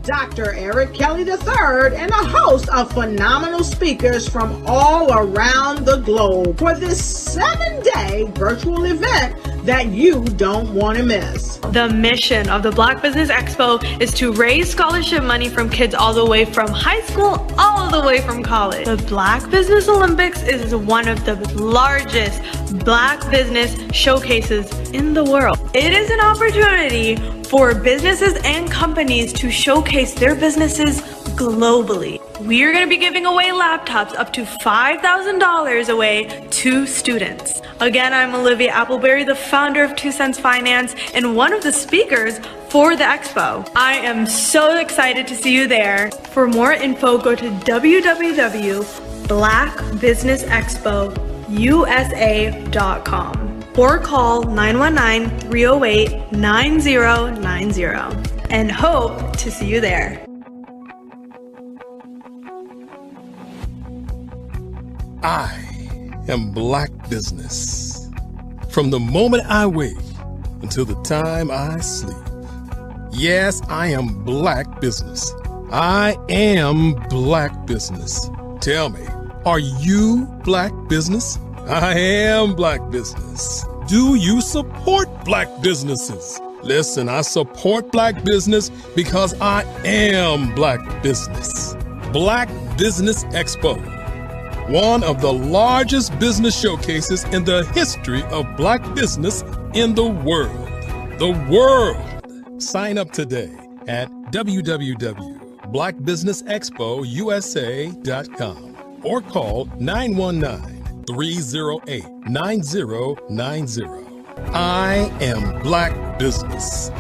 Dr. Eric Kelly III and a host of phenomenal speakers from all around the globe for this 7-day virtual event that you don't want to miss. The mission of the Black Business Expo is to raise scholarship money from kids all the way from high school all the way from college. The Black Business Olympics is one of the largest Black business showcases in the world. It is an opportunity for businesses and companies to showcase their businesses globally. We are going to be giving away laptops up to $5,000 away to students. Again, I'm Olivia Appleberry, the founder of 2 Cents Finance and one of the speakers for the expo. I am so excited to see you there. For more info, go to www.blackbusinessexpousa.com or call 919-308-9090 and hope to see you there. I am Black Business. From the moment I wake until the time I sleep. Yes, I am Black Business. I am Black Business. Tell me, are you Black Business? I am Black Business. Do you support Black businesses? Listen, I support Black business because I am Black Business. Black Business Expo, one of the largest business showcases in the history of Black business in the world. The world! Sign up today at www.blackbusinessexpousa.com or call 919-308-9090. I am Black Business.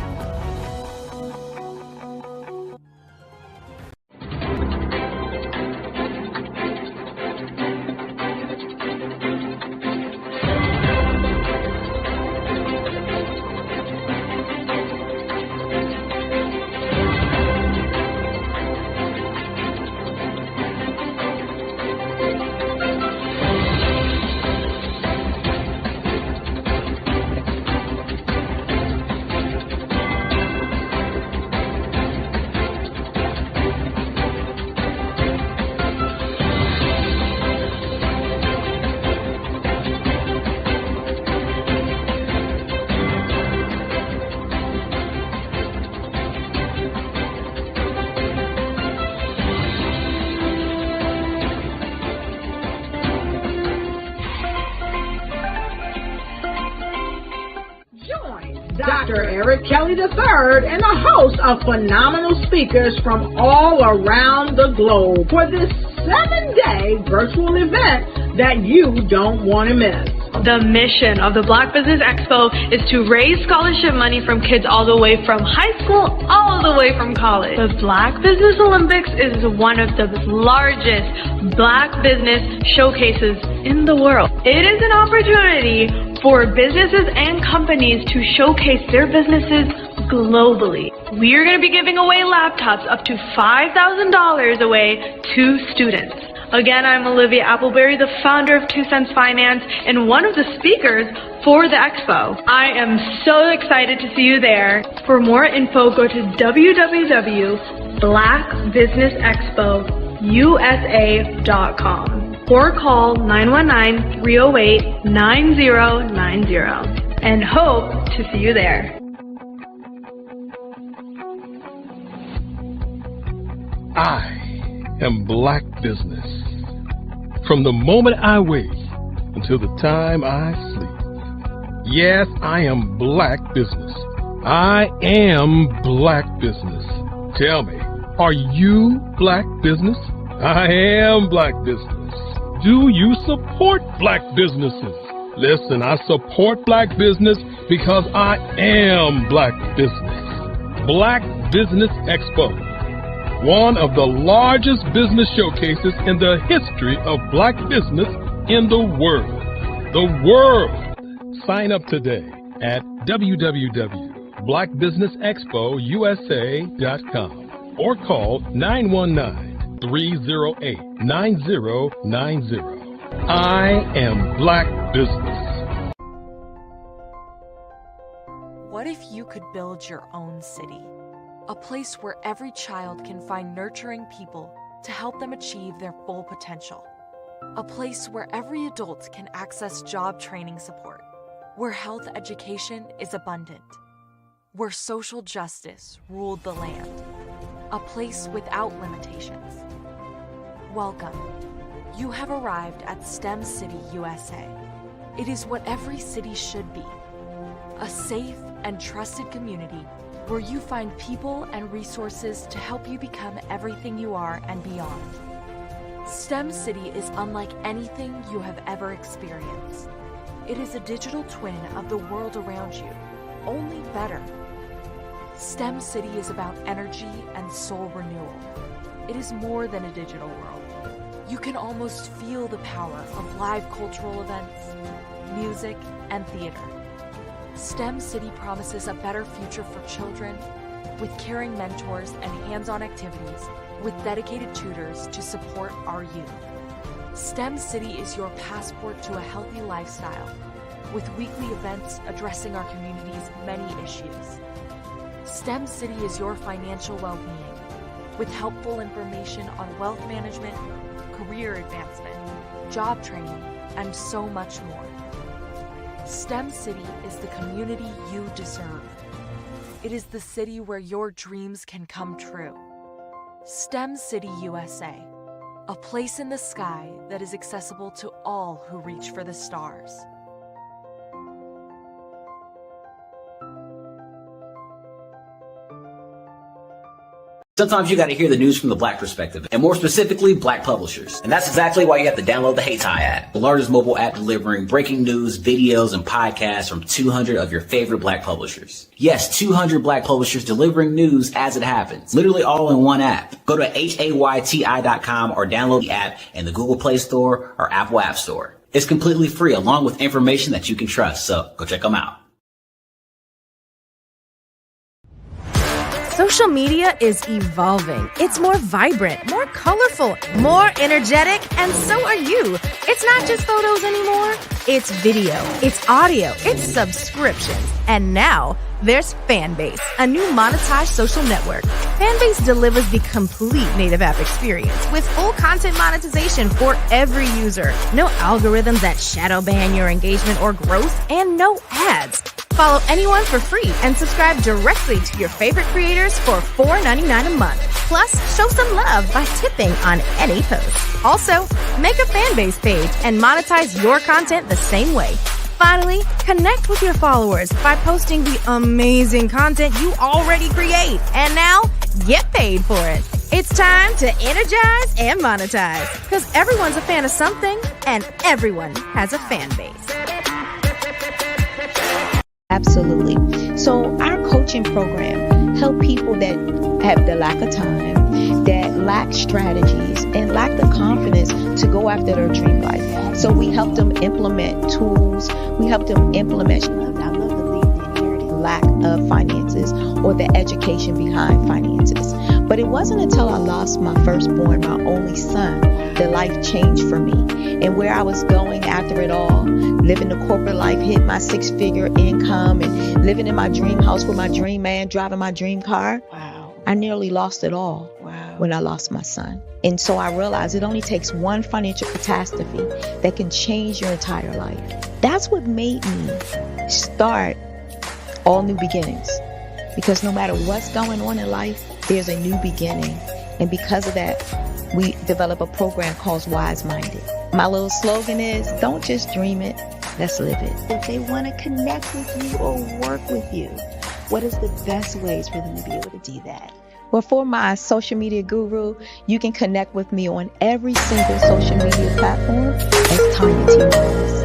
Dr. Eric Kelly III and a host of phenomenal speakers from all around the globe for this 7-day virtual event that you don't want to miss. The mission of the Black Business Expo is to raise scholarship money from kids all the way from high school all the way from college. The Black Business Olympics is one of the largest Black business showcases in the world. It is an opportunity for businesses and companies to showcase their businesses globally. We are going to be giving away laptops up to $5,000 away to students. Again, I'm Olivia Appleberry, the founder of 2 Cents Finance and one of the speakers for the expo. I am so excited to see you there. For more info, go to www.blackbusinessexpousa.com or call 919-308-9090 and hope to see you there. I am Black Business. From the moment I wake until the time I sleep. Yes, I am Black business. I am Black business. Tell me, are you Black business? I am Black business. Do you support Black businesses? Listen, I support Black business because I am Black business. Black Business Expo, one of the largest business showcases in the history of Black business in the world. The world! Sign up today at www.blackbusinessexpousa.com or call 919-308-9090. I am Black business. What if you could build your own city? A place where every child can find nurturing people to help them achieve their full potential. A place where every adult can access job training support. Where health education is abundant. Where social justice ruled the land. A place without limitations. Welcome. You have arrived at STEM City USA. It is what every city should be. A safe and trusted community where you find people and resources to help you become everything you are and beyond. STEM City is unlike anything you have ever experienced. It is a digital twin of the world around you, only better. STEM City is about energy and soul renewal. It is more than a digital world. You can almost feel the power of live cultural events, music, and theater. STEM City promises a better future for children with caring mentors and hands-on activities with dedicated tutors to support our youth. STEM City is your passport to a healthy lifestyle with weekly events addressing our community's many issues. STEM City is your financial well-being with helpful information on wealth management, career advancement, job training, and so much more. STEM City is the community you deserve. It is the city where your dreams can come true. STEM City USA, a place in the sky that is accessible to all who reach for the stars. Sometimes you got to hear the news from the Black perspective, and more specifically, Black publishers. And that's exactly why you have to download the HeyTie app, the largest mobile app delivering breaking news, videos, and podcasts from 200 of your favorite Black publishers. Yes, 200 Black publishers delivering news as it happens, literally all in one app. Go to HAYTI.com or download the app in the Google Play Store or Apple App Store. It's completely free, along with information that you can trust, so go check them out. Social media is evolving. It's more vibrant, more colorful, more energetic, and so are you. It's not just photos anymore. It's video, it's audio, it's subscriptions. And now there's Fanbase, a new monetized social network. Fanbase delivers the complete native app experience with full content monetization for every user. No algorithms that shadow ban your engagement or growth, and no ads. Follow anyone for free and subscribe directly to your favorite creators for $4.99 a month. Plus, show some love by tipping on any post. Also, make a Fanbase page and monetize your content the same way. Finally, connect with your followers by posting the amazing content you already create. And now, get paid for it. It's time to energize and monetize, because everyone's a fan of something and everyone has a fan base. Absolutely. So our coaching program help people that have the lack of time, that lack strategies, and lack the confidence to go after their dream life. So we help them implement tools. We help them implement, I love to leave the inherited lack of finances or the education behind finances. But it wasn't until I lost my firstborn, my only son, that life changed for me. And where I was going after it all, living the corporate life, hit my 6-figure income, and living in my dream house with my dream man, driving my dream car. Wow. I nearly lost it all. Wow. When I lost my son. And so I realized it only takes one financial catastrophe that can change your entire life. That's what made me start All New Beginnings. Because no matter what's going on in life, there's a new beginning. And because of that, we develop a program called Wise Minded. My little slogan is, don't just dream it, let's live it. If they want to connect with you or work with you, what is the best ways for them to be able to do that? Well, for my social media guru, you can connect with me on every single social media platform as Tanya T. Rose.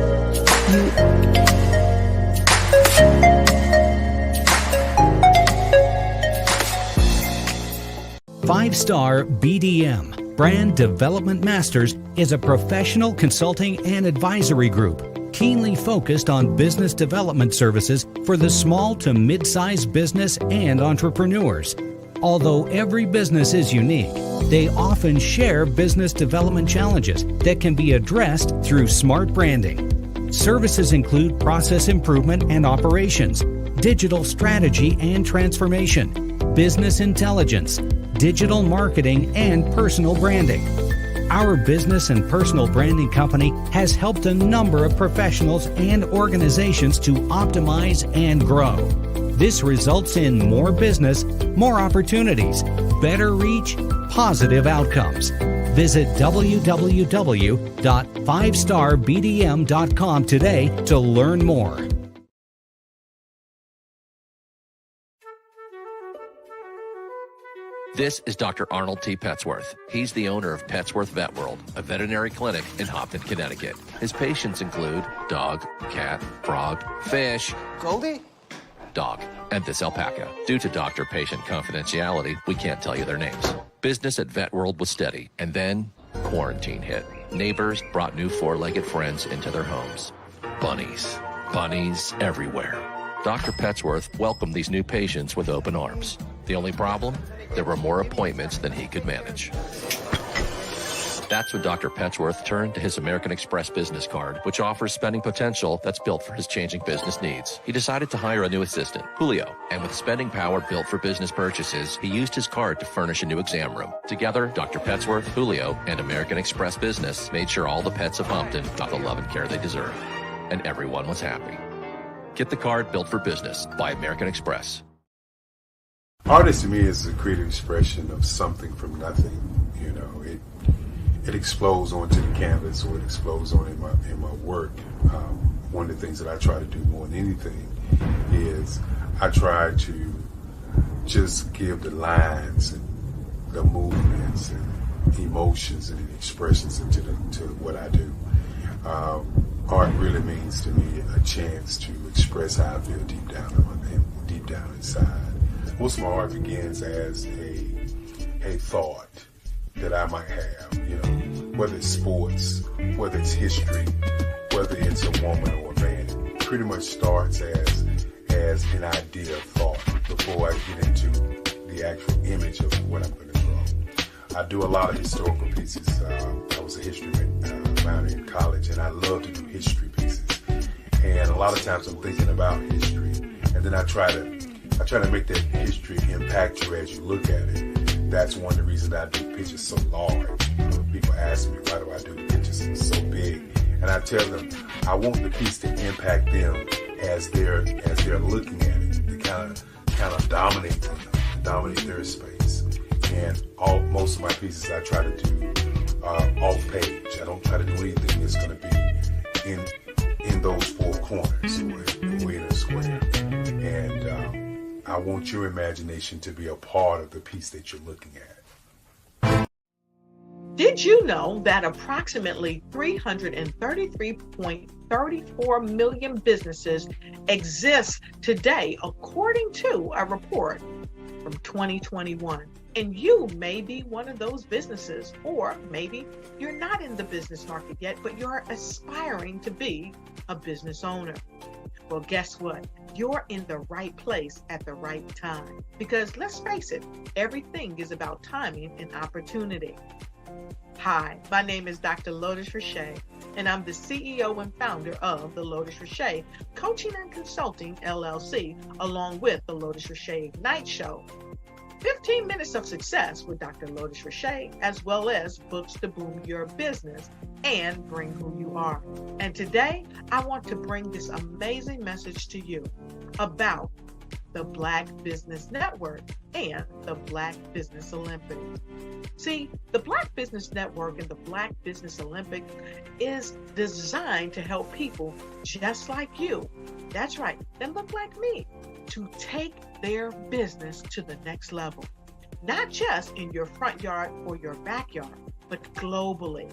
5-Star BDM, Brand Development Masters, is a professional consulting and advisory group keenly focused on business development services for the small to mid-sized business and entrepreneurs. Although every business is unique, they often share business development challenges that can be addressed through smart branding. Services include process improvement and operations, digital strategy and transformation, business intelligence, digital marketing, and personal branding. Our business and personal branding company has helped a number of professionals and organizations to optimize and grow. This results in more business, more opportunities, better reach, positive outcomes. Visit www.5starbdm.com today to learn more. This is Dr. Arnold T. Petsworth. He's the owner of Petsworth Vet World, a veterinary clinic in Hopton, Connecticut. His patients include dog, cat, frog, fish, Goldie, dog, and this alpaca. Due to doctor-patient confidentiality, we can't tell you their names. Business at Vet World was steady, and then quarantine hit. Neighbors brought new four-legged friends into their homes. Bunnies. Bunnies everywhere. Dr. Petsworth welcomed these new patients with open arms. The only problem? There were more appointments than he could manage. That's when Dr. Petsworth turned to his American Express business card, which offers spending potential that's built for his changing business needs. He decided to hire a new assistant, Julio, and with spending power built for business purchases, he used his card to furnish a new exam room. Together, Dr. Petsworth, Julio, and American Express Business made sure all the pets of Hopton got the love and care they deserve. And everyone was happy. Get the card built for business by American Express. Artist to me is a creative expression of something from nothing. You know, it explodes onto the canvas, or it explodes on in my work. One of the things that I try to do more than anything is I try to just give the lines and the movements and emotions and expressions into to what I do. Art really means to me a chance to express how I feel deep down inside. Most of my art begins as a thought that I might have, you know, whether it's sports, whether it's history, whether it's a woman or a man. It pretty much starts as an idea of thought before I get into the actual image of what I'm going to draw. I do a lot of historical pieces. I was a history minor in college, and I love to do history pieces. And a lot of times I'm thinking about history, and then I try to make that history impact you as you look at it. That's one of the reasons I do pictures so large. You know, people ask me, why do I do the pictures so big? And I tell them, I want the piece to impact them as they're looking at it. To kind of dominate them, dominate their space. And most of my pieces I try to do off page. I don't try to do anything that's going to be in those four corners or in a square. And I want your imagination to be a part of the piece that you're looking at. Did you know that approximately 333.34 million businesses exist today, according to a report from 2021? And you may be one of those businesses, or maybe you're not in the business market yet, but you're aspiring to be a business owner. Well, guess what? You're in the right place at the right time. Because let's face it, everything is about timing and opportunity. Hi, my name is Dr. Lotus Richey, and I'm the CEO and founder of the Lotus Richey Coaching and Consulting LLC, along with the Lotus Richey Ignite Show. 15 minutes of success with Dr. Lotus Richey, as well as books to boom your business and bring who you are. And today, I want to bring this amazing message to you about the Black Business Network, and the Black Business Olympics. See, the Black Business Network and the Black Business Olympics is designed to help people just like you, that's right, that look like me, to take their business to the next level. Not just in your front yard or your backyard, but globally.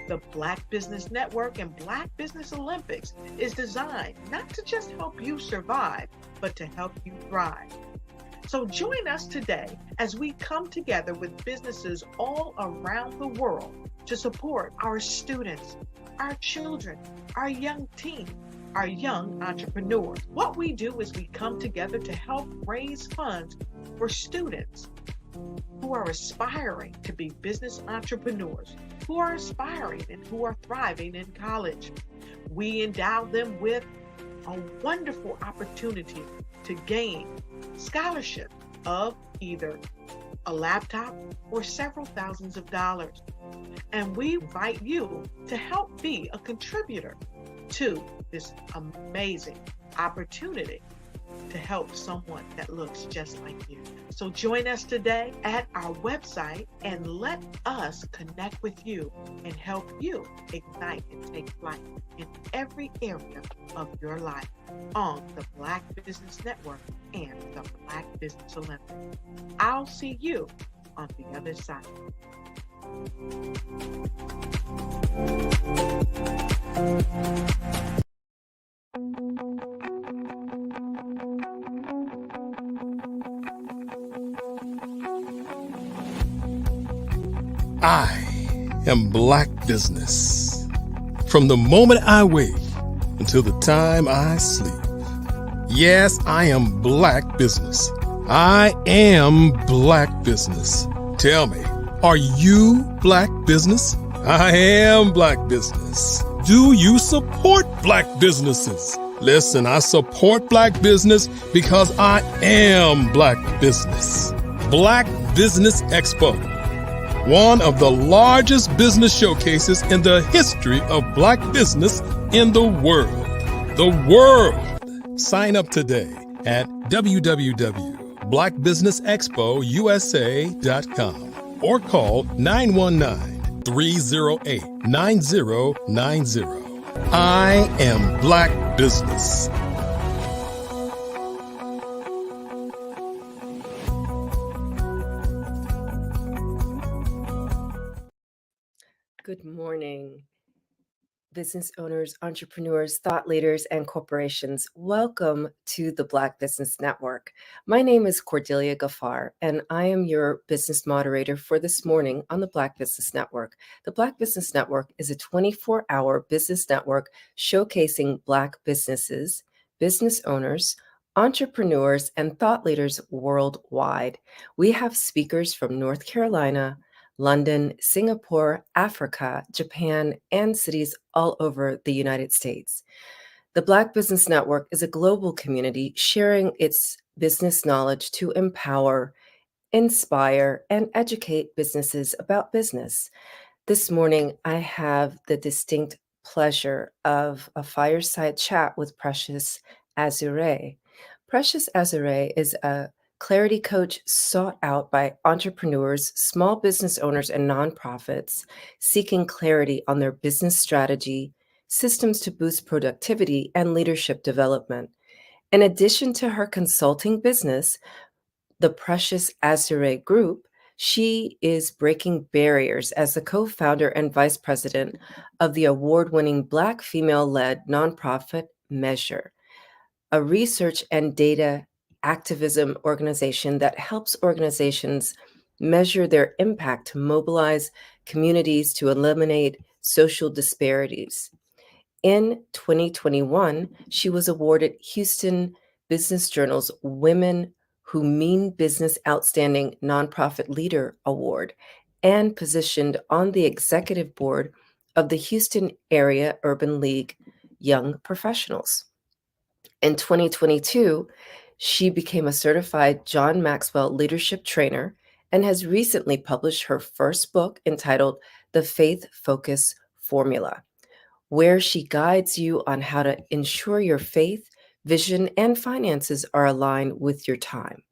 The Black Business Network and Black Business Olympics is designed not to just help you survive, but to help you thrive. So join us today as we come together with businesses all around the world to support our students, our children, our young teens, our young entrepreneurs. What we do is we come together to help raise funds for students who are aspiring to be business entrepreneurs, who are aspiring and who are thriving in college. We endow them with a wonderful opportunity to gain scholarship of either a laptop or several thousands of dollars. And we invite you to help be a contributor to this amazing opportunity to help someone that looks just like you. So join us today at our website and let us connect with you and help you ignite and take flight in every area of your life on the Black Business Network and the Black Business Olympics. I'll see you on the other side. I am Black Business. From the moment I wake until the time I sleep. Yes, I am Black Business. I am Black Business. Tell me, are you Black Business? I am Black Business. Do you support Black businesses? Listen, I support Black business because I am Black Business. Black Business Expo, one of the largest business showcases in the history of Black business in the world. The world! Sign up today at www.blackbusinessexpousa.com or call 919-308-9090. I am Black Business. Good morning, business owners, entrepreneurs, thought leaders, and corporations. Welcome to the Black Business Network. My name is Cordelia Gaffar, and I am your business moderator for this morning on the Black Business Network. The Black Business Network is a 24-hour business network showcasing Black businesses, business owners, entrepreneurs, and thought leaders worldwide. We have speakers from North Carolina, London, Singapore, Africa, Japan, and cities all over the United States. The Black Business Network is a global community sharing its business knowledge to empower, inspire, and educate businesses about business. This morning, I have the distinct pleasure of a fireside chat with Precious Azure. Precious Azure is a clarity coach sought out by entrepreneurs, small business owners, and nonprofits seeking clarity on their business strategy, systems to boost productivity, and leadership development. In addition to her consulting business, the Precious Azure Group, she is breaking barriers as the co-founder and vice president of the award-winning Black female-led nonprofit Measure, a research and data activism organization that helps organizations measure their impact to mobilize communities to eliminate social disparities. In 2021, she was awarded Houston Business Journal's Women Who Mean Business Outstanding Nonprofit Leader Award and positioned on the executive board of the Houston Area Urban League Young Professionals. In 2022, she became a certified John Maxwell leadership trainer and has recently published her first book entitled The Faith Focus Formula, where she guides you on how to ensure your faith vision, and finances are aligned with your time.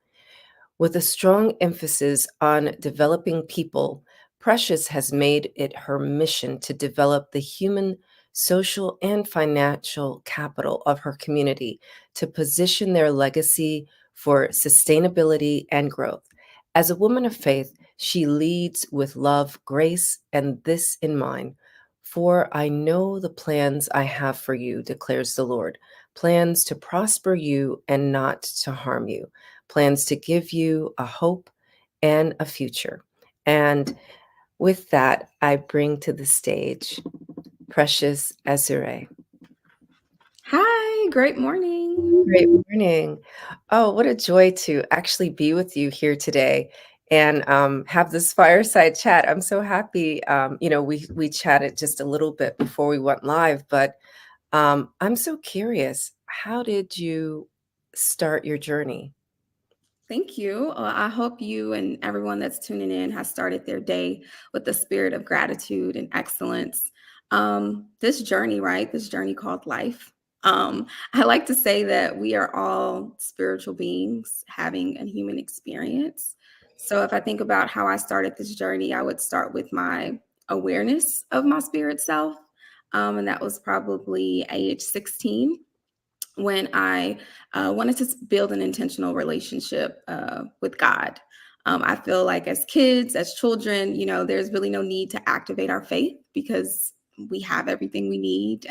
With a strong emphasis on developing people, Precious has made it her mission to develop the human, social, and financial capital of her community to position their legacy for sustainability and growth. As a woman of faith, she leads with love, grace, and this in mind. For I know the plans I have for you, declares the Lord, plans to prosper you and not to harm you, plans to give you a hope and a future. And with that, I bring to the stage Precious Azure. Hi, great morning. Great morning. Oh, what a joy to actually be with you here today and have this fireside chat. I'm so happy. We chatted just a little bit before we went live, but I'm so curious. How did you start your journey? Thank you. I hope you and everyone that's tuning in has started their day with the spirit of gratitude and excellence. This journey, right? This journey called life. I like to say that we are all spiritual beings having a human experience. So if I think about how I started this journey, I would start with my awareness of my spirit self. And that was probably age 16. When I wanted to build an intentional relationship with God. I feel like as kids, as children, there's really no need to activate our faith because we have everything we need,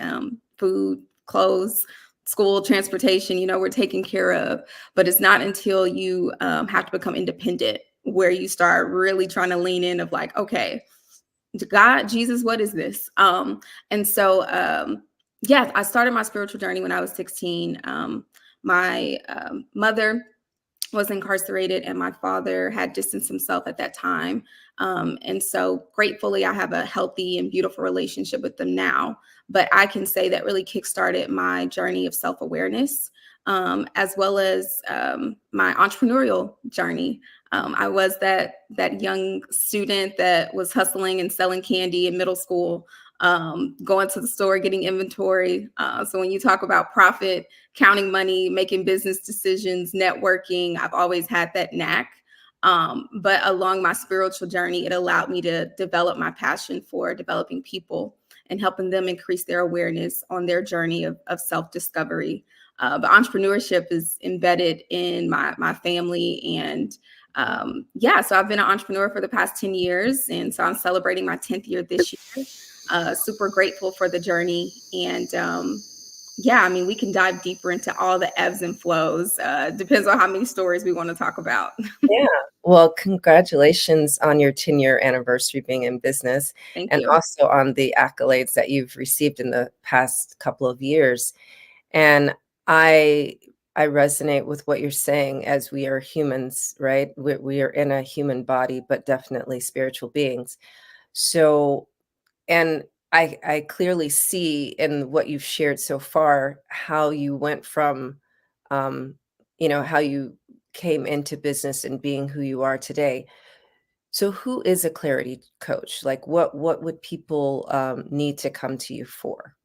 food, clothes, school, transportation, we're taken care of. But it's not until you have to become independent where you start really trying to lean in of like, okay, God, Jesus, what is this? And so yeah, I started my spiritual journey when I was 16. My mother was incarcerated and my father had distanced himself at that time. And so gratefully, I have a healthy and beautiful relationship with them now. But I can say that really kickstarted my journey of self-awareness, as well as my entrepreneurial journey. I was that young student that was hustling and selling candy in middle school, going to the store, getting inventory. So when you talk about profit, counting money, making business decisions, networking, I've always had that knack. But along my spiritual journey, it allowed me to develop my passion for developing people and helping them increase their awareness on their journey of self-discovery. But entrepreneurship is embedded in my family. And yeah, so I've been an entrepreneur for the past 10 years. And so I'm celebrating my 10th year this year. Super grateful for the journey. And yeah, I mean, we can dive deeper into all the ebbs and flows. Depends on how many stories we want to talk about. Yeah. Well, congratulations on your 10-year anniversary being in business. Thank and you. Also on the accolades that you've received in the past couple of years. And I resonate with what you're saying, as we are humans, right? We are in a human body, but definitely spiritual beings. So, and I clearly see in what you've shared so far how you went from, how you came into business and being who you are today. So who is a clarity coach? Like what would people need to come to you for?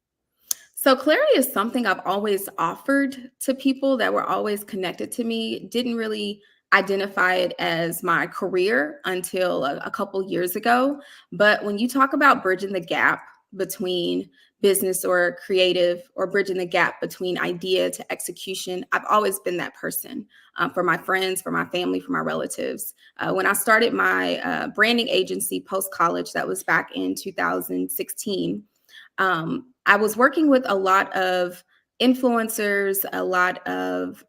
So clarity is something I've always offered to people that were always connected to me. Didn't really identify it as my career until a couple years ago. But when you talk about bridging the gap between business or creative, or bridging the gap between idea to execution, I've always been that person for my friends, for my family, for my relatives. When I started my branding agency post-college, that was back in 2016, I was working with a lot of influencers, a lot of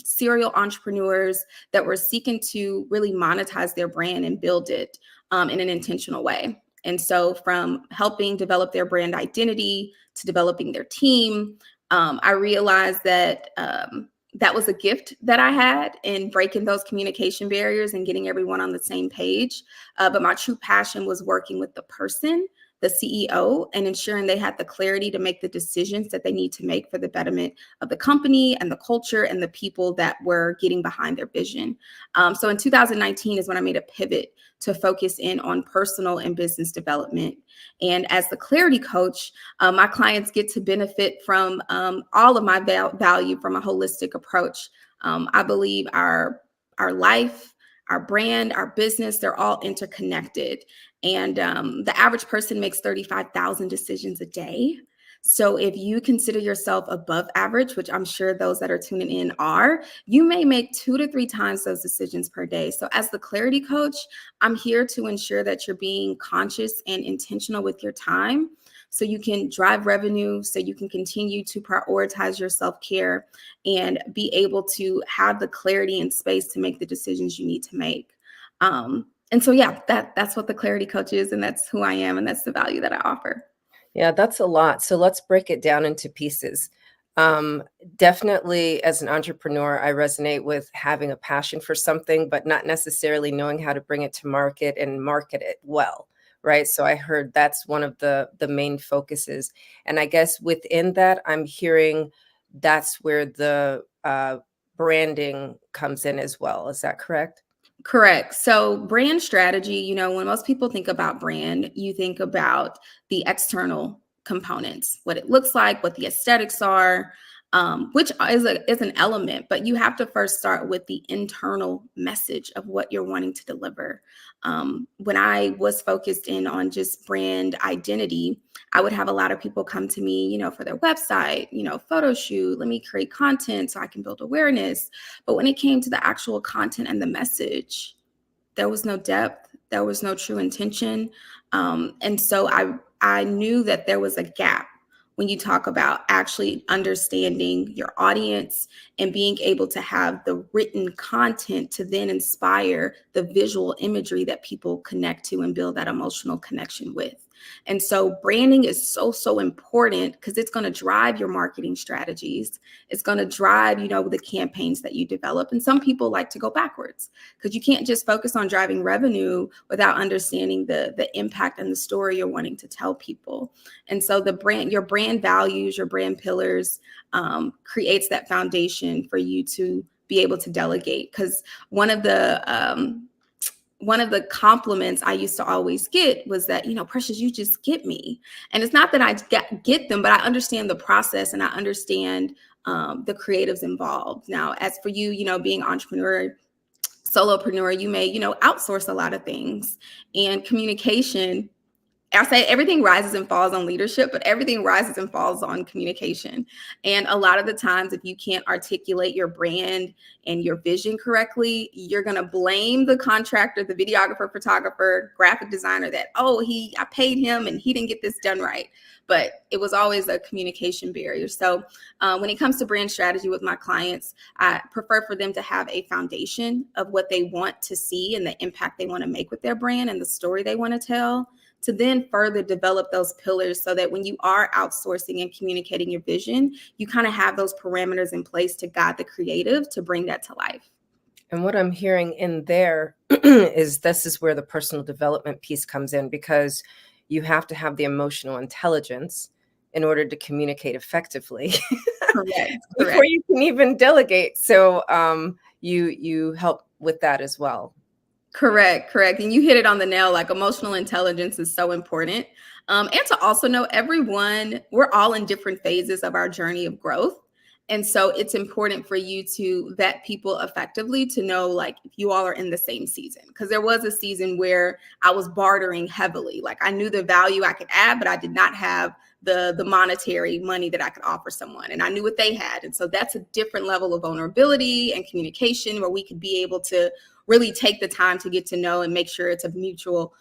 serial entrepreneurs that were seeking to really monetize their brand and build it in an intentional way. And so from helping develop their brand identity to developing their team, I realized that that was a gift that I had in breaking those communication barriers and getting everyone on the same page. But my true passion was working with the person the CEO and ensuring they had the clarity to make the decisions that they need to make for the betterment of the company and the culture and the people that were getting behind their vision. So in 2019 is when I made a pivot to focus in on personal and business development. And as the clarity coach, my clients get to benefit from all of my value from a holistic approach. I believe our life, our brand, our business, they're all interconnected. And the average person makes 35,000 decisions a day. So if you consider yourself above average, which I'm sure those that are tuning in are, you may make 2 to 3 times those decisions per day. So as the clarity coach, I'm here to ensure that you're being conscious and intentional with your time so you can drive revenue, so you can continue to prioritize your self-care and be able to have the clarity and space to make the decisions you need to make. And so, yeah, that's what the clarity coach is, and that's who I am, and that's the value that I offer. Yeah, that's a lot. So let's break it down into pieces. Definitely, as an entrepreneur, I resonate with having a passion for something, but not necessarily knowing how to bring it to market and market it well, right? So I heard that's one of the main focuses. And I guess within that, I'm hearing that's where the branding comes in as well. Is that correct? Correct. So brand strategy, when most people think about brand, you think about the external components, what it looks like, what the aesthetics are, which is an element, but you have to first start with the internal message of what you're wanting to deliver. When I was focused in on just brand identity, I would have a lot of people come to me, for their website, photo shoot, let me create content so I can build awareness. But when it came to the actual content and the message, there was no depth, there was no true intention. And so I knew that there was a gap when you talk about actually understanding your audience and being able to have the written content to then inspire the visual imagery that people connect to and build that emotional connection with. And so branding is so important because it's going to drive your marketing strategies. It's going to drive, the campaigns that you develop. And some people like to go backwards because you can't just focus on driving revenue without understanding the impact and the story you're wanting to tell people. And so your brand values, your brand pillars creates that foundation for you to be able to delegate. Because one of the compliments I used to always get was that, Precious, you just get me. And it's not that I get them, but I understand the process and I understand the creatives involved. Now, as for you, being entrepreneur, solopreneur, you may, outsource a lot of things, and communication. I say everything rises and falls on leadership, but everything rises and falls on communication. And a lot of the times, if you can't articulate your brand and your vision correctly, you're going to blame the contractor, the videographer, photographer, graphic designer that, I paid him and he didn't get this done right. But it was always a communication barrier. So when it comes to brand strategy with my clients, I prefer for them to have a foundation of what they want to see and the impact they want to make with their brand and the story they want to tell, to then further develop those pillars so that when you are outsourcing and communicating your vision, you kind of have those parameters in place to guide the creative to bring that to life. And what I'm hearing in there is this is where the personal development piece comes in, because you have to have the emotional intelligence in order to communicate effectively. Correct. Before you can even delegate. So you help with that as well. Correct. And you hit it on the nail. Like, emotional intelligence is so important. And to also know we're all in different phases of our journey of growth. And so it's important for you to vet people effectively to know, like, if you all are in the same season. Because there was a season where I was bartering heavily. Like, I knew the value I could add, but I did not have the monetary money that I could offer someone. And I knew what they had. And so that's a different level of vulnerability and communication where we could be able to really take the time to get to know and make sure it's a mutual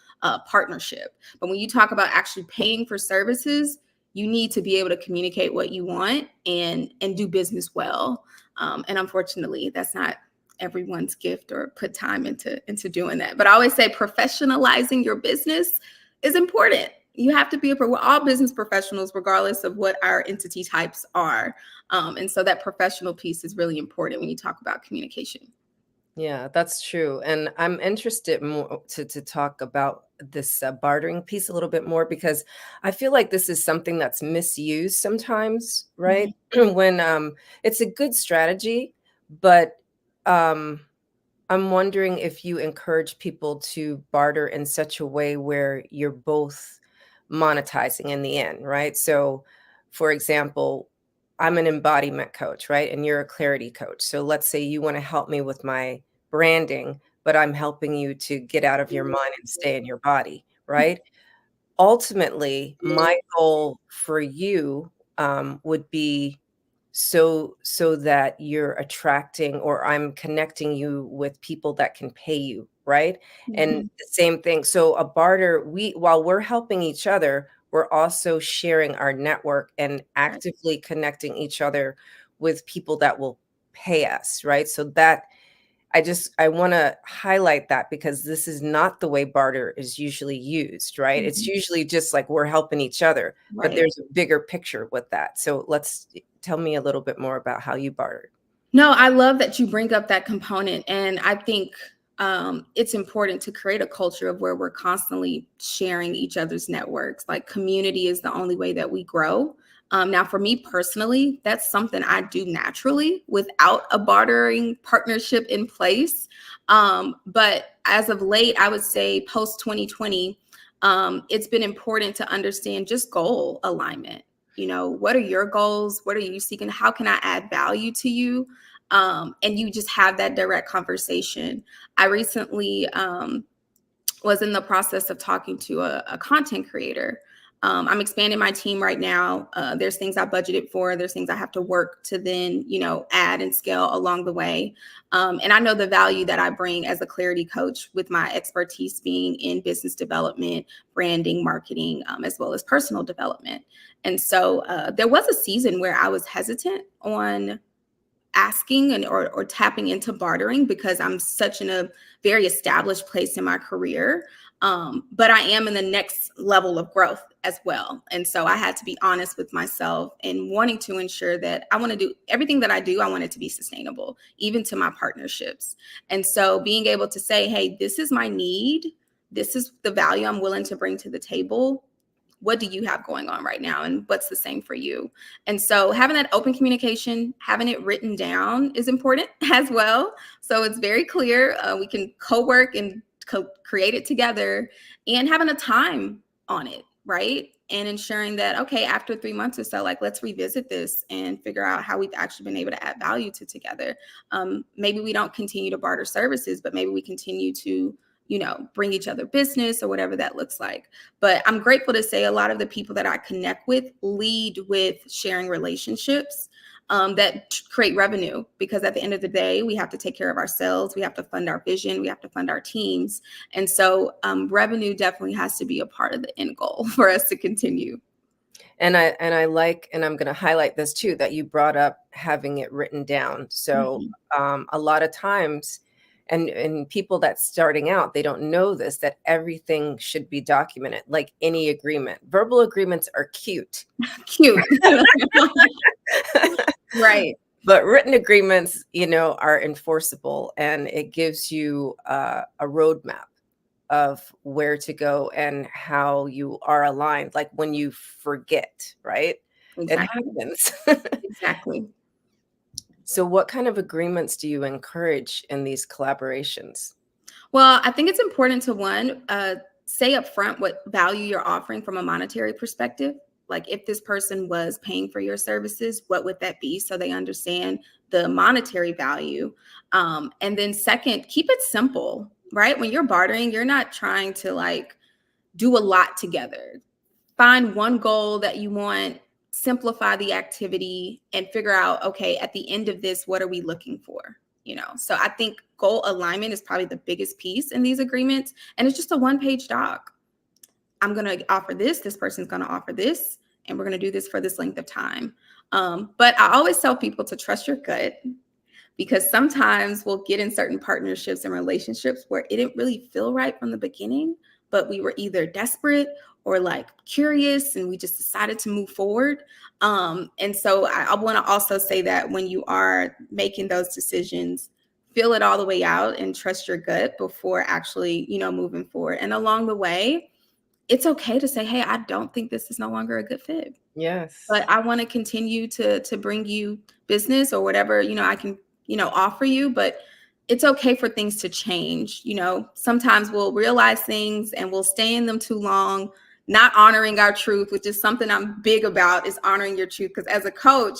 partnership. But when you talk about actually paying for services, you need to be able to communicate what you want and do business well. And unfortunately, that's not everyone's gift or put time into doing that. But I always say professionalizing your business is important. You have to we're all business professionals, regardless of what our entity types are. And so that professional piece is really important when you talk about communication. Yeah, that's true. And I'm interested more to talk about this bartering piece a little bit more, because I feel like this is something that's misused sometimes, right? Mhm. When it's a good strategy, but um, I'm wondering if you encourage people to barter in such a way where you're both monetizing in the end, right? So, for example, I'm an embodiment coach, right? And you're a clarity coach. So let's say you want to help me with my branding, but I'm helping you to get out of your mind and stay in your body, right? Ultimately, my goal for you would be so that you're attracting, or I'm connecting you with people that can pay you, right? And Mhm. the same thing. So a barter, while we're helping each other, we're also sharing our network and Right. actively connecting each other with people that will pay us, right? So that I want to highlight that, because this is not the way barter is usually used, right? It's Mhm. usually just like we're helping each other, but Right. there's a bigger picture with that. So tell me a little bit more about how you bartered. No, I love that you bring up that component. And I think it's important to create a culture of where we're constantly sharing each other's networks. Like, community is the only way that we grow. Now, for me personally, that's something I do naturally without a bartering partnership in place. But as of late, I would say post 2020, it's been important to understand just goal alignment. You know, what are your goals? What are you seeking? How can I add value to you? And you just have that direct conversation. I recently was in the process of talking to a content creator. I'm expanding my team right now. There's things I budgeted for. There's things I have to work to then, add and scale along the way. And I know the value that I bring as a clarity coach, with my expertise being in business development, branding, marketing, as well as personal development. And so there was a season where I was hesitant on asking or tapping into bartering, because I'm such in a very established place in my career. But I am in the next level of growth as well. And so I had to be honest with myself and wanting to ensure that I want to do everything that I do. I want it to be sustainable, even to my partnerships. And so being able to say, hey, this is my need. This is the value I'm willing to bring to the table. What do you have going on right now, and what's the same for you? And so having that open communication, having it written down is important as well. So it's very clear. We can co-work and create it together, and having a time on it, right? And ensuring that, okay, after 3 months or so, like, let's revisit this and figure out how we've actually been able to add value to together. Maybe we don't continue to barter services, but maybe we continue to, bring each other business or whatever that looks like. But I'm grateful to say a lot of the people that I connect with lead with sharing relationships that create revenue, because at the end of the day, we have to take care of ourselves. We have to fund our vision. We have to fund our teams. And so revenue definitely has to be a part of the end goal for us to continue. And I like, and I'm going to highlight this too, that you brought up having it written down. So a lot of times, and people that's starting out, they don't know this, that everything should be documented, like any agreement. Verbal agreements are cute. Cute. Right. But written agreements, are enforceable, and it gives you a roadmap of where to go and how you are aligned. Like when you forget, right? It Exactly. happens. Exactly. So what kind of agreements do you encourage in these collaborations? Well, I think it's important to say upfront what value you're offering from a monetary perspective. Like, if this person was paying for your services, what would that be? So they understand the monetary value. And then second, keep it simple, right? When you're bartering, you're not trying to do a lot together. Find one goal that you want, simplify the activity, and figure out, okay, at the end of this, what are we looking for? So I think goal alignment is probably the biggest piece in these agreements. And it's just a one-page doc. I'm going to offer this person's going to offer this, and we're going to do this for this length of time. But I always tell people to trust your gut, because sometimes we'll get in certain partnerships and relationships where it didn't really feel right from the beginning, but we were either desperate or curious, and we just decided to move forward. And so I want to also say that when you are making those decisions, feel it all the way out and trust your gut before actually, moving forward. And along the way, it's okay to say, hey, I don't think this is no longer a good fit. Yes. But I want to continue to bring you business or whatever, I can, offer you. But it's okay for things to change. Sometimes we'll realize things and we'll stay in them too long, not honoring our truth, which is something I'm big about, is honoring your truth. Because as a coach,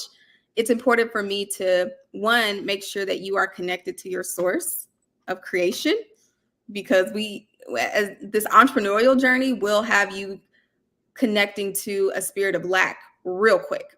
it's important for me to, one, make sure that you are connected to your source of creation, because as this entrepreneurial journey will have you connecting to a spirit of lack real quick.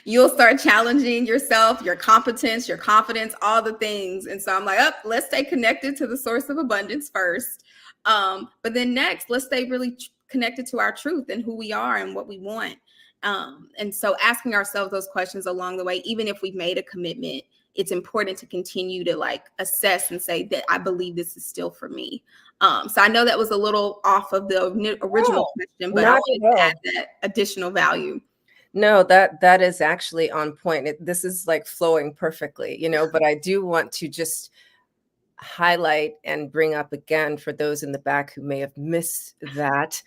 You'll start challenging yourself, your competence, your confidence, all the things. And so I'm like, let's stay connected to the source of abundance first. But then next, let's stay really connected to our truth and who we are and what we want. And so asking ourselves those questions along the way, even if we've made a commitment, it's important to continue to assess and say that I believe this is still for me. So I know that was a little off of the original question, but I wanted to add that additional value. No, that is actually on point. This is flowing perfectly, but I do want to just highlight and bring up again for those in the back who may have missed that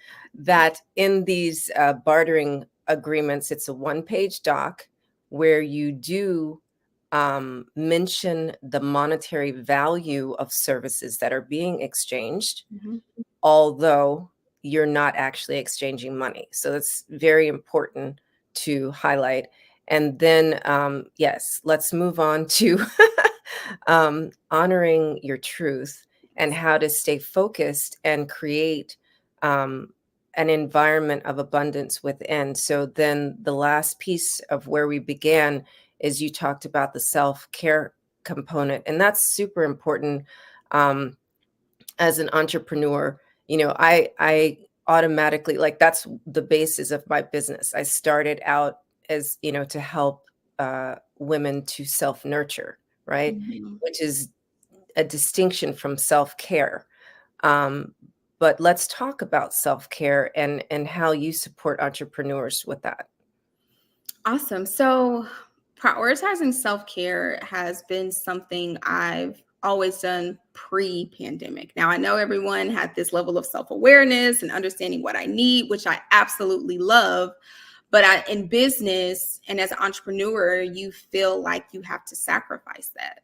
in these bartering agreements, it's a one-page doc where you do mention the monetary value of services that are being exchanged, although you're not actually exchanging money. So that's very important to highlight. And then, yes, let's move on to honoring your truth and how to stay focused and create an environment of abundance within. So then the last piece of where we began is you talked about the self-care component, and that's super important. As an entrepreneur, I automatically, that's the basis of my business. I started out as, to help women to self-nurture, right? Which is a distinction from self-care. But let's talk about self-care and how you support entrepreneurs with that. Awesome. So prioritizing self-care has been something I've always done pre-pandemic. Now, I know everyone had this level of self-awareness and understanding what I need, which I absolutely love. But in business and as an entrepreneur, you feel like you have to sacrifice that.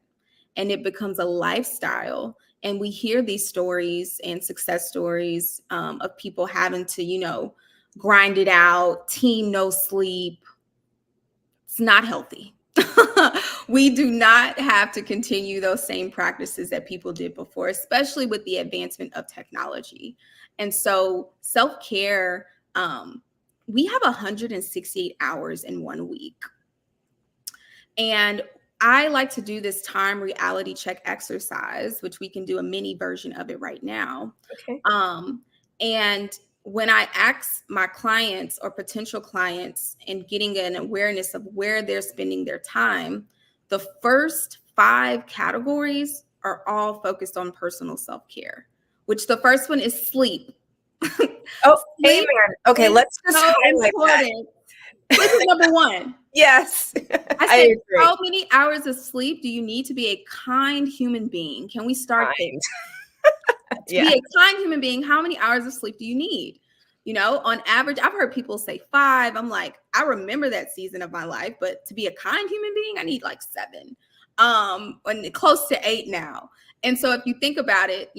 And it becomes a lifestyle. And we hear these stories and success stories of people having to, grind it out, teen no sleep. It's not healthy. We do not have to continue those same practices that people did before, especially with the advancement of technology. And so self-care, we have 168 hours in 1 week. And I like to do this time reality check exercise, which we can do a mini version of it right now. Okay. And when I ask my clients or potential clients and getting an awareness of where they're spending their time, the first 5 categories are all focused on personal self-care, which the first one is sleep. Oh, sleep, amen. Okay, let's just highlight that. Sleep is number 1. Yes. I said, how many hours of sleep do you need to be a kind human being? Can we start there? To be a kind human being, how many hours of sleep do you need? On average, I've heard people say 5. I'm like, I remember that season of my life, but to be a kind human being, I need 7, and close to 8 now. And so if you think about it,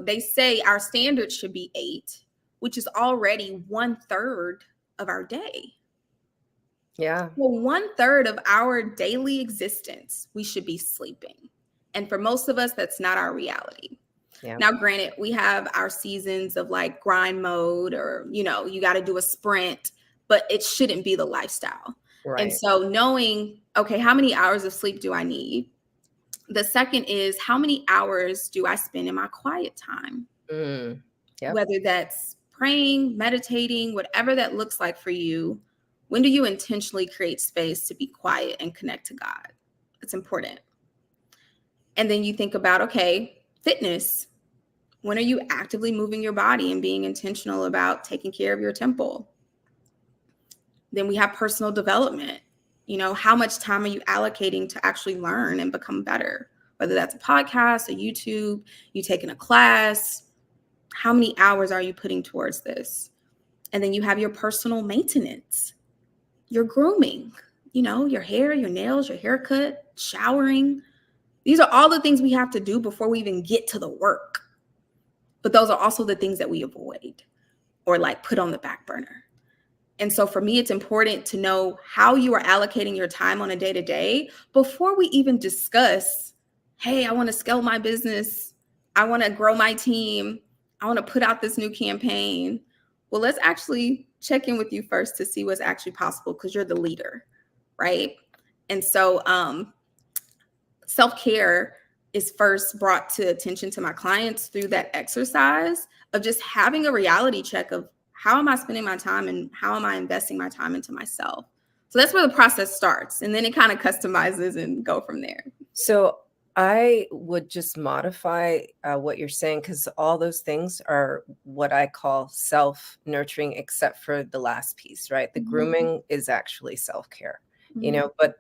they say our standard should be 8, which is already 1/3 of our day. Yeah. Well, 1/3 of our daily existence, we should be sleeping. And for most of us, that's not our reality. Yeah. Now, granted, we have our seasons of grind mode or, you got to do a sprint, but it shouldn't be the lifestyle. Right. And so knowing, okay, how many hours of sleep do I need? The second is, how many hours do I spend in my quiet time? Yep. Whether that's praying, meditating, whatever that looks like for you. When do you intentionally create space to be quiet and connect to God? It's important. And then you think about, okay, fitness. When are you actively moving your body and being intentional about taking care of your temple? Then we have personal development. How much time are you allocating to actually learn and become better? whether that's a podcast, a YouTube, you taking a class. How many hours are you putting towards this? And then you have your personal maintenance, your grooming, your hair, your nails, your haircut, showering. These are all the things we have to do before we even get to the work. But those are also the things that we avoid or like put on the back burner. And so for me, it's important to know how you are allocating your time on a day-to-day before we even discuss, hey, I want to scale my business. I want to grow my team. I want to put out this new campaign. Well, let's actually check in with you first to see what's actually possible because you're the leader, right? And so self-care is first brought to attention to my clients through that exercise of just having a reality check of how am I spending my time and how am I investing my time into myself? So that's where the process starts. And then it kind of customizes and go from there. So I would just modify what you're saying, because all those things are what I call self-nurturing, except for the last piece, right? The grooming is actually self-care, but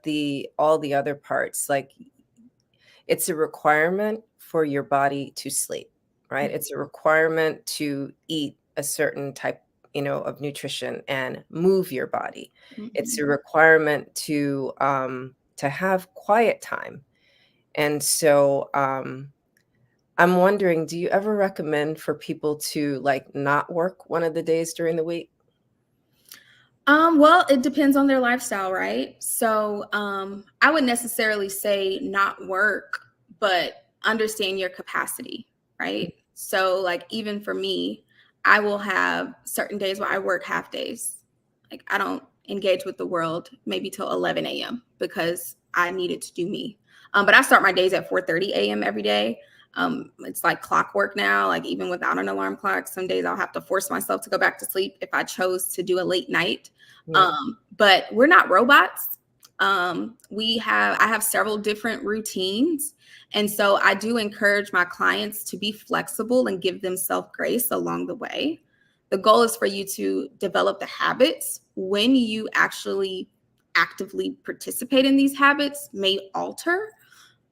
all the other parts, like it's a requirement for your body to sleep, right? It's a requirement to eat a certain type, of nutrition and move your body. It's a requirement to have quiet time. And so I'm wondering, do you ever recommend for people to like not work one of the days during the week? Well, it depends on their lifestyle, right? So I would necessarily say not work, but understand your capacity, right? So like even for me, I will have certain days where I work half days. Like I don't engage with the world maybe till 11 a.m. because I needed to do me. But I start my days at 4:30 a.m. every day. It's like clockwork now, like even without an alarm clock, some days I'll have to force myself to go back to sleep if I chose to do a late night. Yeah. But we're not robots. I have several different routines. And so I do encourage my clients to be flexible and give themselves grace along the way. The goal is for you to develop the habits when you actually actively participate in these habits may alter.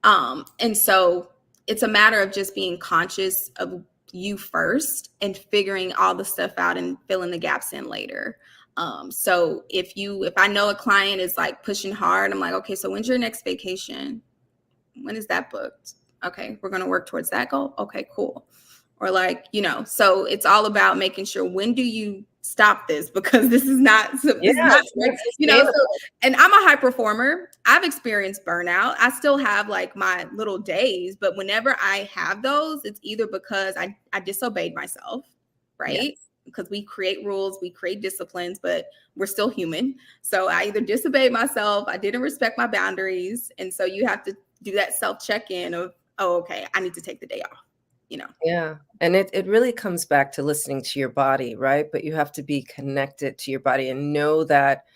And so it's a matter of just being conscious of you first and figuring all the stuff out and filling the gaps in later. So if I know a client is like pushing hard, I'm like, okay, so when's your next vacation? When is that booked? Okay, we're going to work towards that goal. Okay, cool. Or like, so it's all about making sure, when do you stop this? Because this is not, and I'm a high performer. I've experienced burnout. I still have like my little days, but whenever I have those, it's either because I disobeyed myself, right? Yes. Because we create rules, we create disciplines, but we're still human. So I either disobeyed myself, I didn't respect my boundaries. And so you have to do that self-check-in of, oh, okay, I need to take the day off, Yeah. And it really comes back to listening to your body, right? But you have to be connected to your body and know that,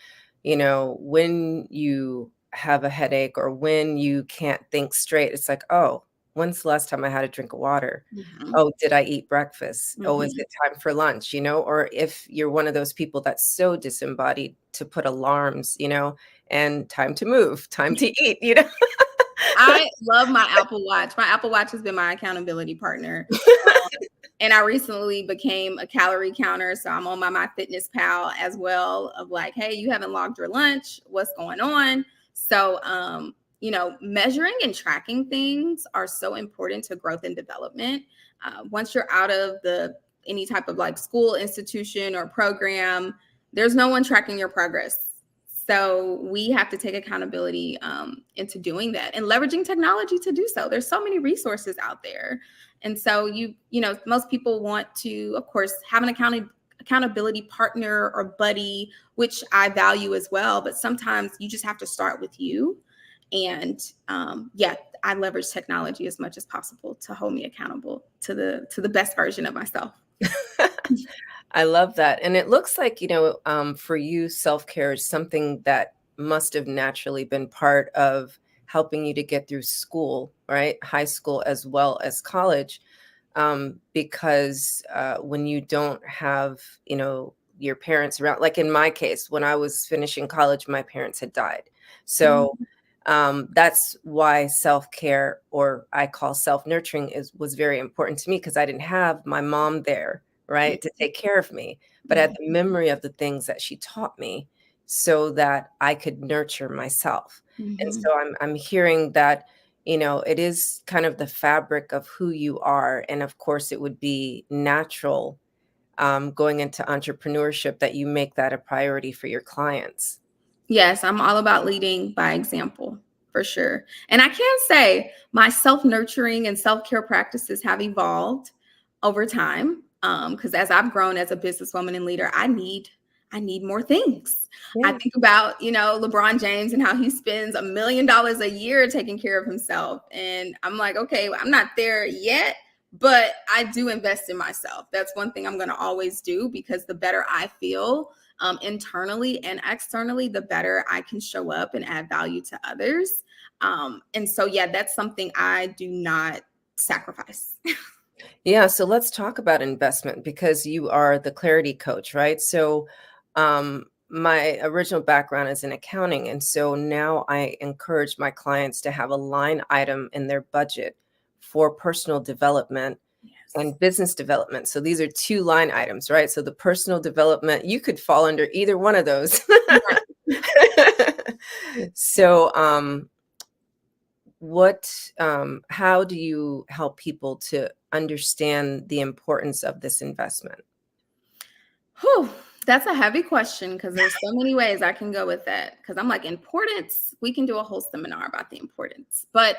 when you have a headache or when you can't think straight, it's like, oh, when's the last time I had a drink of water? Oh, did I eat breakfast? Oh, is it time for lunch? Or if you're one of those people that's so disembodied, to put alarms, and time to move, time to eat, I love my Apple Watch. My Apple Watch has been my accountability partner. And I recently became a calorie counter. So I'm on my MyFitnessPal as well, of like, hey, you haven't logged your lunch. What's going on? So, measuring and tracking things are so important to growth and development. Once you're out of any type of like school, institution, or program, there's no one tracking your progress. So we have to take accountability into doing that and leveraging technology to do so. There's so many resources out there. And so most people want to, of course, have an accountability partner or buddy, which I value as well. But sometimes you just have to start with you. And I leverage technology as much as possible to hold me accountable to the best version of myself. I love that. And it looks like, for you, self-care is something that must have naturally been part of helping you to get through school, right? High school as well as college. Because when you don't have, your parents around, like in my case, when I was finishing college, my parents had died. So That's why self-care, or I call self-nurturing, was very important to me, because I didn't have my mom there, right, to take care of me. But I had the memory of the things that she taught me so that I could nurture myself. And so I'm hearing that, it is kind of the fabric of who you are. And of course, it would be natural, going into entrepreneurship, that you make that a priority for your clients. Yes, I'm all about leading by example, for sure. And I can say my self-nurturing and self-care practices have evolved over time. Because as I've grown as a businesswoman and leader, I need more things. I think about, LeBron James and how he spends $1 million a year taking care of himself. And I'm like, okay, I'm not there yet, but I do invest in myself. That's one thing I'm going to always do, because the better I feel, internally and externally, the better I can show up and add value to others. And so, yeah, that's something I do not sacrifice. Yeah. So let's talk about investment, because you are the clarity coach, right? So my original background is in accounting. And so now I encourage my clients to have a line item in their budget for personal development and business development. So these are two line items, right? So the personal development, you could fall under either one of those. So how do you help people to understand the importance of this investment? Whew, that's a heavy question, because there's so many ways I can go with that. Because I'm like, importance, we can do a whole seminar about the importance, but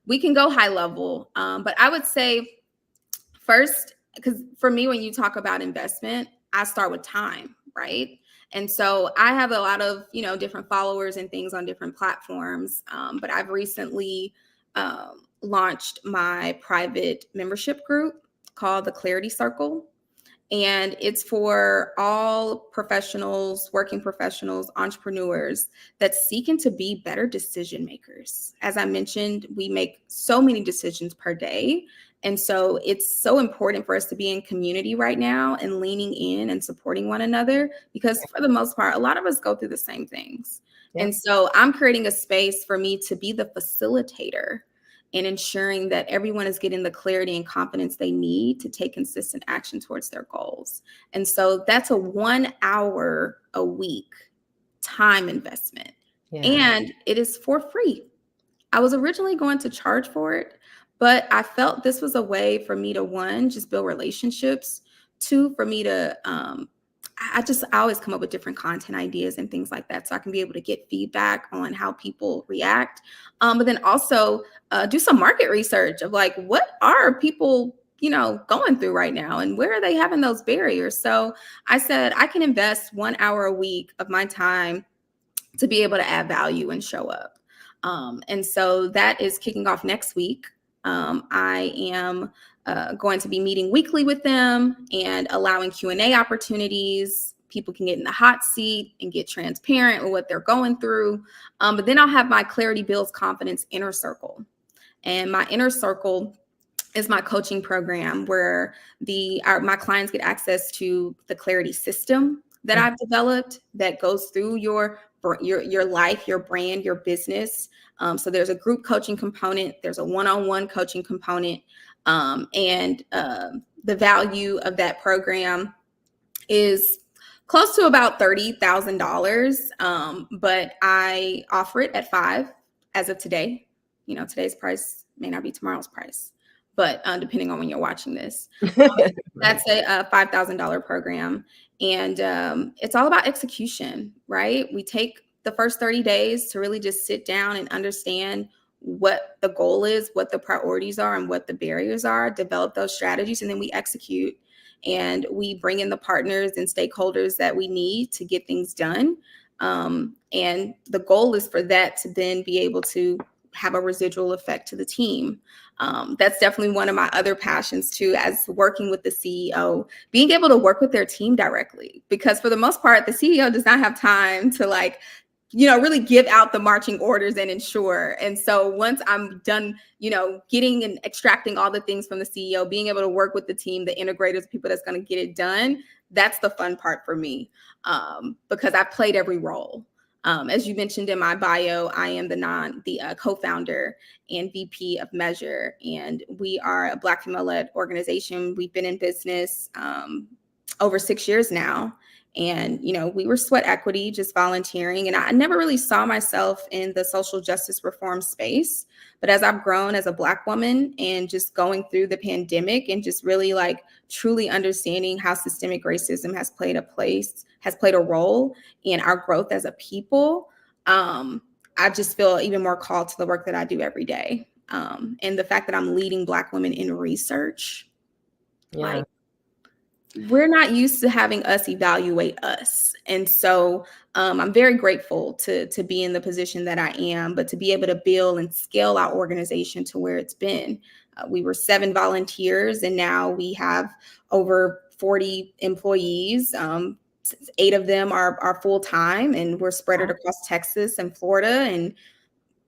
we can go high level. But I would say, first, because for me, when you talk about investment, I start with time, right? And so I have a lot of, different followers and things on different platforms. But I've recently launched my private membership group called the Clarity Circle. And it's for all professionals, working professionals, entrepreneurs that seeking to be better decision makers. As I mentioned, we make so many decisions per day. And so it's so important for us to be in community right now and leaning in and supporting one another, because for the most part, a lot of us go through the same things. Yeah. And so I'm creating a space for me to be the facilitator and ensuring that everyone is getting the clarity and confidence they need to take consistent action towards their goals. And so that's a 1 hour a week time investment. Yeah. And it is for free. I was originally going to charge for it, but I felt this was a way for me to, one, just build relationships, two, for me to, I always come up with different content ideas and things like that, so I can be able to get feedback on how people react. But then also do some market research of like, what are people, going through right now, and where are they having those barriers? So I said, I can invest 1 hour a week of my time to be able to add value and show up. And so that is kicking off next week. I am going to be meeting weekly with them and allowing Q&A opportunities. People can get in the hot seat and get transparent with what they're going through. But then I'll have my Clarity Builds Confidence Inner Circle. And my Inner Circle is my coaching program where my clients get access to the clarity system that I've developed that goes through your life, your brand, your business. So there's a group coaching component, there's a one-on-one coaching component, and the value of that program is close to about $30,000, but I offer it at $5,000 as of today. Today's price may not be tomorrow's price, but depending on when you're watching this, that's a $5,000 program. And it's all about execution, right? We take the first 30 days to really just sit down and understand what the goal is, what the priorities are, and what the barriers are, develop those strategies, and then we execute. And we bring in the partners and stakeholders that we need to get things done. And the goal is for that to then be able to have a residual effect to the team. That's definitely one of my other passions too, as working with the CEO, being able to work with their team directly, because for the most part, the CEO does not have time to really give out the marching orders and ensure. And so once I'm done, getting and extracting all the things from the CEO, being able to work with the team, the integrators, people that's going to get it done, that's the fun part for me, because I've played every role. As you mentioned in my bio, I am the co-founder and VP of Measure, and we are a Black female-led organization. We've been in business over 6 years now. And, we were sweat equity, just volunteering. And I never really saw myself in the social justice reform space. But as I've grown as a Black woman and just going through the pandemic and just really truly understanding how systemic racism has played a role in our growth as a people, I just feel even more called to the work that I do every day. And the fact that I'm leading Black women in research, Yeah. we're not used to having us evaluate us. And so I'm very grateful to be in the position that I am, but to be able to build and scale our organization to where it's been. We were 7 volunteers, and now we have over 40 employees. 8 of them are full-time, and we're spread across Texas and Florida, and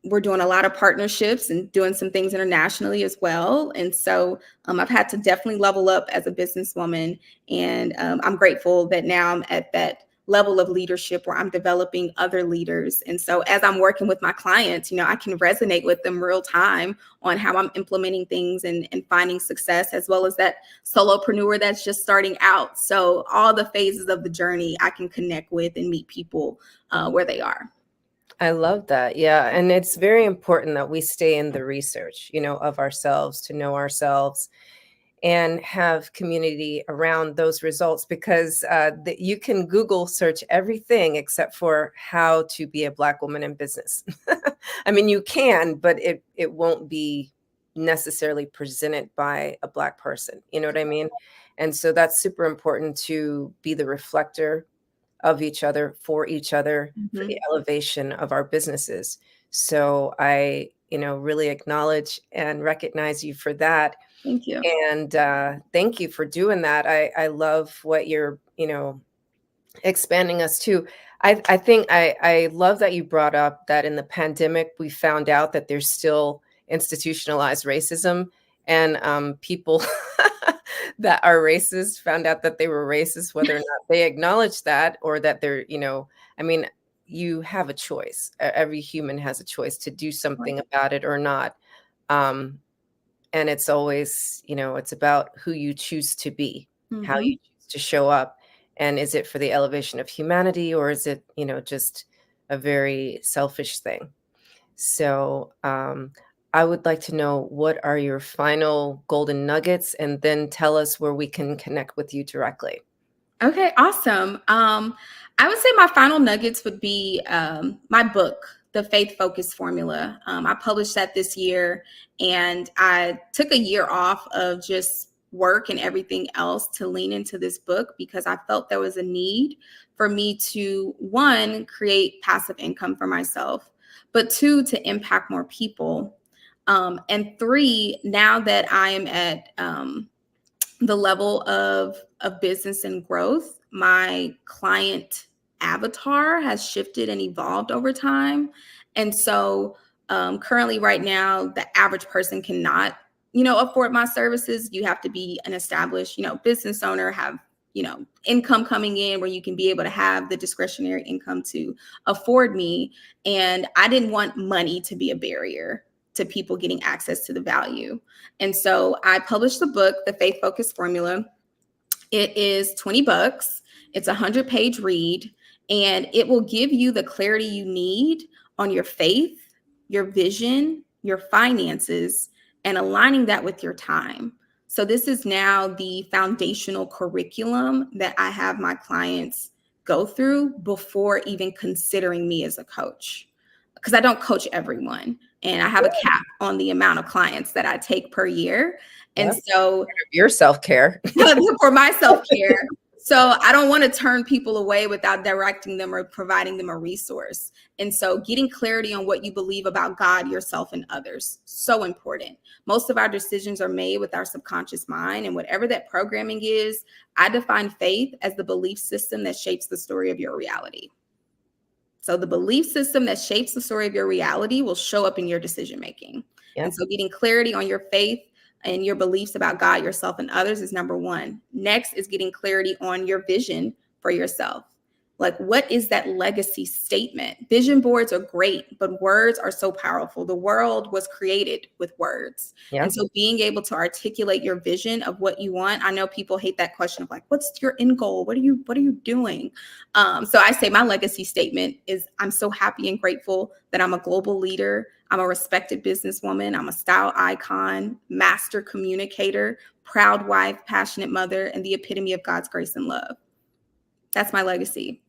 we're doing a lot of partnerships and doing some things internationally as well. And so I've had to definitely level up as a businesswoman. And I'm grateful that now I'm at that level of leadership where I'm developing other leaders. And so as I'm working with my clients, I can resonate with them real time on how I'm implementing things and finding success, as well as that solopreneur that's just starting out. So all the phases of the journey I can connect with and meet people where they are. I love that. Yeah. And it's very important that we stay in the research, of ourselves, to know ourselves and have community around those results, because you can Google search everything except for how to be a Black woman in business. I mean, you can, but it won't be necessarily presented by a Black person. You know what I mean? And so that's super important, to be the reflector of each other, for each other, for the elevation of our businesses. So I, really acknowledge and recognize you for that. Thank you. And thank you for doing that. I love what you're, expanding us to. I think I love that you brought up that in the pandemic, we found out that there's still institutionalized racism, and people that are racist found out that they were racist, whether or not they acknowledge that, or that they're, you have a choice. Every human has a choice to do something about it or not. And it's always, it's about who you choose to be, how you choose to show up. And is it for the elevation of humanity, or is it, just a very selfish thing? So I would like to know, what are your final golden nuggets, and then tell us where we can connect with you directly. Okay, awesome. I would say my final nuggets would be my book, The Faith Focused Formula. I published that this year, and I took a year off of just work and everything else to lean into this book, because I felt there was a need for me to, 1, create passive income for myself, but 2, to impact more people. And 3, now that I am at the level of business and growth, my client avatar has shifted and evolved over time. And so currently right now, the average person cannot, afford my services. You have to be an established, business owner, have, income coming in where you can be able to have the discretionary income to afford me. And I didn't want money to be a barrier to people getting access to the value. And so I published the book, The Faith Focused Formula. It is $20. It's a 100-page read, and it will give you the clarity you need on your faith, your vision, your finances, and aligning that with your time. So this is now the foundational curriculum that I have my clients go through before even considering me as a coach, because I don't coach everyone. And I have a cap on the amount of clients that I take per year. And so your self-care for my self-care. So I don't want to turn people away without directing them or providing them a resource. And so getting clarity on what you believe about God, yourself, and others, so important. Most of our decisions are made with our subconscious mind, and whatever that programming is, I define faith as the belief system that shapes the story of your reality. So the belief system that shapes the story of your reality will show up in your decision-making. Yep. And so getting clarity on your faith and your beliefs about God, yourself, and others is number 1. Next is getting clarity on your vision for yourself. Like, what is that legacy statement? Vision boards are great, but words are so powerful. The world was created with words. Yeah. And so being able to articulate your vision of what you want, I know people hate that question of like, what's your end goal? What are you doing? So I say my legacy statement is I'm so happy and grateful that I'm a global leader. I'm a respected businesswoman. I'm a style icon, master communicator, proud wife, passionate mother, and the epitome of God's grace and love. That's my legacy.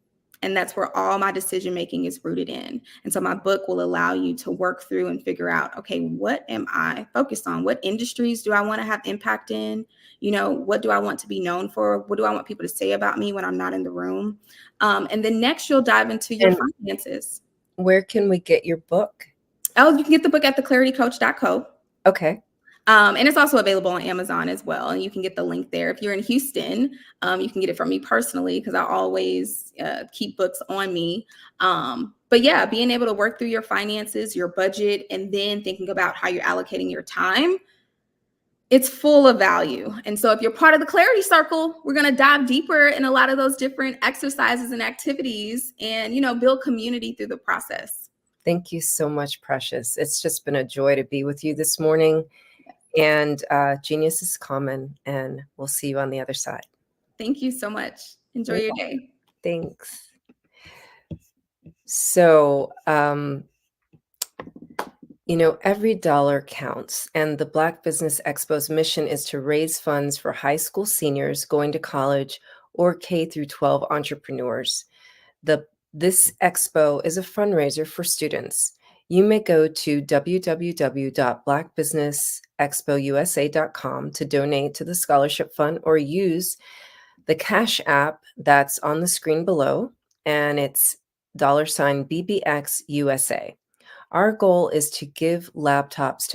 And that's where all my decision making is rooted in. And so my book will allow you to work through and figure out, okay, what am I focused on? What industries do I want to have impact in? You know, what do I want to be known for? What do I want people to say about me when I'm not in the room? And then next you'll dive into your finances. Where can we get your book? Oh, you can get the book at theclaritycoach.co. Okay. And it's also available on Amazon as well. And you can get the link there. If you're in Houston, you can get it from me personally because I always keep books on me. But yeah, being able to work through your finances, your budget, and then thinking about how you're allocating your time, it's full of value. And so if you're part of the Clarity Circle, we're going to dive deeper in a lot of those different exercises and activities and, you know, build community through the process. Thank you so much, Precious. It's just been a joy to be with you this morning. And genius is common, and we'll see you on the other side. Thank you so much. Enjoy your day. Thanks. So, you know, every dollar counts, and the Black Business Expo's mission is to raise funds for high school seniors going to college or K through 12 entrepreneurs. This expo is a fundraiser for students. You may go to www.blackbusinessexpousa.com to donate to the scholarship fund or use the Cash App that's on the screen below, and it's $BBXUSA. Our goal is to give laptops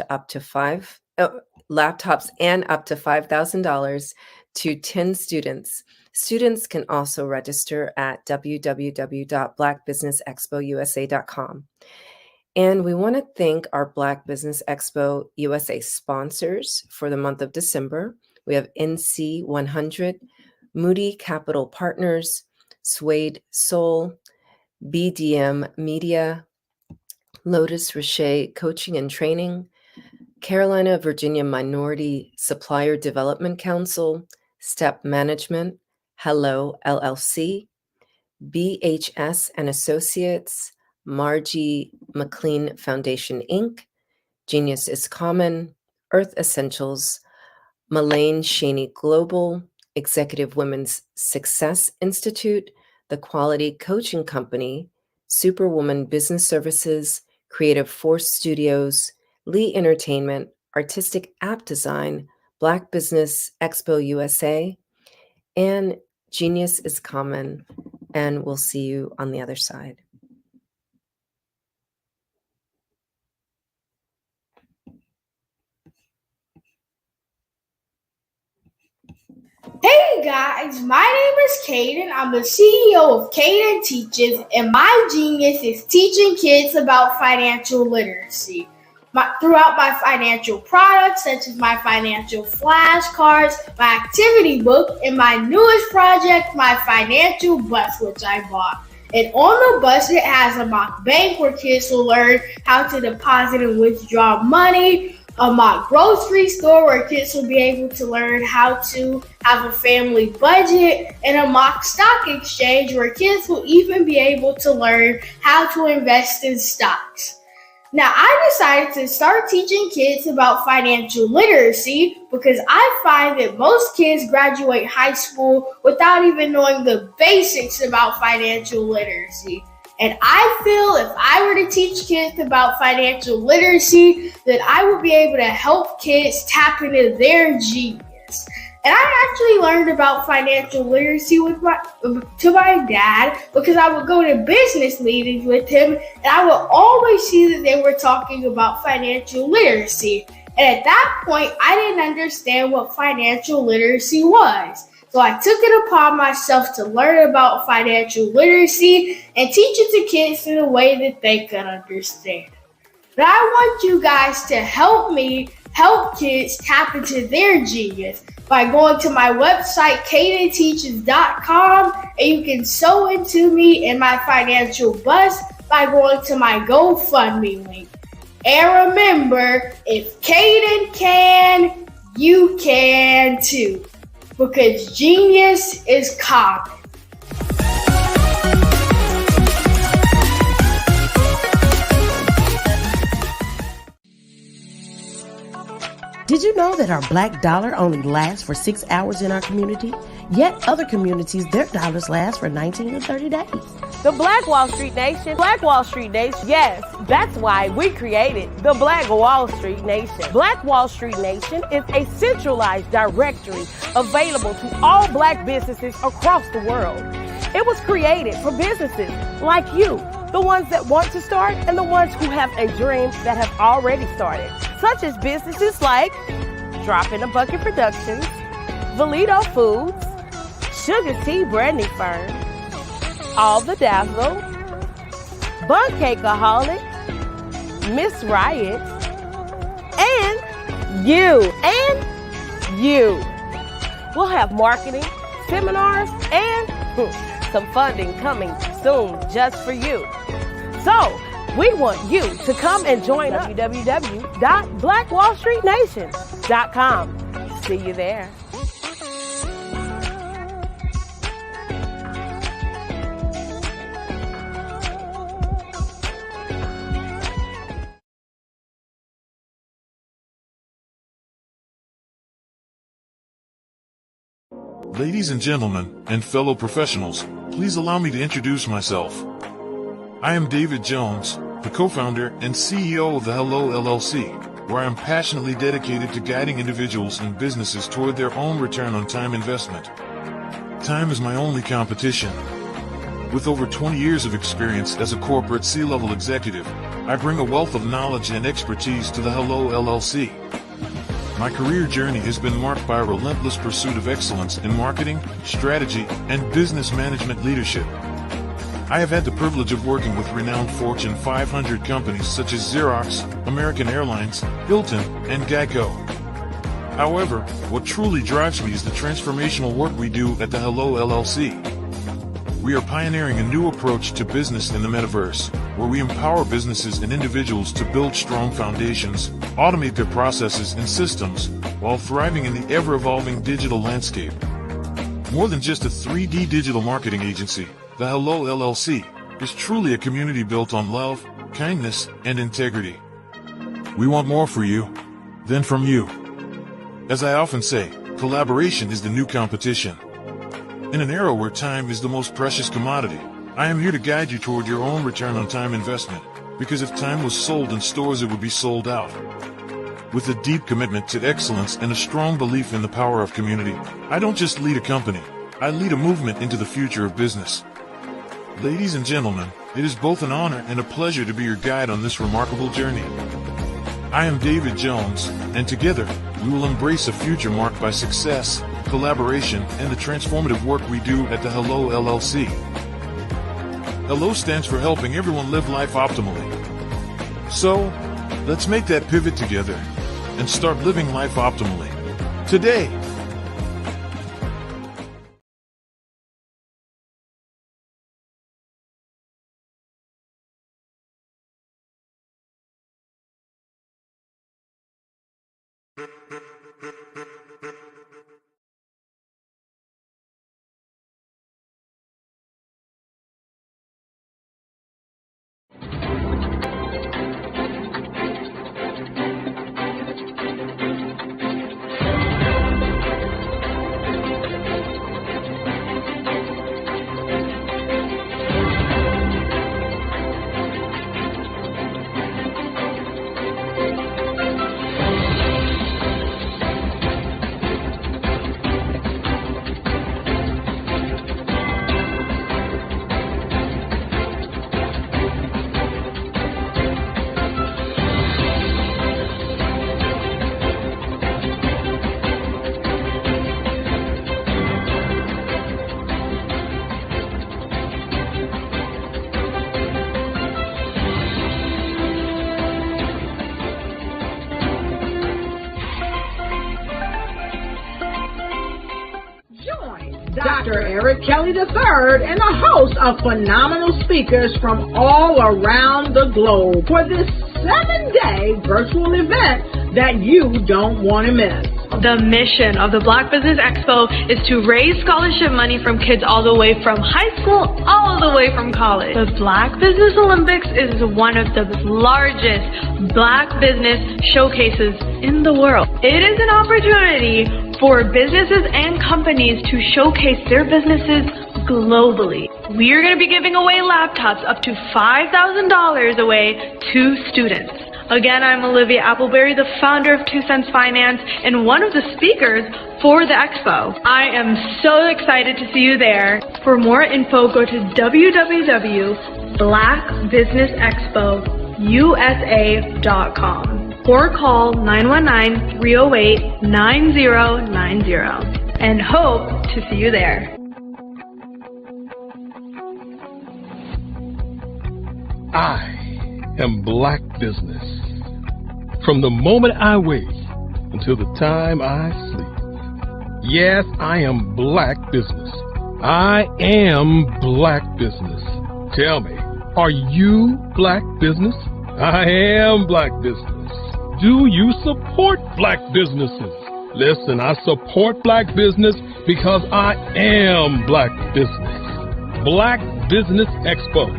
and up to $5,000 to 10 students. Students can also register at www.blackbusinessexpousa.com. And we want to thank our Black Business Expo USA sponsors for the month of December. We have NC 100, Moody Capital Partners, Suede Soul, BDM Media, Lotus Richer Coaching and Training, Carolina Virginia Minority Supplier Development Council, Step Management, Hello LLC, BHS and Associates, Margie McLean Foundation, Inc., Genius is Common, Earth Essentials, Malane Shaney Global, Executive Women's Success Institute, The Quality Coaching Company, Superwoman Business Services, Creative Force Studios, Lee Entertainment, Artistic App Design, Black Business Expo USA, and Genius is Common. And we'll see you on the other side. Hey guys, my name is Caden. I'm the CEO of Caden Teaches, and my genius is teaching kids about financial literacy. Throughout my financial products, such as my financial flashcards, my activity book, and my newest project, my financial bus, which I bought. And on the bus, it has a mock bank where kids will learn how to deposit and withdraw money, a mock grocery store where kids will be able to learn how to have a family budget, and a mock stock exchange where kids will even be able to learn how to invest in stocks. Now, I decided to start teaching kids about financial literacy because I find that most kids graduate high school without even knowing the basics about financial literacy. And I feel if I were to teach kids about financial literacy, that I would be able to help kids tap into their genius. And I actually learned about financial literacy to my dad because I would go to business meetings with him, and I would always see that they were talking about financial literacy. And at that point, I didn't understand what financial literacy was. So I took it upon myself to learn about financial literacy and teach it to kids in a way that they could understand. But I want you guys to help me help kids tap into their genius, by going to my website, cadenteaches.com, and you can sew into me and my financial bust by going to my GoFundMe link. And remember, if Caden can, you can too, because genius is common. Did you know that our black dollar only lasts for 6 hours in our community? Yet other communities, their dollars last for 19 to 30 days. The Black Wall Street Nation. Black Wall Street Nation. Yes, that's why we created the Black Wall Street Nation. Black Wall Street Nation is a centralized directory available to all black businesses across the world. It was created for businesses like you, the ones that want to start and the ones who have a dream that have already started, such as businesses like Drop in a Bucket Productions, Valito Foods, Sugar Tea Branding Firm, All the Dazzle, Bun Cakeaholic, Miss Riot, and you. We'll have marketing, seminars, and some funding coming soon just for you. So, we want you to come and join us. www.blackwallstreetnation.com. See you there. Ladies and gentlemen, and fellow professionals, please allow me to introduce myself. I am David Jones, the co-founder and CEO of the Hello LLC, where I am passionately dedicated to guiding individuals and businesses toward their own return on time investment. Time is my only competition. With over 20 years of experience as a corporate C-level executive, I bring a wealth of knowledge and expertise to the Hello LLC. My career journey has been marked by a relentless pursuit of excellence in marketing, strategy, and business management leadership. I have had the privilege of working with renowned Fortune 500 companies such as Xerox, American Airlines, Hilton, and Geico. However, what truly drives me is the transformational work we do at the Hello LLC. We are pioneering a new approach to business in the metaverse, where we empower businesses and individuals to build strong foundations, automate their processes and systems, while thriving in the ever-evolving digital landscape. More than just a 3D digital marketing agency, the Hello LLC is truly a community built on love, kindness, and integrity. We want more for you than from you. As I often say, collaboration is the new competition. In an era where time is the most precious commodity, I am here to guide you toward your own return on time investment, because if time was sold in stores, it would be sold out. With a deep commitment to excellence and a strong belief in the power of community, I don't just lead a company, I lead a movement into the future of business. Ladies and gentlemen, it is both an honor and a pleasure to be your guide on this remarkable journey. I am David Jones, and together, we will embrace a future marked by success, collaboration, and the transformative work we do at the Hello LLC. Hello stands for helping everyone live life optimally. So, let's make that pivot together and start living life optimally today. Dr. Eric Kelly III and a host of phenomenal speakers from all around the globe for this 7-day virtual event that you don't want to miss. The mission of the Black Business Expo is to raise scholarship money from kids all the way from high school, all the way from college. The Black Business Olympics is one of the largest Black business showcases in the world. It is an opportunity for businesses and companies to showcase their businesses globally. We are going to be giving away laptops up to $5,000 away to students. Again, I'm Olivia Appleberry, the founder of 2 Cents Finance and one of the speakers for the expo. I am so excited to see you there. For more info, go to www.blackbusinessexpousa.com or call 919-308-9090 and hope to see you there. I am Black Business. From the moment I wake until the time I sleep. Yes, I am Black Business. I am Black Business. Tell me, are you Black Business? I am Black Business. Do you support Black businesses? Listen, I support Black business because I am Black Business. Black Business Expo,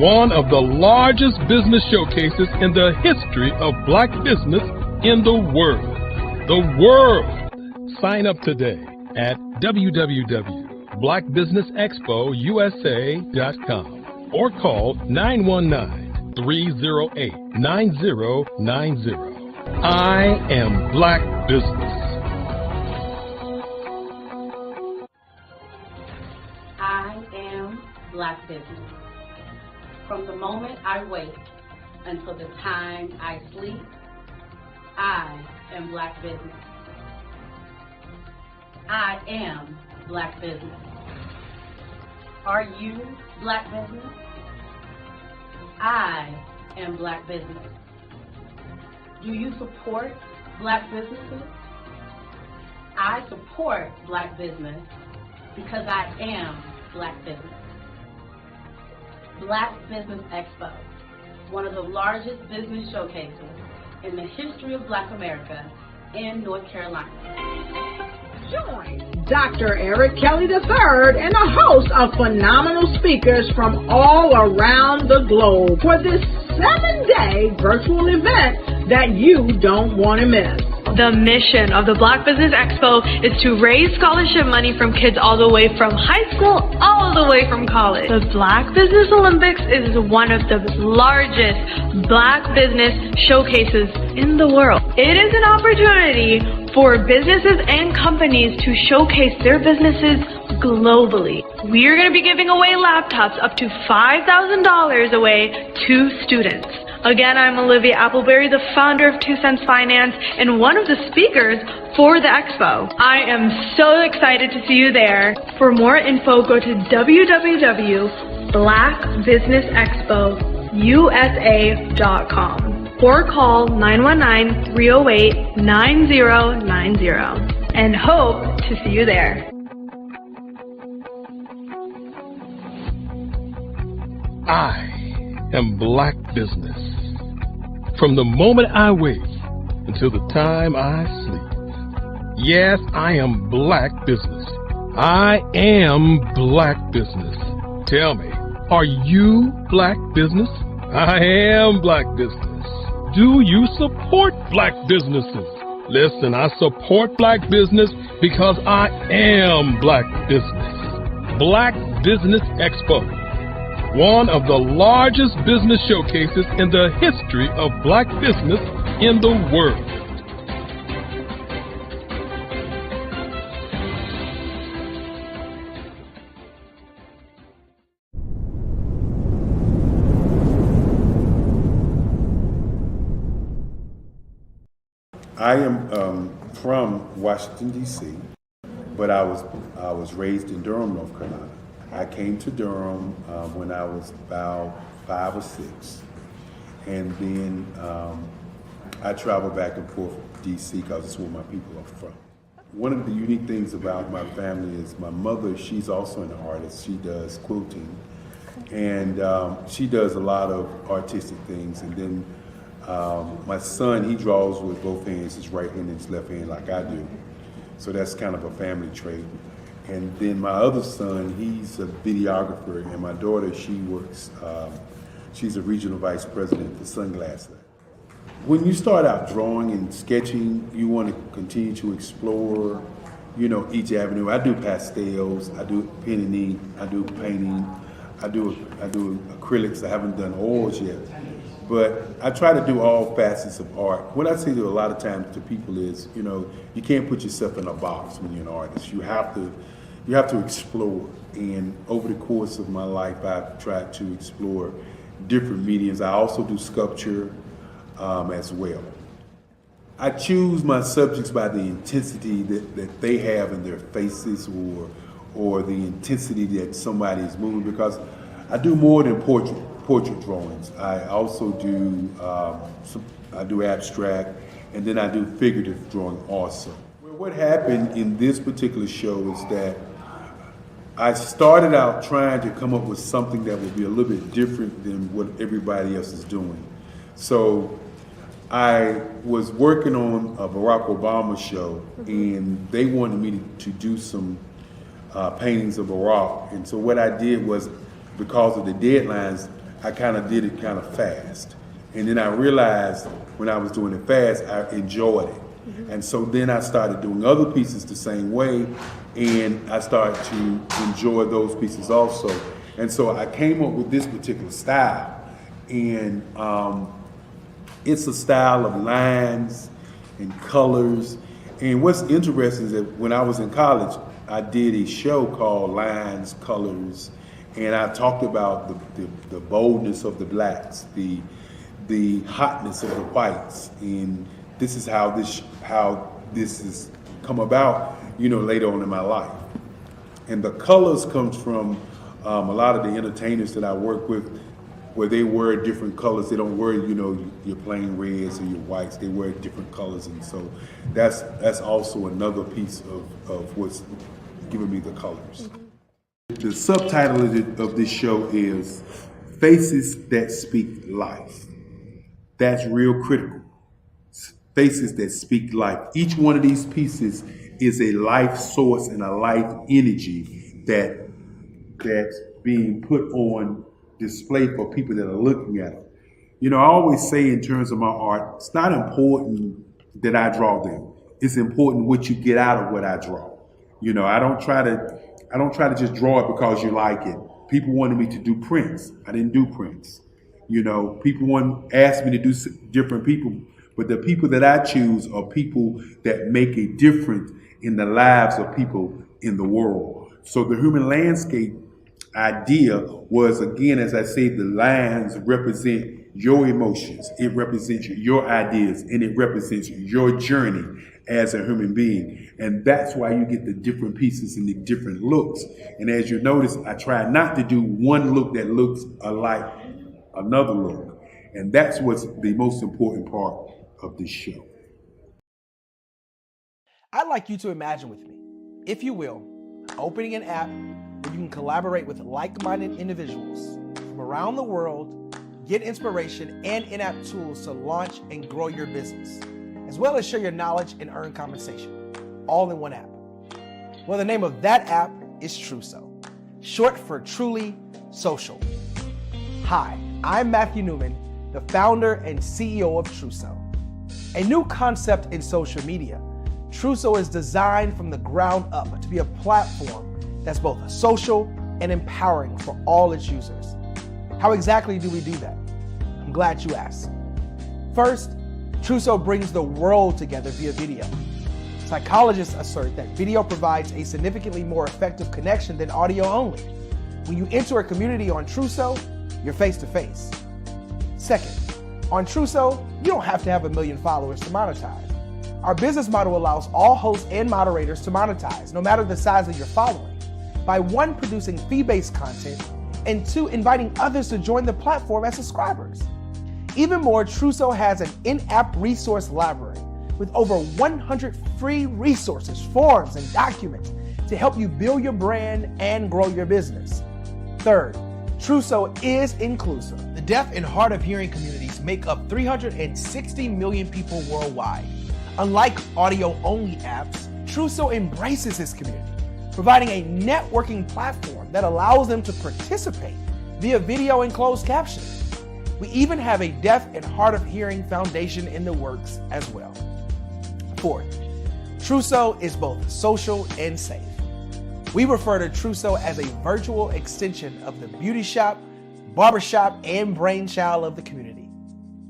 one of the largest business showcases in the history of Black business in the world. The world! Sign up today at www.blackbusinessexpousa.com or call 919-308-9090. I am Black Business. I am Black Business. From the moment I wake until the time I sleep, I am Black Business. I am Black Business. Are you Black Business? I am Black Business. Do you support Black businesses? I support Black business because I am Black business. Black Business Expo, one of the largest business showcases in the history of Black America in North Carolina. Join Dr. Eric Kelly III and a host of phenomenal speakers from all around the globe for this 7-day virtual event that you don't want to miss. The mission of the Black Business Expo is to raise scholarship money from kids all the way from high school, all the way from college. The Black Business Olympics is one of the largest Black business showcases in the world. It is an opportunity for businesses and companies to showcase their businesses globally. We are going to be giving away laptops up to $5,000 away to students. Again, I'm Olivia Appleberry, the founder of 2 Cents Finance and one of the speakers for the expo. I am so excited to see you there. For more info, go to www.blackbusinessexpousa.com or call 919-308-9090 and hope to see you there. I am Black Business. From the moment I wake until the time I sleep. Yes, I am Black Business. I am Black Business. Tell me, are you Black Business? I am Black Business. Do you support Black businesses? Listen, I support Black business because I am Black Business. Black Business Expo, one of the largest business showcases in the history of Black business in the world. I am from Washington, D.C., but I was raised in Durham, North Carolina. I came to Durham when I was about 5 or 6, and then I traveled back and forth to D.C. because it's where my people are from. One of the unique things about my family is my mother, she's also an artist. She does quilting, and she does a lot of artistic things. And then my son, he draws with both hands, his right hand and his left hand, like I do. So that's kind of a family trait. And then my other son, he's a videographer, and my daughter, she works, she's a regional vice president for Sunglass Lab. When you start out drawing and sketching, you want to continue to explore, you know, each avenue. I do pastels, I do pen and ink, I do painting, I do acrylics. I haven't done oils yet, but I try to do all facets of art. What I say to a lot of times to people is, you know, you can't put yourself in a box when you're an artist. You have to explore. And over the course of my life, I've tried to explore different mediums. I also do sculpture as well. I choose my subjects by the intensity that they have in their faces, or the intensity that somebody is moving, because I do more than portrait drawings. I also do I do abstract, and then I do figurative drawing also. What happened in this particular show is that I started out trying to come up with something that would be a little bit different than what everybody else is doing. So I was working on a Barack Obama show, and they wanted me to do some paintings of Barack. And so what I did was, because of the deadlines, I kind of did it kind of fast. And then I realized when I was doing it fast, I enjoyed it. And so then I started doing other pieces the same way, and I started to enjoy those pieces also. And so I came up with this particular style, and it's a style of lines and colors. And what's interesting is that when I was in college, I did a show called Lines, Colors, and I talked about the boldness of the blacks, the hotness of the whites, and this is how this has come about, you know, later on in my life. And the colors comes from a lot of the entertainers that I work with, where they wear different colors. They don't wear, you know, your plain reds or your whites. They wear different colors, and so that's also another piece of what's giving me the colors. The subtitle of this show is Faces That Speak Life. That's real critical. Faces that speak life. Each one of these pieces is a life source and a life energy that's being put on display for people that are looking at it. You know, I always say in terms of my art, it's not important that I draw them. It's important what you get out of what I draw. You know, I don't try to just draw it because you like it. People wanted me to do prints. I didn't do prints. You know, people asked me to do different people, but the people that I choose are people that make a difference in the lives of people in the world. So the human landscape idea was, again, as I say, the lines represent your emotions, it represents your ideas, and it represents your journey as a human being. And that's why you get the different pieces and the different looks. And as you notice, I try not to do one look that looks alike another look. And that's what's the most important part of this show. I'd like you to imagine with me, if you will, opening an app where you can collaborate with like-minded individuals from around the world, get inspiration and in-app tools to launch and grow your business, as well as share your knowledge and earn compensation, all in one app. Well, the name of that app is Truso, short for Truly Social. Hi, I'm Matthew Newman, the founder and CEO of Truso. A new concept in social media, Truso is designed from the ground up to be a platform that's both social and empowering for all its users. How exactly do we do that? I'm glad you asked. First, Truso brings the world together via video. Psychologists assert that video provides a significantly more effective connection than audio only. When you enter a community on Truso, you're face to face. Second, on Truso, you don't have to have 1 million followers to monetize. Our business model allows all hosts and moderators to monetize, no matter the size of your following, by 1, producing fee-based content, and 2, inviting others to join the platform as subscribers. Even more, Truso has an in-app resource library with over 100 free resources, forms, and documents to help you build your brand and grow your business. Third, Truso is inclusive. The deaf and hard of hearing communities make up 360 million people worldwide. Unlike audio-only apps, Truso embraces its community, providing a networking platform that allows them to participate via video and closed captioning. We even have a deaf and hard of hearing foundation in the works as well. Fourth, Truso is both social and safe. We refer to Truso as a virtual extension of the beauty shop, barbershop, and brainchild of the community.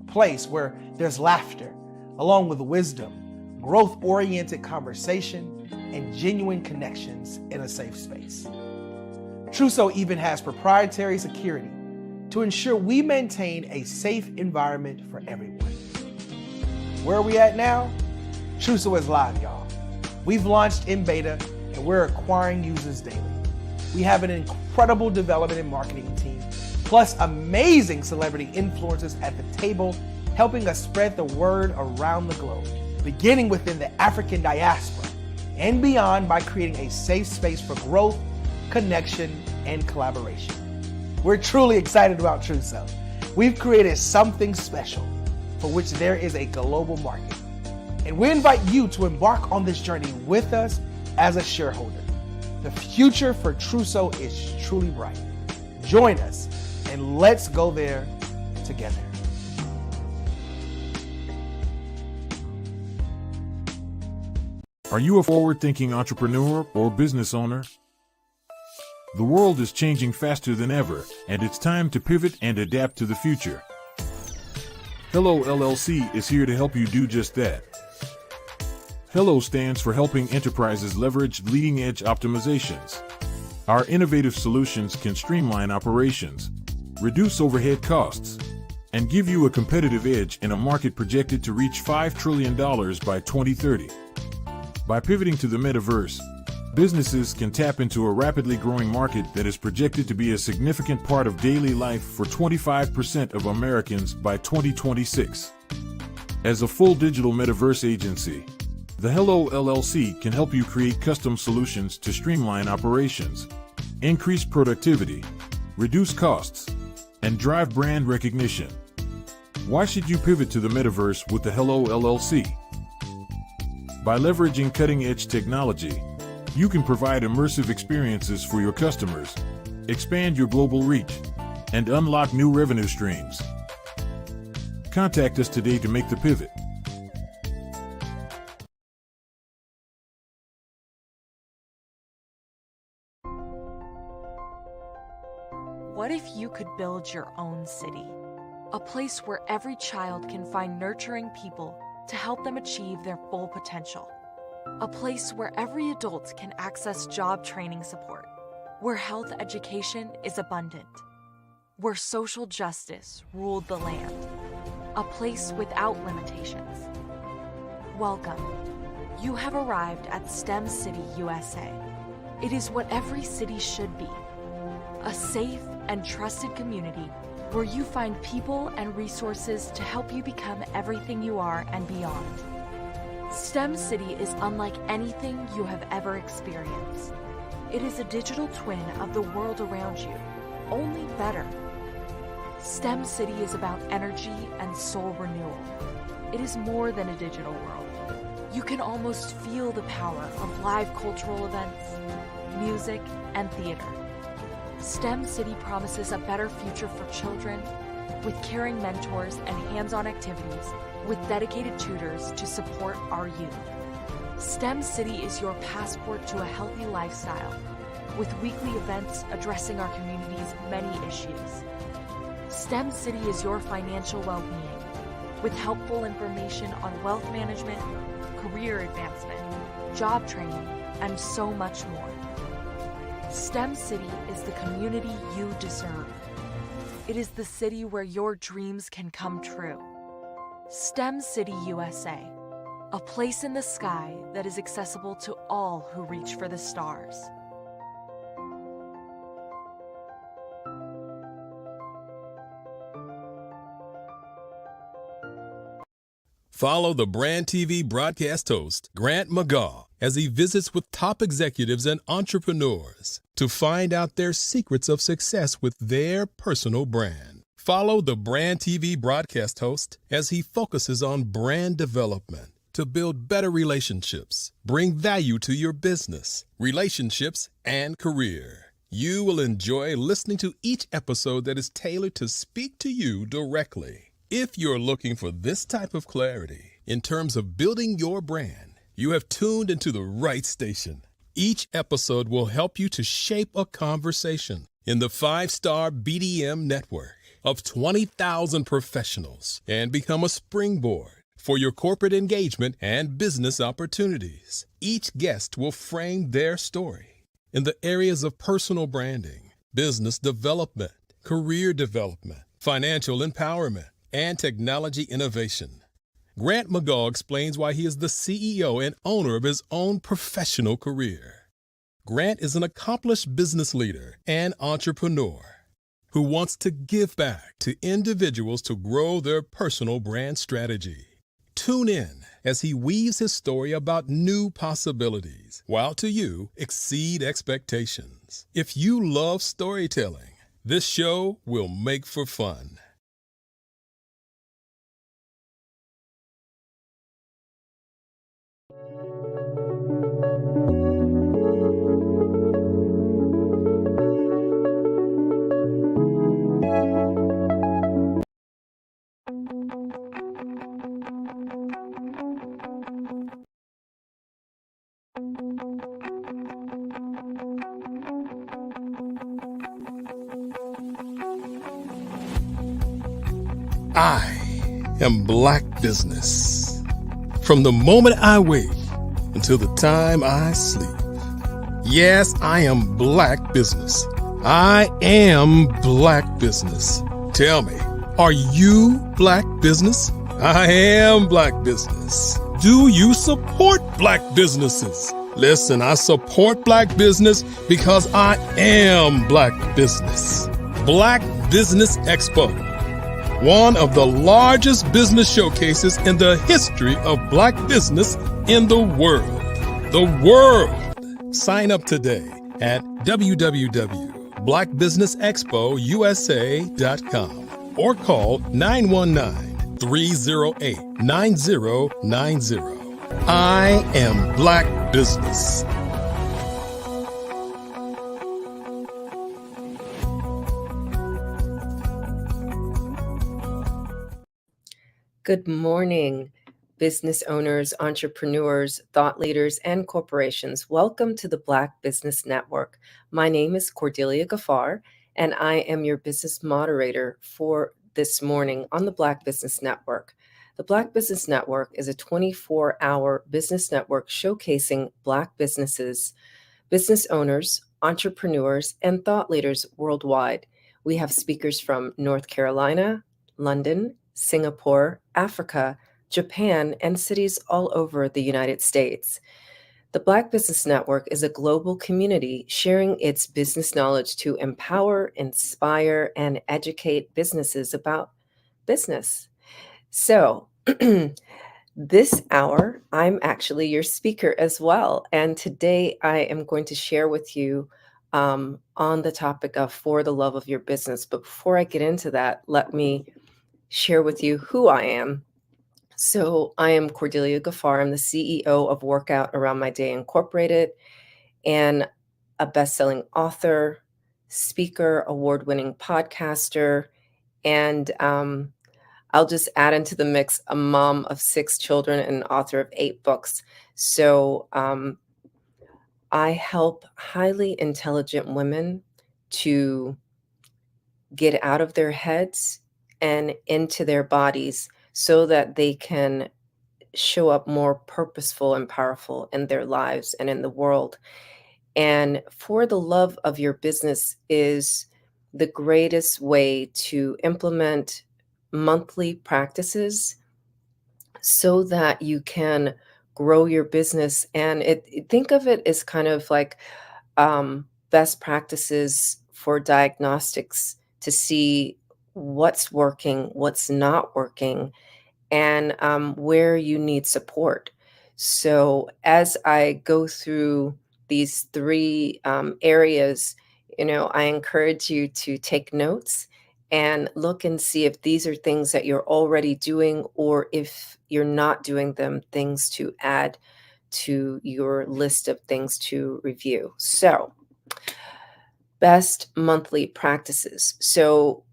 A place where there's laughter, along with wisdom, growth-oriented conversation, and genuine connections in a safe space. Truso even has proprietary security to ensure we maintain a safe environment for everyone. Where are we at now? Truso is live, y'all. We've launched in beta and we're acquiring users daily. We have an incredible development and marketing team, plus amazing celebrity influencers at the table, helping us spread the word around the globe, beginning within the African diaspora and beyond by creating a safe space for growth, connection, and collaboration. We're truly excited about Truso. We've created something special for which there is a global market. And we invite you to embark on this journey with us as a shareholder. The future for Truso is truly bright. Join us and let's go there together. Are you a forward-thinking entrepreneur or business owner? The world is changing faster than ever, and it's time to pivot and adapt to the future. Hello LLC is here to help you do just that. Hello stands for helping enterprises leverage leading-edge optimizations. Our innovative solutions can streamline operations, reduce overhead costs, and give you a competitive edge in a market projected to reach $5 trillion by 2030. By pivoting to the metaverse, businesses can tap into a rapidly growing market that is projected to be a significant part of daily life for 25% of Americans by 2026. As a full digital metaverse agency, the Hello LLC can help you create custom solutions to streamline operations, increase productivity, reduce costs, and drive brand recognition. Why should you pivot to the metaverse with the Hello LLC? By leveraging cutting-edge technology, you can provide immersive experiences for your customers, expand your global reach, and unlock new revenue streams. Contact us today to make the pivot. What if you could build your own city? A place where every child can find nurturing people to help them achieve their full potential. A place where every adult can access job training support, where health education is abundant, where social justice ruled the land. A place without limitations. Welcome. You have arrived at STEM City USA. It is what every city should be. A safe and trusted community where you find people and resources to help you become everything you are and beyond. STEM City is unlike anything you have ever experienced. It is a digital twin of the world around you, only better. STEM City is about energy and soul renewal. It is more than a digital world. You can almost feel the power of live cultural events, music, and theater. STEM City promises a better future for children with caring mentors and hands-on activities with dedicated tutors to support our youth. STEM City is your passport to a healthy lifestyle with weekly events addressing our community's many issues. STEM City is your financial well-being with helpful information on wealth management, career advancement, job training, and so much more. STEM City is the community you deserve. It is the city where your dreams can come true. STEM City USA, a place in the sky that is accessible to all who reach for the stars. Follow the Brand TV broadcast host, Grant McGaw, as he visits with top executives and entrepreneurs to find out their secrets of success with their personal brand. Follow the Brand TV broadcast host as he focuses on brand development to build better relationships, bring value to your business, relationships, and career. You will enjoy listening to each episode that is tailored to speak to you directly. If you're looking for this type of clarity in terms of building your brand, you have tuned into the right station. Each episode will help you to shape a conversation in the 5-star BDM network of 20,000 professionals and become a springboard for your corporate engagement and business opportunities. Each guest will frame their story in the areas of personal branding, business development, career development, financial empowerment, and technology innovation. Grant McGaw explains why he is the CEO and owner of his own professional career. Grant is an accomplished business leader and entrepreneur who wants to give back to individuals to grow their personal brand strategy. Tune in as he weaves his story about new possibilities, while to you exceed expectations. If you love storytelling, this show will make for fun. I am Black Business. From the moment I wake until the time I sleep. Yes, I am Black Business. I am Black Business. Tell me, are you Black Business? I am Black Business. Do you support Black businesses? Listen, I support Black business because I am Black Business. Black Business Expo, one of the largest business showcases in the history of Black business in the world. The world! Sign up today at www.blackbusinessexpousa.com or call 919-308-9090. I am Black Business. Good morning, business owners, entrepreneurs, thought leaders, and corporations. Welcome to the Black Business Network. My name is Cordelia Gaffar, and I am your business moderator for this morning on the Black Business Network. The Black Business Network is a 24-hour business network showcasing Black businesses, business owners, entrepreneurs, and thought leaders worldwide. We have speakers from North Carolina, London, Singapore, Africa, Japan, and cities all over the United States. The Black Business Network is a global community sharing its business knowledge to empower, inspire, and educate businesses about business. So, this hour, I'm actually your speaker as well. And today I am going to share with you on the topic of For the Love of Your Business. But before I get into that, let me share with you who I am. So I am Cordelia Gaffar. I'm the CEO of Workout Around My Day Incorporated and a best-selling author, speaker, award-winning podcaster, and I'll just add into the mix a mom of 6 children and author of 8 books. So I help highly intelligent women to get out of their heads and into their bodies so that they can show up more purposeful and powerful in their lives and in the world. And For the Love of Your Business is the greatest way to implement monthly practices so that you can grow your business. And think of it as kind of like best practices for diagnostics to see what's working, what's not working, and where you need support. So as I go through these three areas, I encourage you to take notes and look and see if these are things that you're already doing, or if you're not doing them, things to add to your list of things to review. So, best monthly practices. So,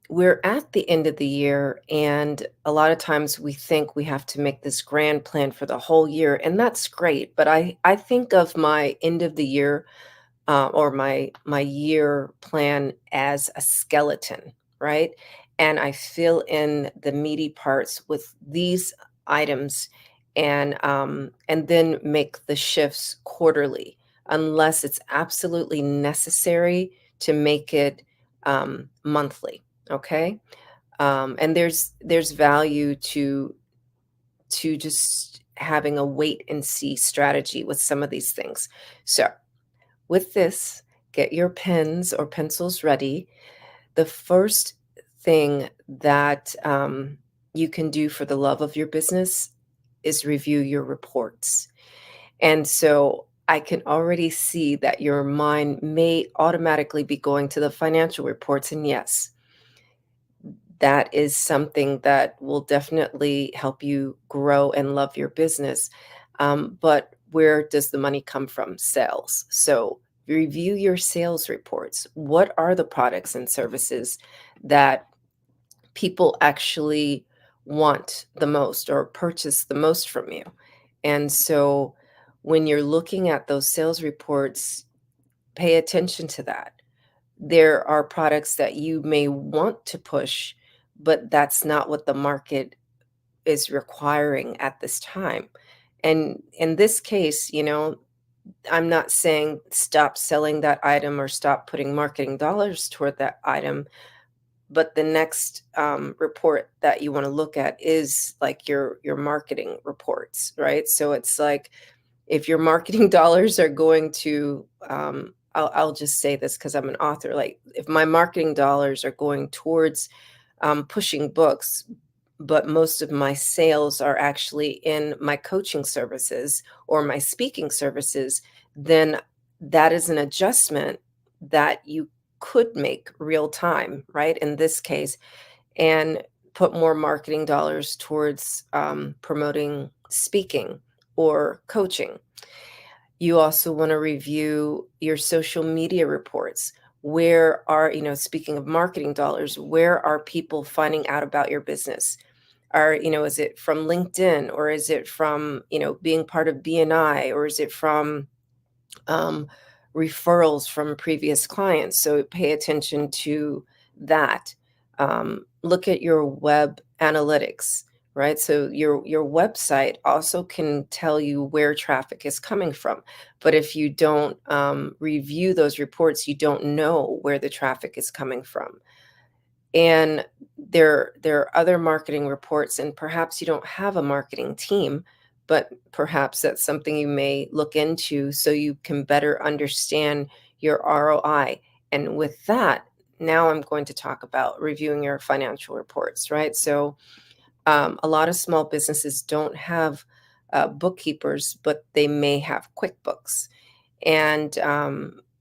we're at the end of the year, and a lot of times we think we have to make this grand plan for the whole year, and that's great. But I think of my end of the year, or my year plan, as a skeleton, right? And I fill in the meaty parts with these items, and then make the shifts quarterly, unless it's absolutely necessary to make it monthly. Okay. And there's value to just having a wait and see strategy with some of these things. So with this, get your pens or pencils ready. The first thing that you can do for the love of your business is review your reports. And so I can already see that your mind may automatically be going to the financial reports. And yes, that is something that will definitely help you grow and love your business. But where does the money come from? Sales. So review your sales reports. What are the products and services that people actually want the most or purchase the most from you? And so when you're looking at those sales reports, pay attention to that. There are products that you may want to push, but that's not what the market is requiring at this time. And in this case, I'm not saying stop selling that item or stop putting marketing dollars toward that item, but the next report that you want to look at is like your marketing reports, right? So it's like, if your marketing dollars are going to, I'll just say this because I'm an author, like if my marketing dollars are going towards pushing books, but most of my sales are actually in my coaching services or my speaking services, then that is an adjustment that you could make real time, right? In this case, and put more marketing dollars towards promoting speaking or coaching. You also want to review your social media reports. Where are, speaking of marketing dollars, where are people finding out about your business? Is it from LinkedIn, or is it from, being part of BNI, or is it from referrals from previous clients? So pay attention to that. Look at your web analytics, right? So your website also can tell you where traffic is coming from. But if you don't review those reports, you don't know where the traffic is coming from. And there are other marketing reports, and perhaps you don't have a marketing team, but perhaps that's something you may look into so you can better understand your ROI. And with that, now I'm going to talk about reviewing your financial reports, right? So a lot of small businesses don't have bookkeepers, but they may have QuickBooks. And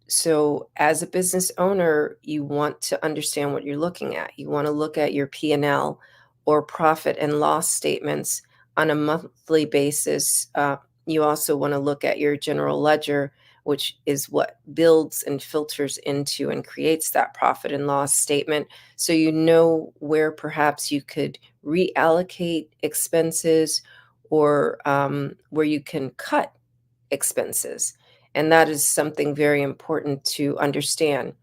so as a business owner, you want to understand what you're looking at. You want to look at your P&L or profit and loss statements on a monthly basis. You also want to look at your general ledger, which is what builds and filters into and creates that profit and loss statement. So you know where perhaps you could reallocate expenses, or where you can cut expenses. And that is something very important to understand.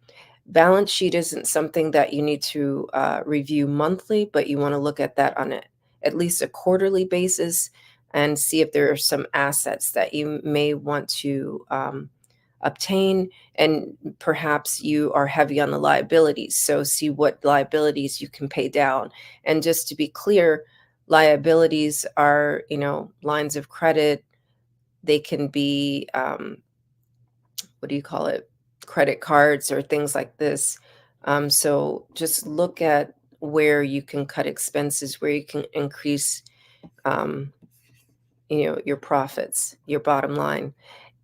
Balance sheet isn't something that you need to review monthly, but you want to look at that on at least a quarterly basis and see if there are some assets that you may want to obtain. And perhaps you are heavy on the liabilities. So see what liabilities you can pay down. And just to be clear, liabilities are, lines of credit. They can be, what do you call it? Credit cards or things like this. So just look at where you can cut expenses, where you can increase, your profits, your bottom line.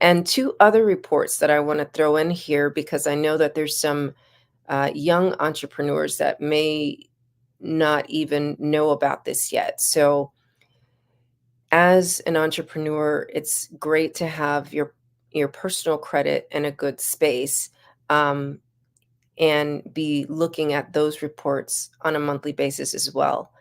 And two other reports that I want to throw in here, because I know that there's some young entrepreneurs that may not even know about this yet. So as an entrepreneur, it's great to have your personal credit in a good space, and be looking at those reports on a monthly basis as well.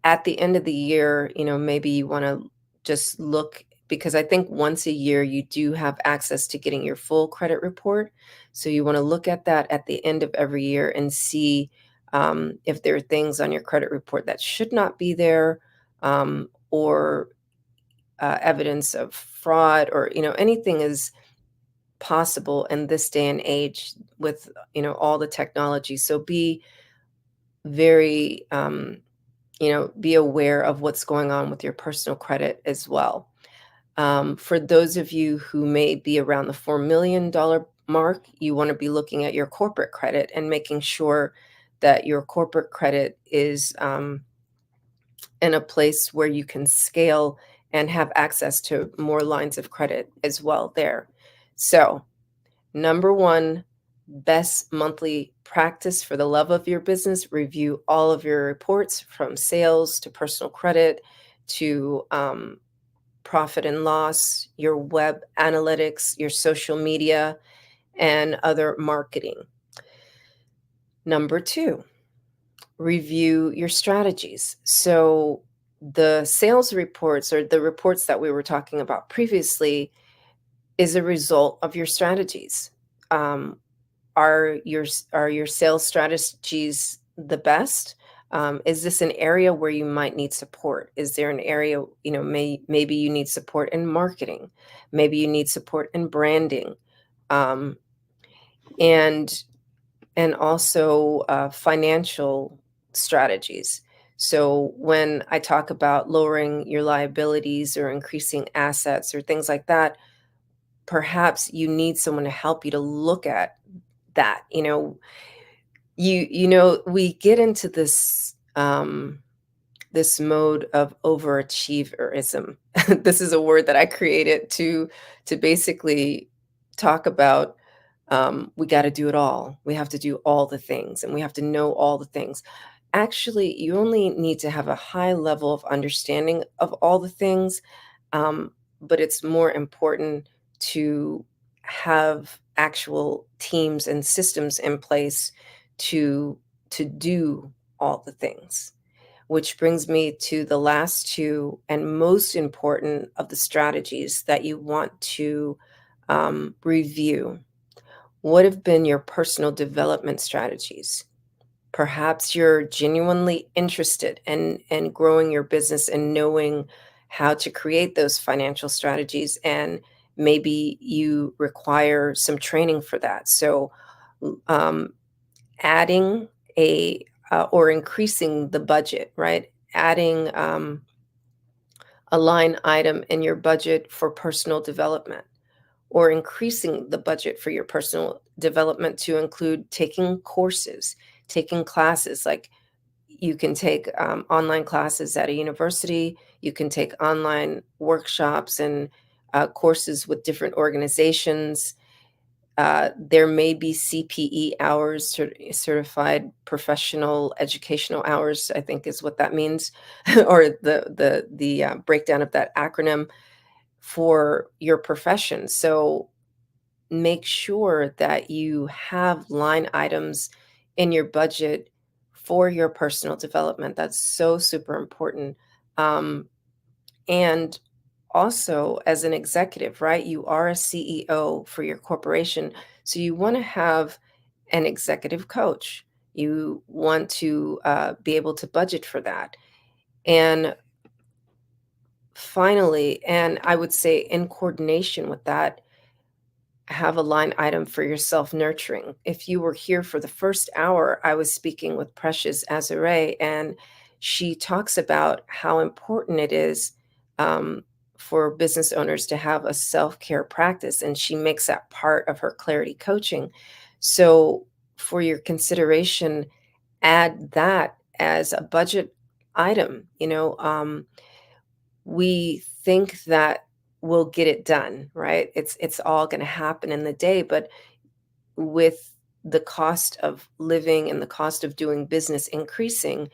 At the end of the year, maybe you want to just look, because I think once a year you do have access to getting your full credit report. So you want to look at that at the end of every year and see if there are things on your credit report that should not be there, or evidence of fraud, or anything is possible in this day and age with all the technology. So be very be aware of what's going on with your personal credit as well. For those of you who may be around the $4 million mark, you want to be looking at your corporate credit and making sure that your corporate credit is in a place where you can scale and have access to more lines of credit as well there. So, number one, best monthly practice for the love of your business: review all of your reports, from sales to personal credit to profit and loss, your web analytics, your social media, and other marketing. Number two, review your strategies. So the sales reports, or the reports that we were talking about previously, is a result of your strategies. Are your sales strategies the best? Is this an area where you might need support? Is there an area, maybe you need support in marketing, maybe you need support in branding, and also financial strategies. So when I talk about lowering your liabilities or increasing assets or things like that, perhaps you need someone to help you to look at that. We get into this this mode of overachieverism. This is a word that I created to basically talk about, we got to do it all. We have to do all the things, and we have to know all the things. Actually, you only need to have a high level of understanding of all the things, but it's more important to have actual teams and systems in place to do all the things. Which brings me to the last two and most important of the strategies that you want to review. What have been your personal development strategies? Perhaps you're genuinely interested in growing your business and knowing how to create those financial strategies, and maybe you require some training for that. So adding or increasing the budget, right? Adding a line item in your budget for personal development, or increasing the budget for your personal development to include taking courses, taking classes. Like, you can take online classes at a university, you can take online workshops and courses with different organizations. There may be CPE hours, certified professional educational hours, I think is what that means, or the breakdown of that acronym for your profession. So make sure that you have line items in your budget for your personal development. That's so super important. And also, as an executive, right, you are a CEO for your corporation. So you want to have an executive coach. You want to be able to budget for that. And finally, and I would say in coordination with that, have a line item for your self-nurturing. If you were here for the first hour, I was speaking with Precious Azare, and she talks about how important it is for business owners to have a self-care practice, and she makes that part of her clarity coaching. So for your consideration, add that as a budget item. We think that we'll get it done, right? It's all going to happen in the day, but with the cost of living and the cost of doing business increasing,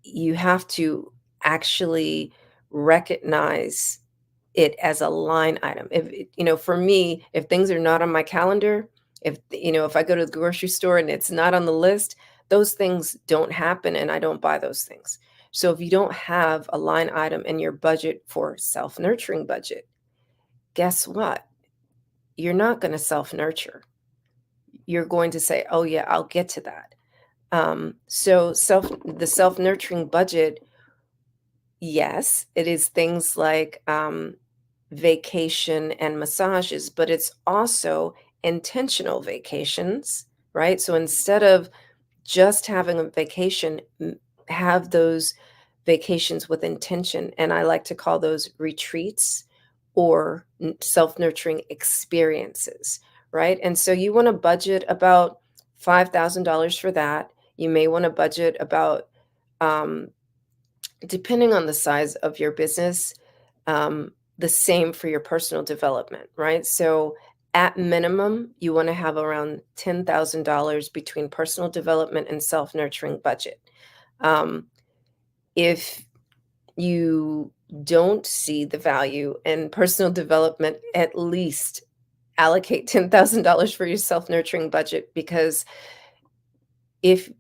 you have to actually recognize it as a line item. For me, if things are not on my calendar, if I go to the grocery store and it's not on the list, those things don't happen and I don't buy those things. So if you don't have a line item in your budget for self-nurturing budget, guess what? You're not going to self-nurture. You're going to say, oh yeah, I'll get to that. So the self-nurturing budget, yes, it is things like vacation and massages, but it's also intentional vacations, right? So instead of just having a vacation, have those vacations with intention. And I like to call those retreats or self-nurturing experiences, right? And so you want to budget about $5,000 for that. You may want to budget about, depending on the size of your business, the same for your personal development, right? So at minimum, you want to have around $10,000 between personal development and self-nurturing budget. If you don't see the value in personal development, at least allocate $10,000 for your self-nurturing budget, because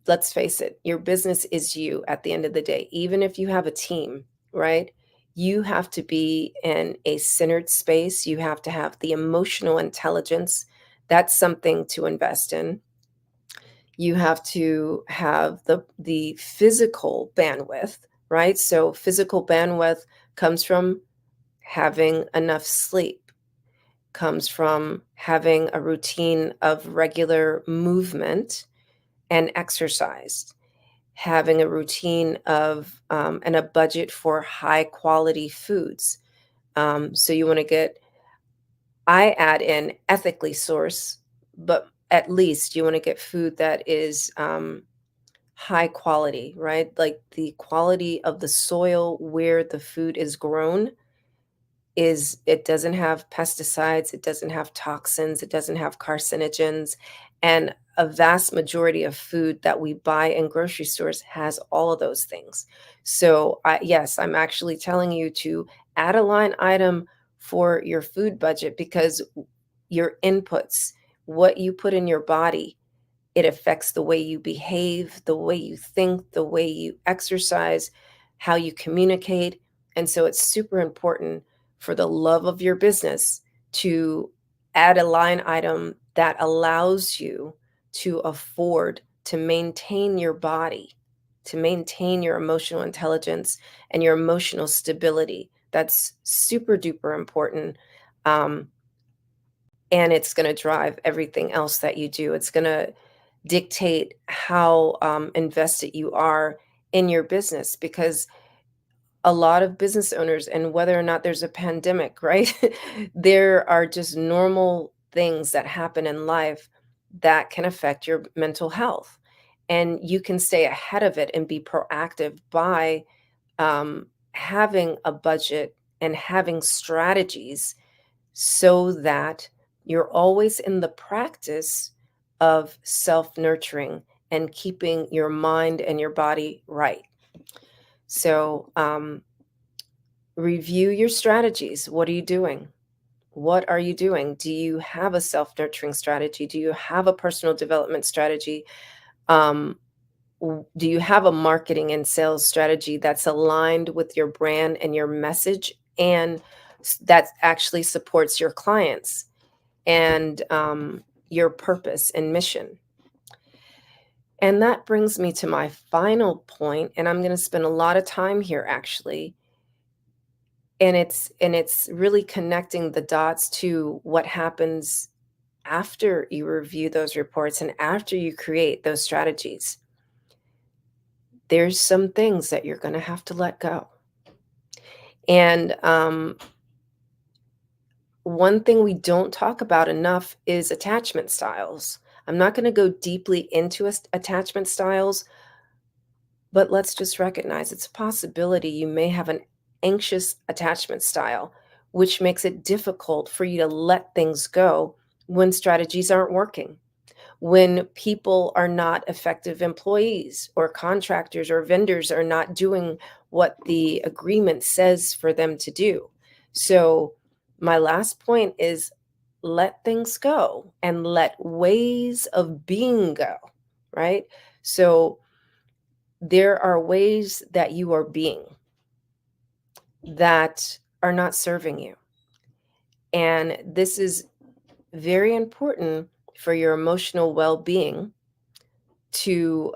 let's face it, your business is you at the end of the day. Even if you have a team, right? You have to be in a centered space. You have to have the emotional intelligence. That's something to invest in. You have to have the physical bandwidth, right? So physical bandwidth comes from having enough sleep, comes from having a routine of regular movement and exercise, having a routine of and a budget for high quality foods. So you want to I add in ethically sourced, but at least you want to get food that is high quality, right? Like the quality of the soil where the food is grown it doesn't have pesticides, it doesn't have toxins, it doesn't have carcinogens. And a vast majority of food that we buy in grocery stores has all of those things. So yes, I'm actually telling you to add a line item for your food budget, because your inputs, what you put in your body, it affects the way you behave, the way you think, the way you exercise, how you communicate. And so it's super important for the love of your business to add a line item that allows you to afford to maintain your body, to maintain your emotional intelligence and your emotional stability. That's super duper important. And it's going to drive everything else that you do. It's going to dictate how invested you are in your business, because a lot of business owners, and whether or not there's a pandemic, right? There are just normal things that happen in life that can affect your mental health. And you can stay ahead of it and be proactive by having a budget and having strategies so that you're always in the practice of self-nurturing and keeping your mind and your body right. So review your strategies. What are you doing? What are you doing? Do you have a self-nurturing strategy? Do you have a personal development strategy? Do you have a marketing and sales strategy that's aligned with your brand and your message, and that actually supports your clients and your purpose and mission? And that brings me to my final point, and I'm going to spend a lot of time here actually. And it's really connecting the dots to what happens after you review those reports and after you create those strategies. There's some things that you're going to have to let go. And one thing we don't talk about enough is attachment styles. I'm not going to go deeply into attachment styles, but let's just recognize it's a possibility you may have an anxious attachment style, which makes it difficult for you to let things go when strategies aren't working, when people are not effective employees or contractors or vendors are not doing what the agreement says for them to do. So my last point is let things go and let ways of being go, right? So there are ways that you are being that are not serving you. And this is very important for your emotional well-being to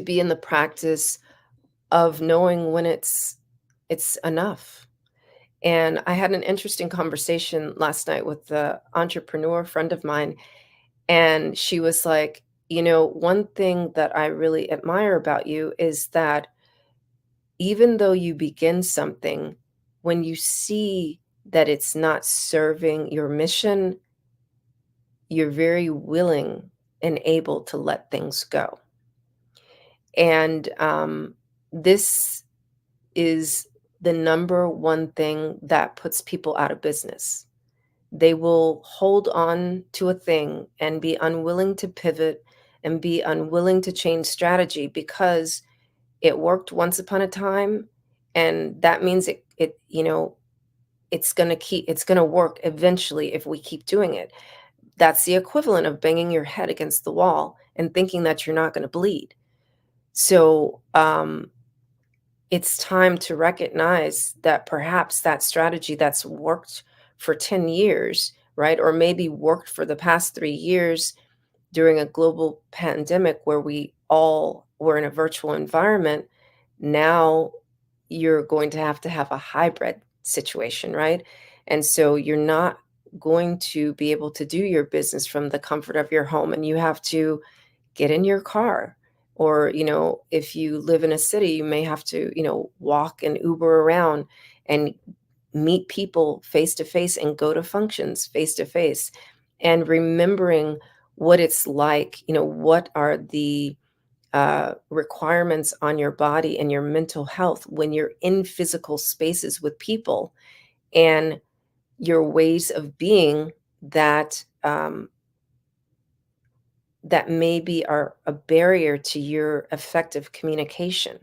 be in the practice of knowing when it's enough. And I had an interesting conversation last night with the entrepreneur friend of mine, and she was like, one thing that I really admire about you is that even though you begin something, when you see that it's not serving your mission, you're very willing and able to let things go. And this is the number one thing that puts people out of business. They will hold on to a thing and be unwilling to pivot and be unwilling to change strategy because it worked once upon a time, and that means it's going to work eventually if we keep doing it. That's the equivalent of banging your head against the wall and thinking that you're not going to bleed. So it's time to recognize that perhaps that strategy that's worked for 10 years, right? Or maybe worked for the past 3 years during a global pandemic where we all were in a virtual environment. Now you're going to have a hybrid situation, right? And so you're not going to be able to do your business from the comfort of your home, and you have to get in your car. Or, if you live in a city, you may have to, walk and Uber around and meet people face to face and go to functions face to face. And remembering what it's like, what are the requirements on your body and your mental health when you're in physical spaces with people, and your ways of being that that maybe are a barrier to your effective communication.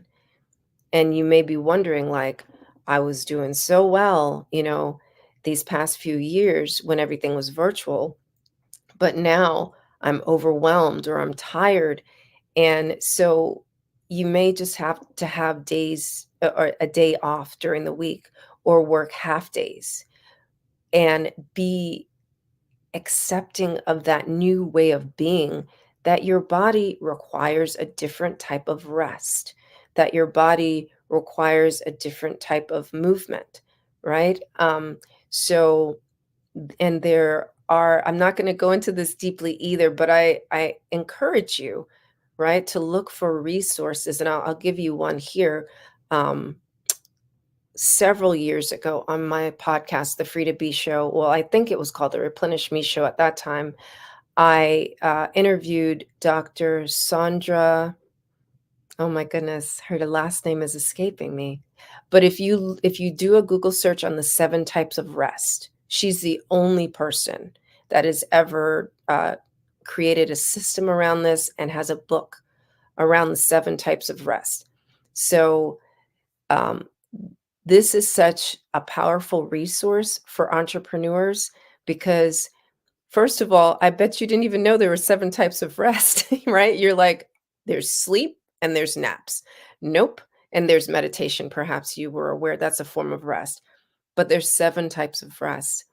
And you may be wondering, like, I was doing so well, these past few years when everything was virtual, but now I'm overwhelmed or I'm tired. And so you may just have to have days or a day off during the week or work half days and be accepting of that new way of being, that your body requires a different type of rest, that your body requires a different type of movement, right? So, and I'm not going to go into this deeply either, but I encourage you, right, to look for resources. And I'll give you one here. Several years ago on my podcast, The Free to Be Show, well, I think it was called The Replenish Me Show at that time, I interviewed Dr. Sandra. Oh my goodness, her last name is escaping me. But if you do a Google search on the 7 types of rest, she's the only person that has ever created a system around this and has a book around the 7 types of rest. So this is such a powerful resource for entrepreneurs because, first of all, I bet you didn't even know there were 7 types of rest, right? You're like, there's sleep and there's naps. Nope. And there's meditation. Perhaps you were aware that's a form of rest, but there's 7 types of rest.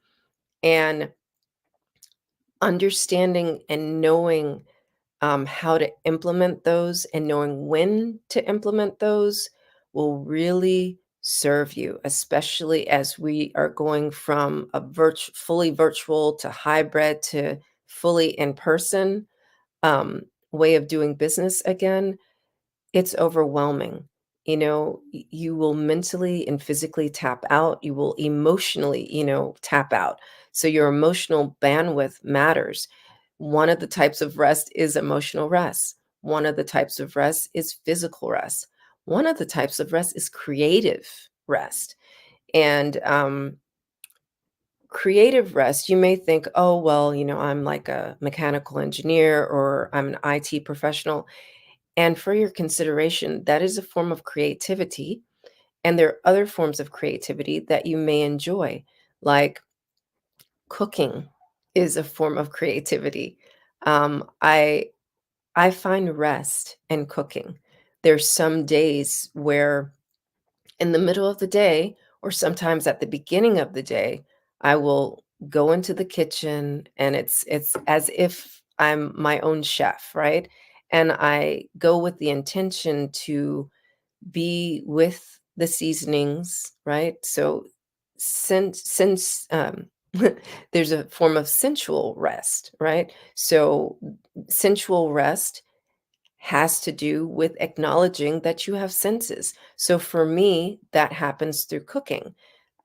And understanding and knowing how to implement those and knowing when to implement those will really serve you, especially as we are going from a fully virtual to hybrid to fully in person way of doing business again. It's overwhelming. You will mentally and physically tap out. You will emotionally, tap out. So your emotional bandwidth matters. One of the types of rest is emotional rest. One of the types of rest is physical rest. One of the types of rest is creative rest. And creative rest, you may think, oh, well, I'm like a mechanical engineer or I'm an IT professional. And for your consideration, that is a form of creativity. And there are other forms of creativity that you may enjoy, like cooking is a form of creativity. I find rest in cooking. There's some days where in the middle of the day, or sometimes at the beginning of the day, I will go into the kitchen and it's as if I'm my own chef, right? And I go with the intention to be with the seasonings, right? So since there's a form of sensual rest, right? So sensual rest has to do with acknowledging that you have senses. So for me, that happens through cooking.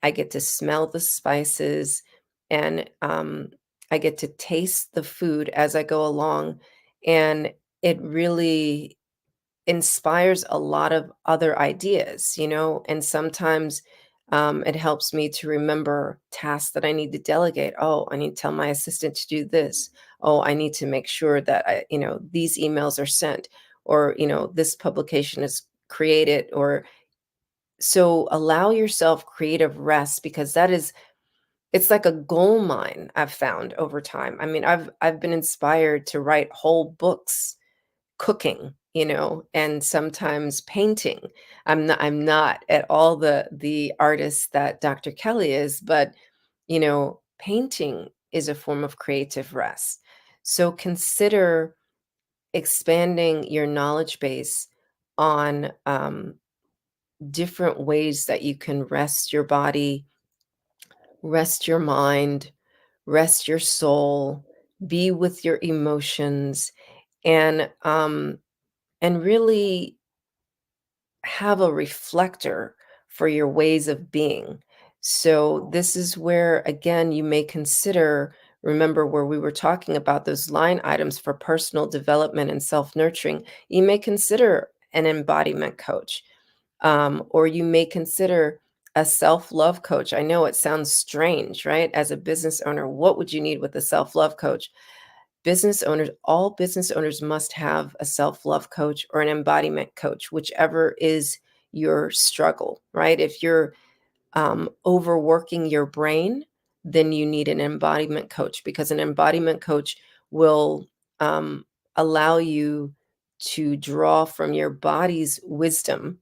I get to smell the spices and I get to taste the food as I go along. And it really inspires a lot of other ideas, and sometimes it helps me to remember tasks that I need to delegate. Oh, I need to tell my assistant to do this. Oh, I need to make sure that these emails are sent, or, this publication is created, or so allow yourself creative rest, because it's like a gold mine I've found over time. I mean, I've been inspired to write whole books cooking, and sometimes painting. I'm not at all the artist that Dr. Kelly is, but painting is a form of creative rest. So consider expanding your knowledge base on different ways that you can rest your body, rest your mind, rest your soul, be with your emotions, and really have a reflector for your ways of being. So this is where, again, you may consider, remember where we were talking about those line items for personal development and self-nurturing, you may consider an embodiment coach, or you may consider a self-love coach. I know it sounds strange, right? As a business owner, what would you need with a self-love coach? All business owners must have a self-love coach or an embodiment coach, whichever is your struggle, right? If you're overworking your brain, then you need an embodiment coach, because an embodiment coach will allow you to draw from your body's wisdom,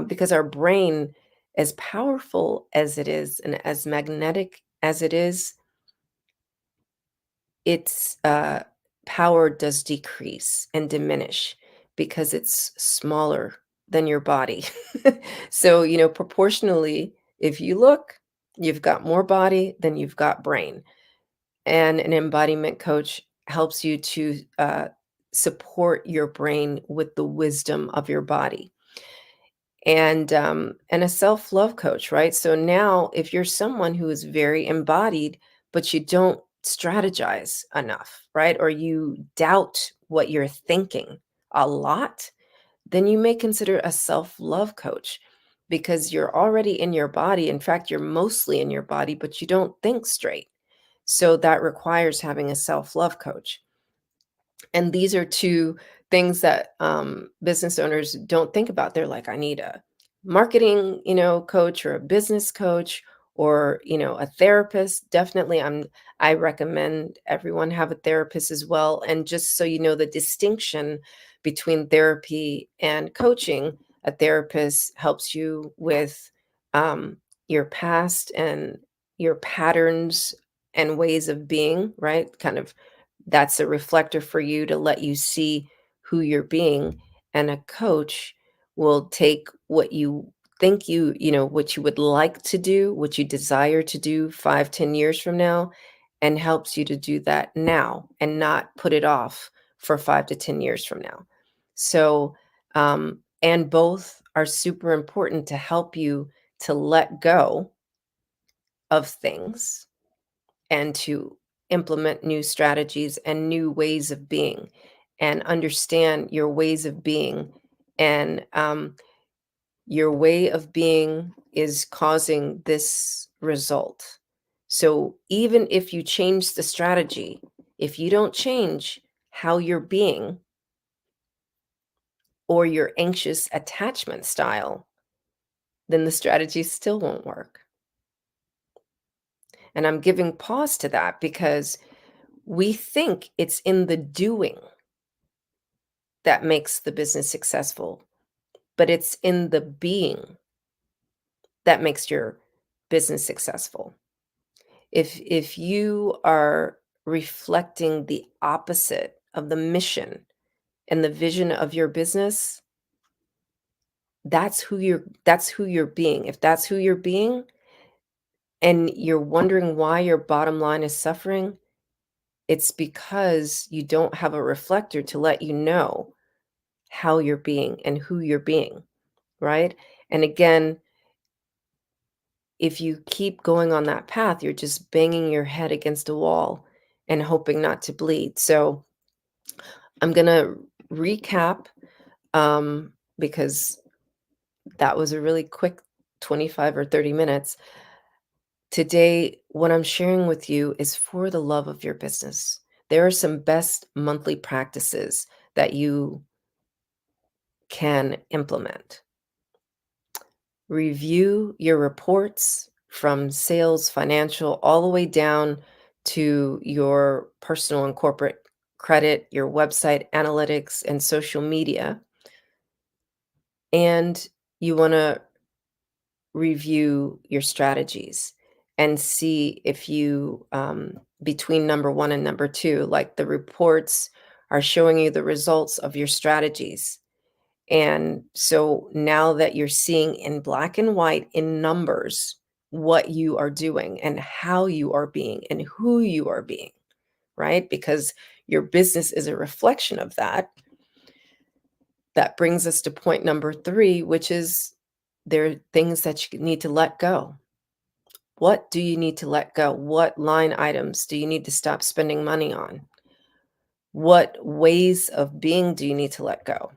because our brain, as powerful as it is and as magnetic as it is, its power does decrease and diminish because it's smaller than your body. So, proportionally, if you look, you've got more body than you've got brain. And an embodiment coach helps you to support your brain with the wisdom of your body. And a self-love coach, right? So now if you're someone who is very embodied, but you don't strategize enough, right? Or you doubt what you're thinking a lot, then you may consider a self-love coach, because you're already in your body. In fact, you're mostly in your body, but you don't think straight. So that requires having a self-love coach. And these are two things that business owners don't think about. They're like, I need a marketing, coach, or a business coach, or, a therapist. Definitely, I recommend everyone have a therapist as well. And just so you know the distinction between therapy and coaching, a therapist helps you with your past and your patterns and ways of being, right? Kind of, that's a reflector for you to let you see who you're being. And a coach will take what you think what you would like to do, what you desire to do 5-10 years from now, and helps you to do that now and not put it off for 5-10 years from now. So and both are super important to help you to let go of things and to implement new strategies and new ways of being and understand your ways of being. And your way of being is causing this result. So even if you change the strategy, if you don't change how you're being or your anxious attachment style, then the strategy still won't work. And I'm giving pause to that because we think it's in the doing that makes the business successful, but it's in the being that makes your business successful. If you are reflecting the opposite of the mission and the vision of your business, that's who you're being. If that's who you're being and you're wondering why your bottom line is suffering, it's because you don't have a reflector to let you know how you're being and who you're being, right? And again, if you keep going on that path, you're just banging your head against a wall and hoping not to bleed. So I'm going to recap because that was a really quick 25 or 30 minutes. Today, what I'm sharing with you is for the love of your business. There are some best monthly practices that you can implement. Review your reports from sales, financial, all the way down to your personal and corporate credit, your website analytics, and social media. And you want to review your strategies and see if you, between number 1 and number 2, like the reports are showing you the results of your strategies. And so now that you're seeing in black and white in numbers what you are doing and how you are being and who you are being, right? Because your business is a reflection of that. That brings us to point number 3, which is there are things that you need to let go. What do you need to let go? What line items do you need to stop spending money on? What ways of being do you need to let go?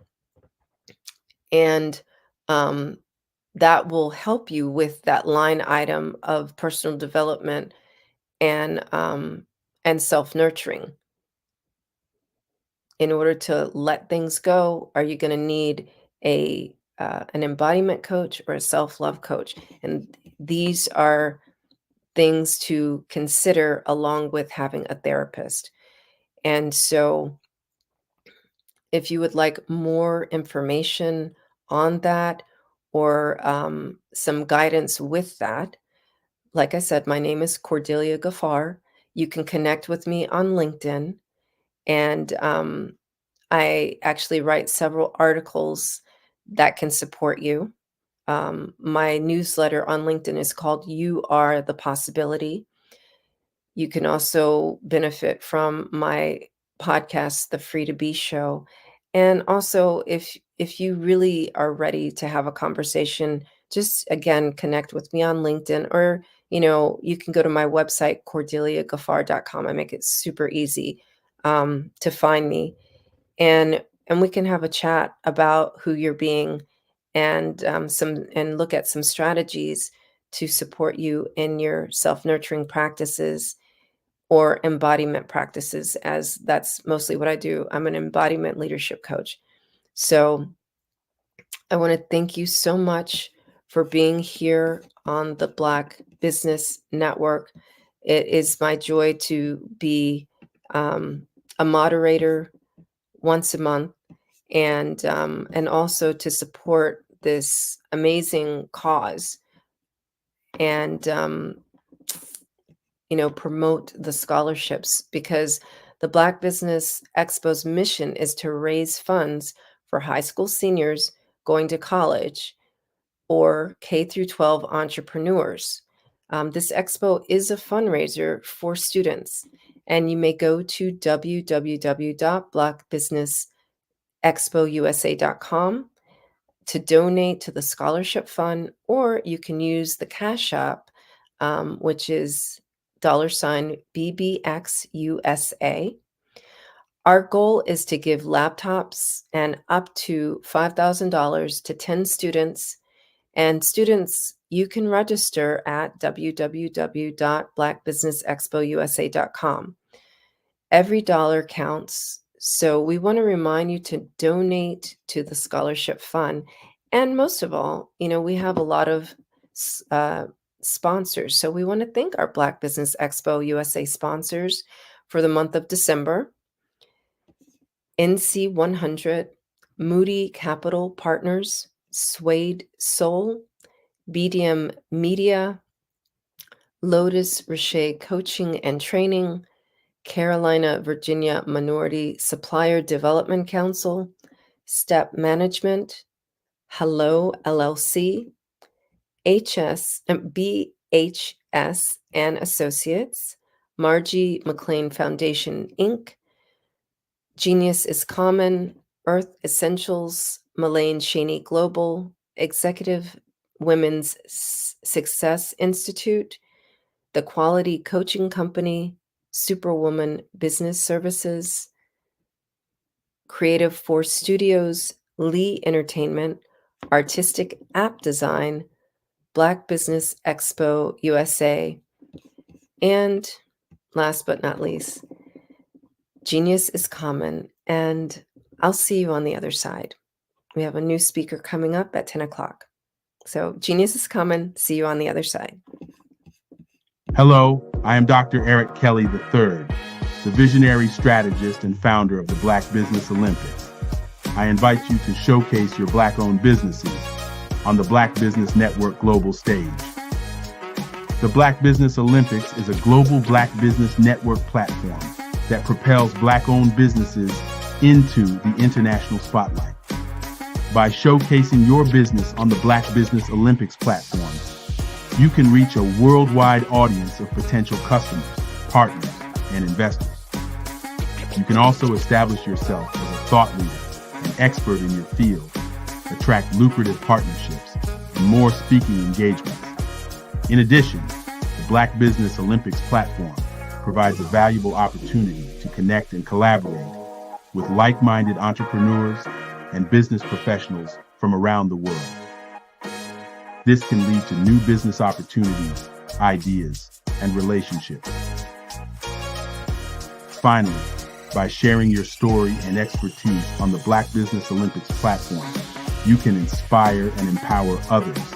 And that will help you with that line item of personal development and self-nurturing. In order to let things go, are you going to need an embodiment coach or a self-love coach? And these are things to consider along with having a therapist. And so if you would like more information on that or some guidance with that, like I said, my name is Cordelia Gafar. You can connect with me on LinkedIn. And I actually write several articles that can support you. My newsletter on LinkedIn is called You Are the Possibility. You can also benefit from my podcast, The Free to Be Show. And also, if you really are ready to have a conversation, just again, connect with me on LinkedIn, or, you can go to my website, cordeliagafar.com. I make it super easy to find me. And we can have a chat about who you're being and look at some strategies to support you in your self-nurturing practices or embodiment practices, as that's mostly what I do. I'm an embodiment leadership coach. So I want to thank you so much for being here on the Black Business Network. It is my joy to be a moderator once a month and also to support this amazing cause and promote the scholarships, because the Black Business Expo's mission is to raise funds for high school seniors going to college or K through 12 entrepreneurs. This expo is a fundraiser for students, and you may go to www.blackbusinessexpousa.com to donate to the scholarship fund, or you can use the Cash App, which is $BBXUSA. Our goal is to give laptops and up to $5,000 to 10 students. And students, you can register at www.blackbusinessexpousa.com. Every dollar counts. So we want to remind you to donate to the scholarship fund. And most of all, we have a lot of sponsors. So we want to thank our Black Business Expo USA sponsors for the month of December. NC 100, Moody Capital Partners, Suede Soul, BDM Media, Lotus Richer Coaching and Training, Carolina, Virginia Minority Supplier Development Council, Step Management, Hello LLC, BHS and Associates, Margie McLean Foundation, Inc., Genius is Common, Earth Essentials, Mullane Cheney Global, Executive Women's Success Institute, The Quality Coaching Company, Superwoman Business Services, Creative Force Studios, Lee Entertainment, Artistic App Design, Black Business Expo USA, and last but not least, Genius is Common. And I'll see you on the other side. We have a new speaker coming up at 10 o'clock. So Genius is Common. See you on the other side. Hello, I am Dr. Eric Kelly III, the visionary strategist and founder of the Black Business Olympics. I invite you to showcase your Black-owned businesses on the Black Business Network global stage. The Black Business Olympics is a global Black Business Network platform that propels Black-owned businesses into the international spotlight. By showcasing your business on the Black Business Olympics platform, you can reach a worldwide audience of potential customers, partners, and investors. You can also establish yourself as a thought leader and expert in your field, attract lucrative partnerships, and more speaking engagements. In addition, the Black Business Olympics platform provides a valuable opportunity to connect and collaborate with like-minded entrepreneurs and business professionals from around the world. This can lead to new business opportunities, ideas, and relationships. Finally, by sharing your story and expertise on the Black Business Olympics platform, you can inspire and empower others.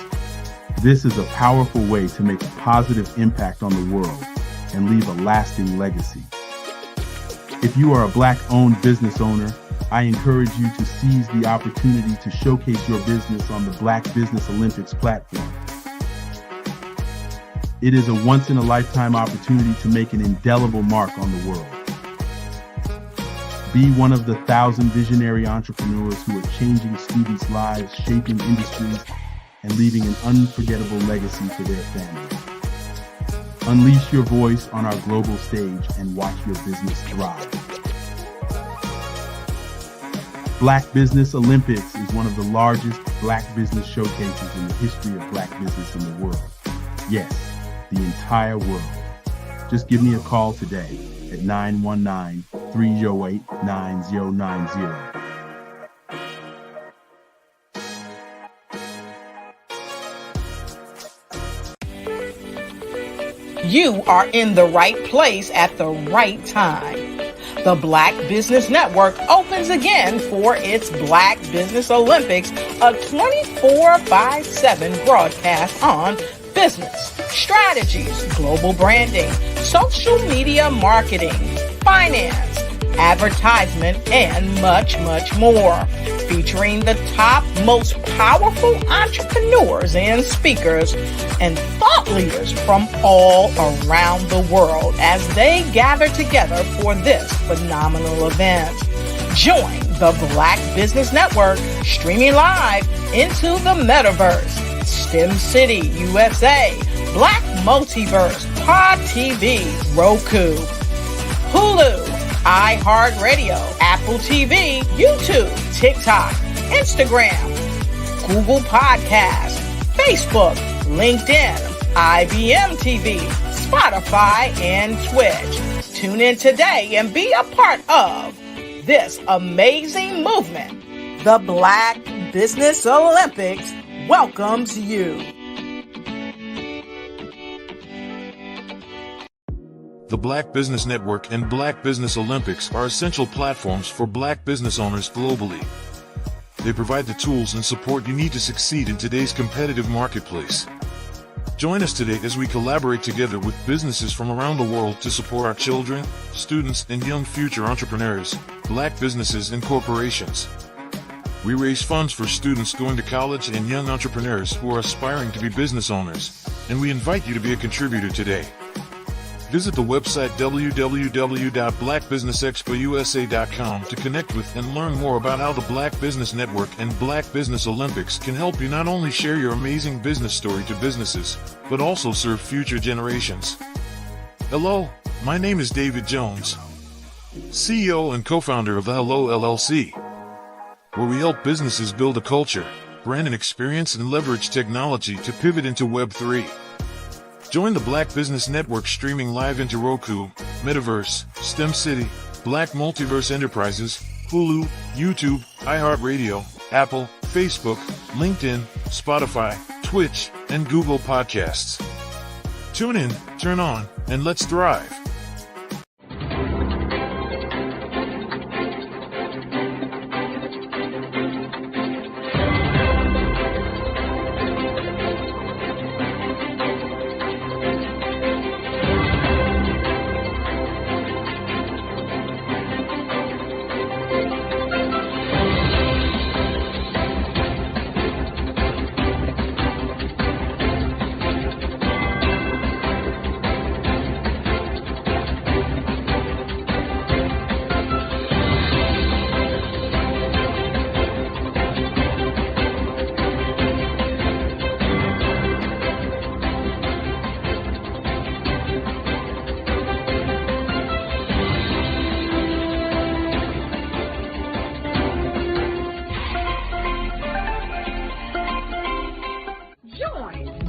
This is a powerful way to make a positive impact on the world and leave a lasting legacy. If you are a Black-owned business owner, I encourage you to seize the opportunity to showcase your business on the Black Business Olympics platform. It is a once-in-a-lifetime opportunity to make an indelible mark on the world. Be one of the 1,000 visionary entrepreneurs who are changing students' lives, shaping industries, and leaving an unforgettable legacy for their families. Unleash your voice on our global stage and watch your business thrive. Black Business Olympics is one of the largest Black business showcases in the history of Black business in the world. Yes, the entire world. Just give me a call today at 919-308-9090. You are in the right place at the right time. The Black Business Network opens again for its Black Business Olympics, a 24/7 broadcast on business, strategies, global branding, social media marketing, finance, advertisement, and much, much more. Featuring the top, most powerful entrepreneurs and speakers and thought leaders from all around the world as they gather together for this phenomenal event. Join the Black Business Network streaming live into the metaverse, STEM City USA, Black Multiverse, Pod TV, Roku, Hulu, iHeartRadio, Apple TV, YouTube, TikTok, Instagram, Google Podcasts, Facebook, LinkedIn, IBM TV, Spotify, and Twitch. Tune in today and be a part of this amazing movement. The Black Business Olympics welcomes you. The Black Business Network and Black Business Olympics are essential platforms for Black business owners globally. They provide the tools and support you need to succeed in today's competitive marketplace. Join us today as we collaborate together with businesses from around the world to support our children, students, and young future entrepreneurs, Black businesses and corporations. We raise funds for students going to college and young entrepreneurs who are aspiring to be business owners, and we invite you to be a contributor today. Visit the website www.blackbusinessexpousa.com to connect with and learn more about how the Black Business Network and Black Business Olympics can help you not only share your amazing business story to businesses, but also serve future generations. Hello, my name is David Jones, CEO and co-founder of the Hello LLC, where we help businesses build a culture, brand an experience, and leverage technology to pivot into Web3. Join the Black Business Network streaming live into Roku, Metaverse, STEM City, Black Multiverse Enterprises, Hulu, YouTube, iHeartRadio, Apple, Facebook, LinkedIn, Spotify, Twitch, and Google Podcasts. Tune in, turn on, and let's thrive.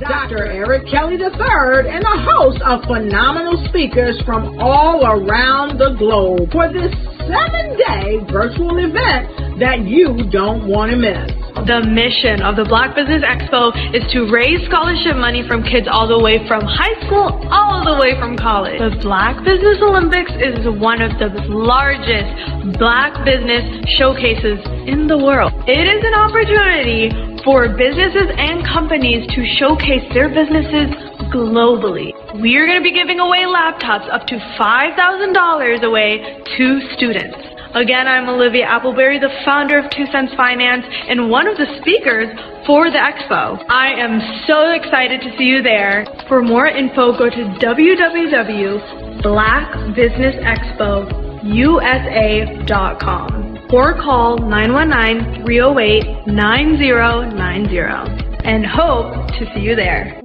Dr. Eric Kelly III and a host of phenomenal speakers from all around the globe for this 7-day virtual event that you don't want to miss. The mission of the Black Business Expo is to raise scholarship money from kids all the way from high school, all the way from college. The Black Business Olympics is one of the largest Black business showcases in the world. It is an opportunity for businesses and companies to showcase their businesses globally. We are going to be giving away laptops up to $5,000 away to students. Again, I'm Olivia Appleberry, the founder of 2 Cents Finance and one of the speakers for the expo. I am so excited to see you there. For more info, go to www.blackbusinessexpousa.com or call 919-308-9090 and hope to see you there.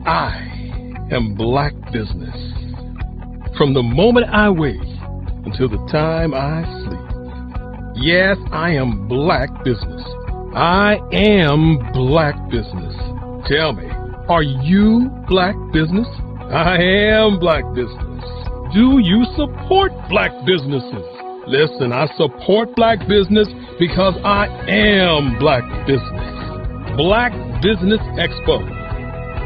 I am Black Business. From the moment I wake until the time I sleep. Yes, I am Black Business. I am Black Business. Tell me, are you Black Business? I am Black Business. Do you support Black businesses? Listen, I support Black business because I am Black Business. Black Business Expo,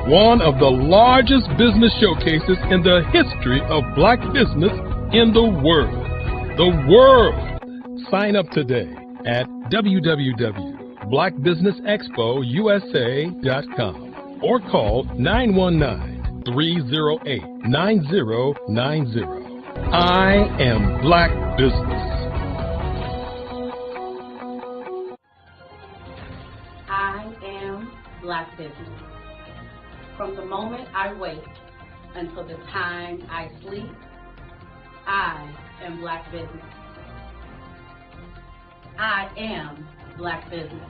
one of the largest business showcases in the history of Black business in the world. The world! Sign up today at www.blackbusinessexpousa.com or call 919-308-9090. I am Black Business. I am Black Business. From the moment I wake until the time I sleep, I am Black Business. I am Black Business.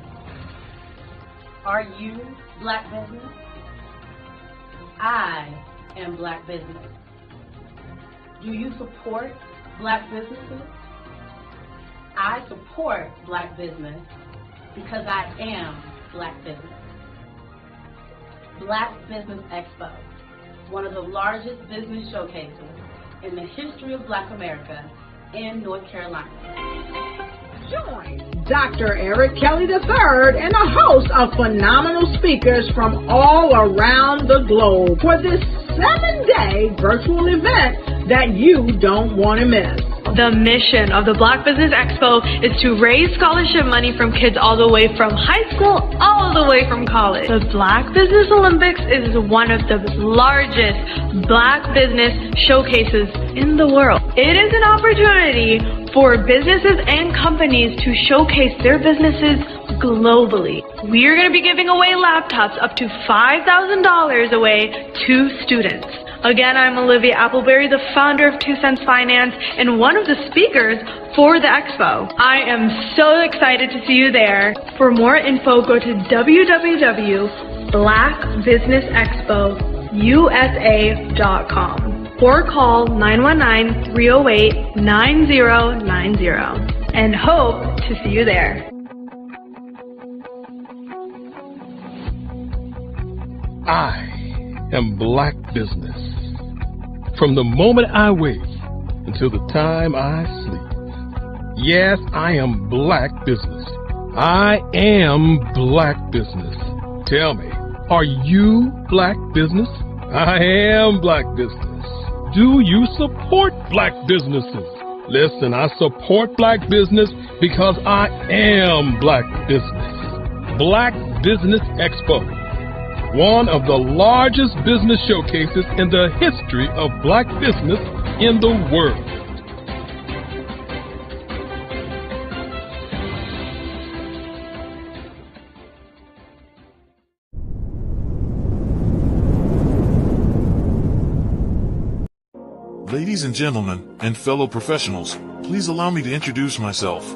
Are you Black Business? I am Black Business. Do you support Black businesses? I support Black business because I am Black business. Black Business Expo, one of the largest business showcases in the history of Black America in North Carolina. Join Dr. Eric Kelly III and a host of phenomenal speakers from all around the globe for this 7-day virtual event that you don't want to miss. The mission of the Black Business Expo is to raise scholarship money from kids all the way from high school, all the way from college. The Black Business Olympics is one of the largest Black business showcases in the world. It is an opportunity for businesses and companies to showcase their businesses globally. We are going to be giving away laptops up to $5,000 away to students. Again, I'm Olivia Appleberry, the founder of 2 Cents Finance and one of the speakers for the expo. I am so excited to see you there. For more info, go to www.blackbusinessexpousa.com or call 919-308-9090 and hope to see you there. I am Black Business. From the moment I wake until the time I sleep. Yes, I am Black Business. I am Black Business. Tell me, are you Black Business? I am Black Business. Do you support Black businesses? Listen, I support Black business because I am Black Business. Black Business Expo, one of the largest business showcases in the history of Black business in the world. Ladies and gentlemen, and fellow professionals, please allow me to introduce myself.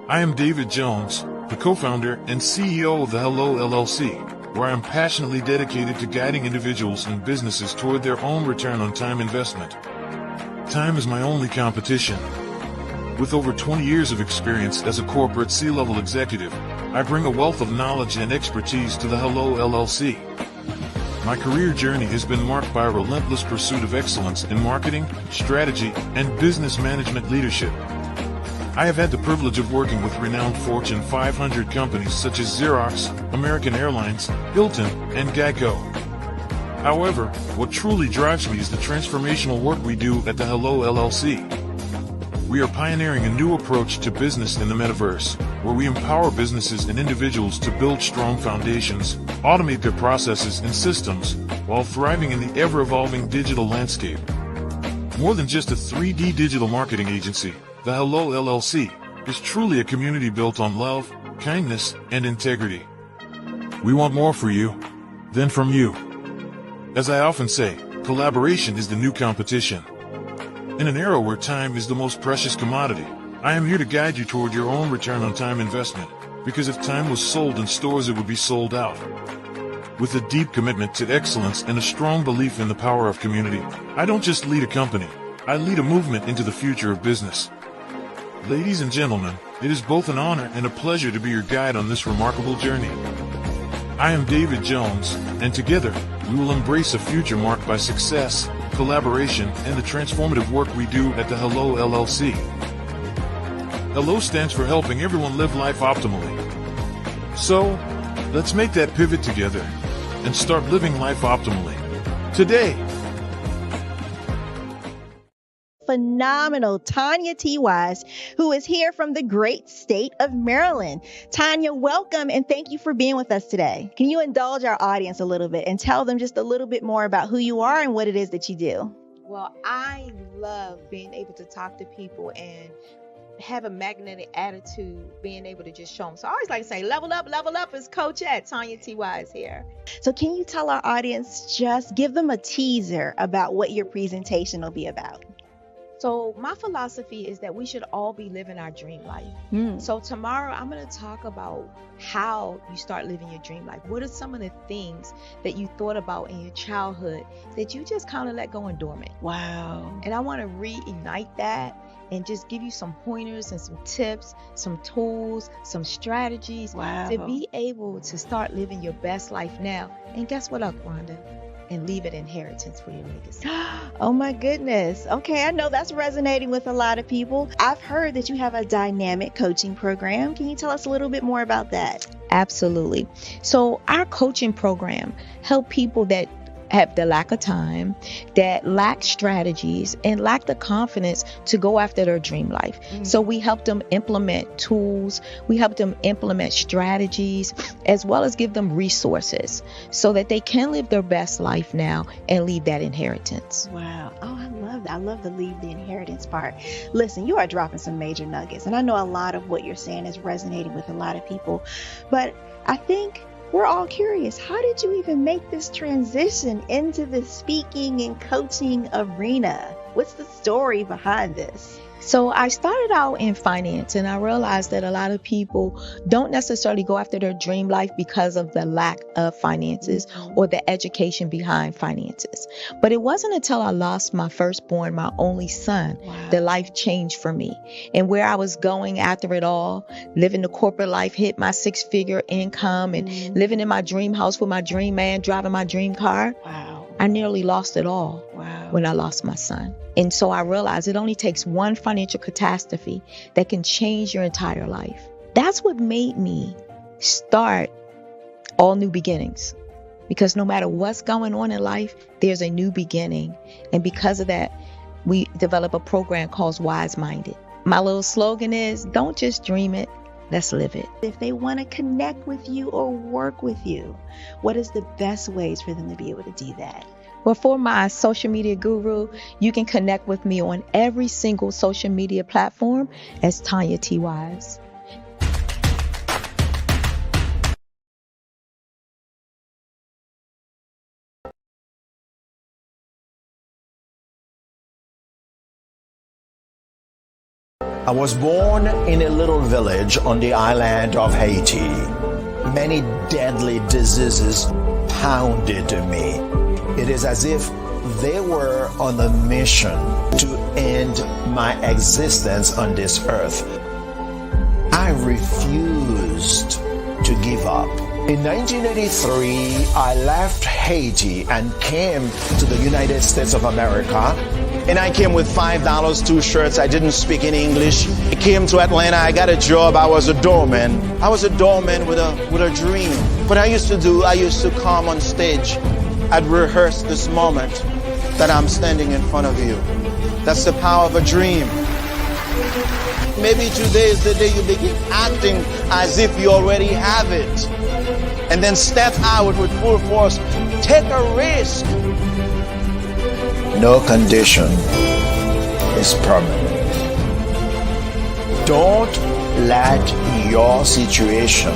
I am David Jones, the co-founder and CEO of the Hello LLC, where I am passionately dedicated to guiding individuals and businesses toward their own return on time investment. Time is my only competition. With over 20 years of experience as a corporate C-level executive, I bring a wealth of knowledge and expertise to the Hello LLC. My career journey has been marked by a relentless pursuit of excellence in marketing, strategy, and business management leadership. I have had the privilege of working with renowned Fortune 500 companies such as Xerox, American Airlines, Hilton, and Geico. However, what truly drives me is the transformational work we do at the Hello LLC. We are pioneering a new approach to business in the metaverse, where we empower businesses and individuals to build strong foundations, automate their processes and systems, while thriving in the ever-evolving digital landscape. More than just a 3D digital marketing agency, the Hello LLC is truly a community built on love, kindness, and integrity. We want more for you than from you. As I often say, collaboration is the new competition. In an era where time is the most precious commodity, I am here to guide you toward your own return on time investment, because if time was sold in stores, it would be sold out. With a deep commitment to excellence and a strong belief in the power of community, I don't just lead a company, I lead a movement into the future of business. Ladies and gentlemen, it is both an honor and a pleasure to be your guide on this remarkable journey. I am David Jones, and together, we will embrace a future marked by success, collaboration, and the transformative work we do at the Hello LLC. Hello stands for helping everyone live life optimally. So, let's make that pivot together and start living life optimally today. Phenomenal Tanya T. Wise, who is here from the great state of Maryland. Tanya, welcome and thank you for being with us today. Can you indulge our audience a little bit and tell them just a little bit more about who you are and what it is that you do? Well, I love being able to talk to people and have a magnetic attitude, being able to just show them. So I always like to say, level up is Coach at Tanya T. Wise here. So can you tell our audience, just give them a teaser about what your presentation will be about? So my philosophy is that we should all be living our dream life. So tomorrow I'm going to talk about how you start living your dream life. What are some of the things that you thought about in your childhood that you just kind of let go and dormant? Wow. And I want to reignite that and just give you some pointers and some tips, some tools, some strategies to be able to start living your best life now. And guess what, Aquanda? And leave an inheritance for your legacy. Oh my goodness. Okay, I know that's resonating with a lot of people. I've heard that you have a dynamic coaching program. Can you tell us a little bit more about that? Absolutely. So our coaching program help people that have the lack of time, that lack strategies, and lack the confidence to go after their dream life. So we help them implement tools, we help them implement strategies, as well as give them resources so that they can live their best life now and leave that inheritance. Wow. Oh, I love that. I love the leave the inheritance part. Listen, you are dropping some major nuggets, and I know a lot of what you're saying is resonating with a lot of people, but I think we're all curious. How did you even make this transition into the speaking and coaching arena? What's the story behind this? So I started out in finance, and I realized that a lot of people don't necessarily go after their dream life because of the lack of finances or the education behind finances. But it wasn't until I lost my firstborn, my only son, that life changed for me. And where I was going after it all, living the corporate life, hit my 6-figure income and living in my dream house with my dream man, driving my dream car. I nearly lost it all when I lost my son. And so I realized it only takes one financial catastrophe that can change your entire life. That's what made me start All New Beginnings. Because no matter what's going on in life, there's a new beginning. And because of that, we developed a program called Wise Minded. My little slogan is, don't just dream it, let's live it. If they want to connect with you or work with you, what is the best ways for them to be able to do that? Well, for my social media guru, you can connect with me on every single social media platform as Tanya T. Wise. I was born in a little village on the island of Haiti. Many deadly diseases pounded me. It is as if they were on a mission to end my existence on this earth. I refused to give up. In 1983, I left Haiti and came to the United States of America. And I came with $5, 2 shirts. I didn't speak any English. I came to Atlanta. I got a job. I was a doorman. I was a doorman with a dream. What I used to come on stage. I'd rehearse this moment that I'm standing in front of you. That's the power of a dream. Maybe today is the day you begin acting as if you already have it. And then step out with full force. Take a risk. No condition is permanent. Don't let your situation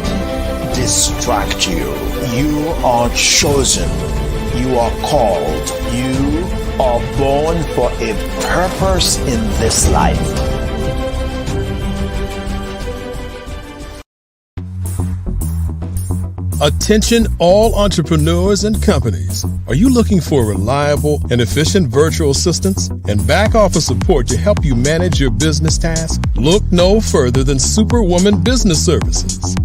distract you. You are chosen. You are called. You are born for a purpose in this life. Attention all entrepreneurs and companies. Are you looking for reliable and efficient virtual assistants and back office support to help you manage your business tasks? Look no further than Superwoman Business Services.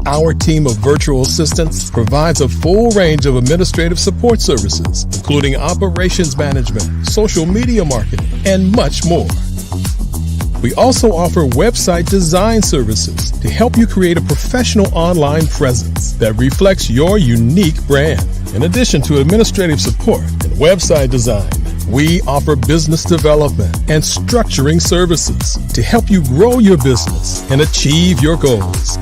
Our team of virtual assistants provides a full range of administrative support services, including operations management, social media marketing, and much more. We also offer website design services to help you create a professional online presence that reflects your unique brand. In addition to administrative support and website design, we offer business development and structuring services to help you grow your business and achieve your goals.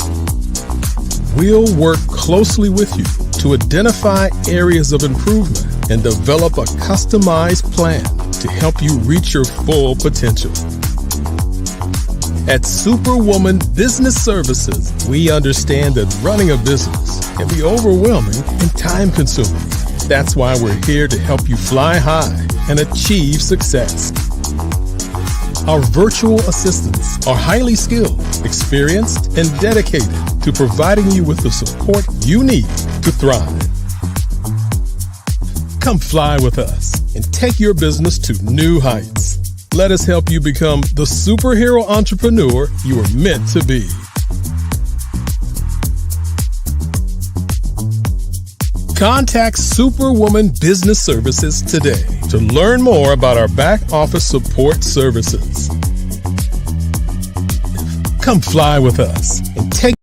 We'll work closely with you to identify areas of improvement and develop a customized plan to help you reach your full potential. At Superwoman Business Services, we understand that running a business can be overwhelming and time-consuming. That's why we're here to help you fly high and achieve success. Our virtual assistants are highly skilled, experienced, and dedicated to providing you with the support you need to thrive. Come fly with us and take your business to new heights. Let us help you become the superhero entrepreneur you are meant to be. Contact Superwoman Business Services today to learn more about our back office support services. Come fly with us and take.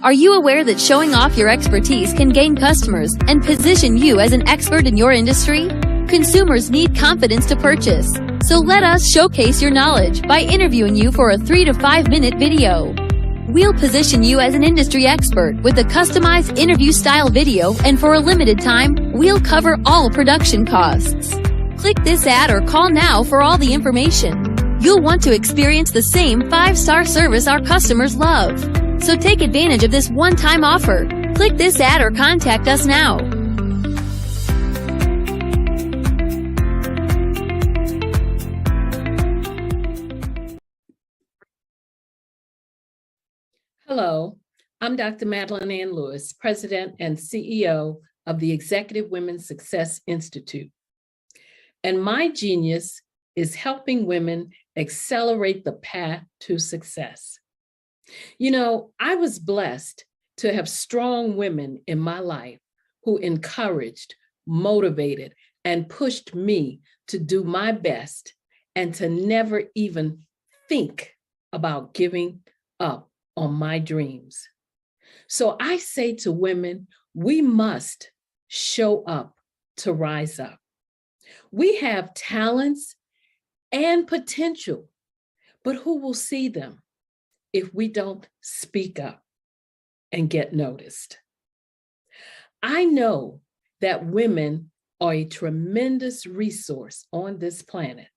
Are you aware that showing off your expertise can gain customers and position you as an expert in your industry? Consumers need confidence to purchase, so let us showcase your knowledge by interviewing you for a 3 to 5 minute video. We'll position you as an industry expert with a customized interview-style video, and for a limited time, we'll cover all production costs. Click this ad or call now for all the information. You'll want to experience the same 5-star service our customers love. So take advantage of this one-time offer. Click this ad or contact us now. Hello, I'm Dr. Madeline Ann Lewis, President and CEO of the Executive Women's Success Institute. And my genius is helping women accelerate the path to success. You know, I was blessed to have strong women in my life who encouraged, motivated, and pushed me to do my best and to never even think about giving up on my dreams. So I say to women, we must show up to rise up. We have talents and potential, but who will see them if we don't speak up and get noticed? I know that women are a tremendous resource on this planet,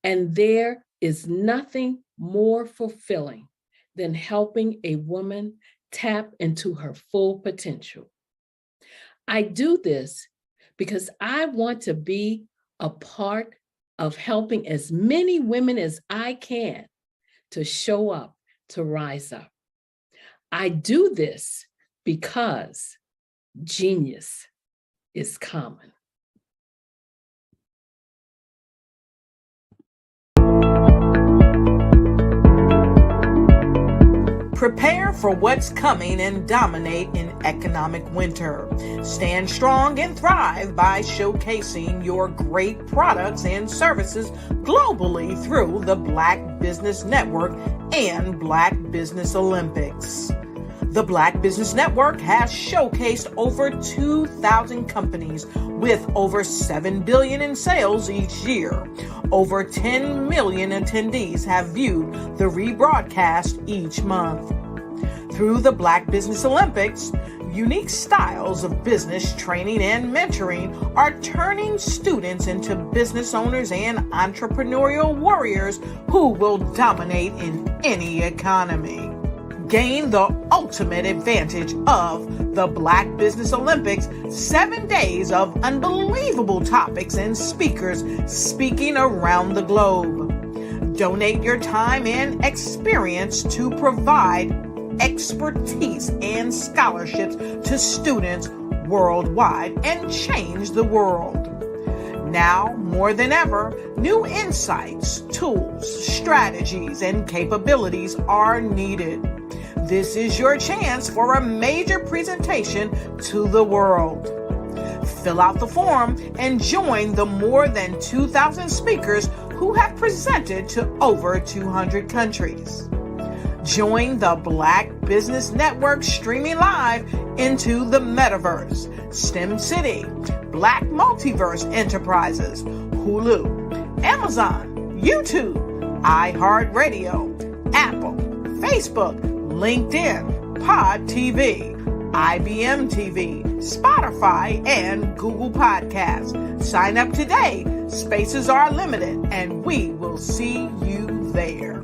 and there is nothing more fulfilling than helping a woman tap into her full potential. I do this because I want to be a part of helping as many women as I can to show up, to rise up. I do this because genius is common. Prepare for what's coming and dominate in economic winter. Stand strong and thrive by showcasing your great products and services globally through the Black Business Network and Black Business Olympics. The Black Business Network has showcased over 2,000 companies with over $7 billion in sales each year. Over 10 million attendees have viewed the rebroadcast each month. Through the Black Business Olympics, unique styles of business training and mentoring are turning students into business owners and entrepreneurial warriors who will dominate in any economy. Gain the ultimate advantage of the Black Business Olympics, 7 days of unbelievable topics and speakers speaking around the globe. Donate your time and experience to provide expertise and scholarships to students worldwide and change the world. Now, more than ever, new insights, tools, strategies, and capabilities are needed. This is your chance for a major presentation to the world. Fill out the form and join the more than 2,000 speakers who have presented to over 200 countries. Join the Black Business Network streaming live into the Metaverse, STEM City, Black Multiverse Enterprises, Hulu, Amazon, YouTube, iHeartRadio, Apple, Facebook, LinkedIn, Pod TV, IBM TV, Spotify, and Google Podcasts. Sign up today. Spaces are limited, and we will see you there.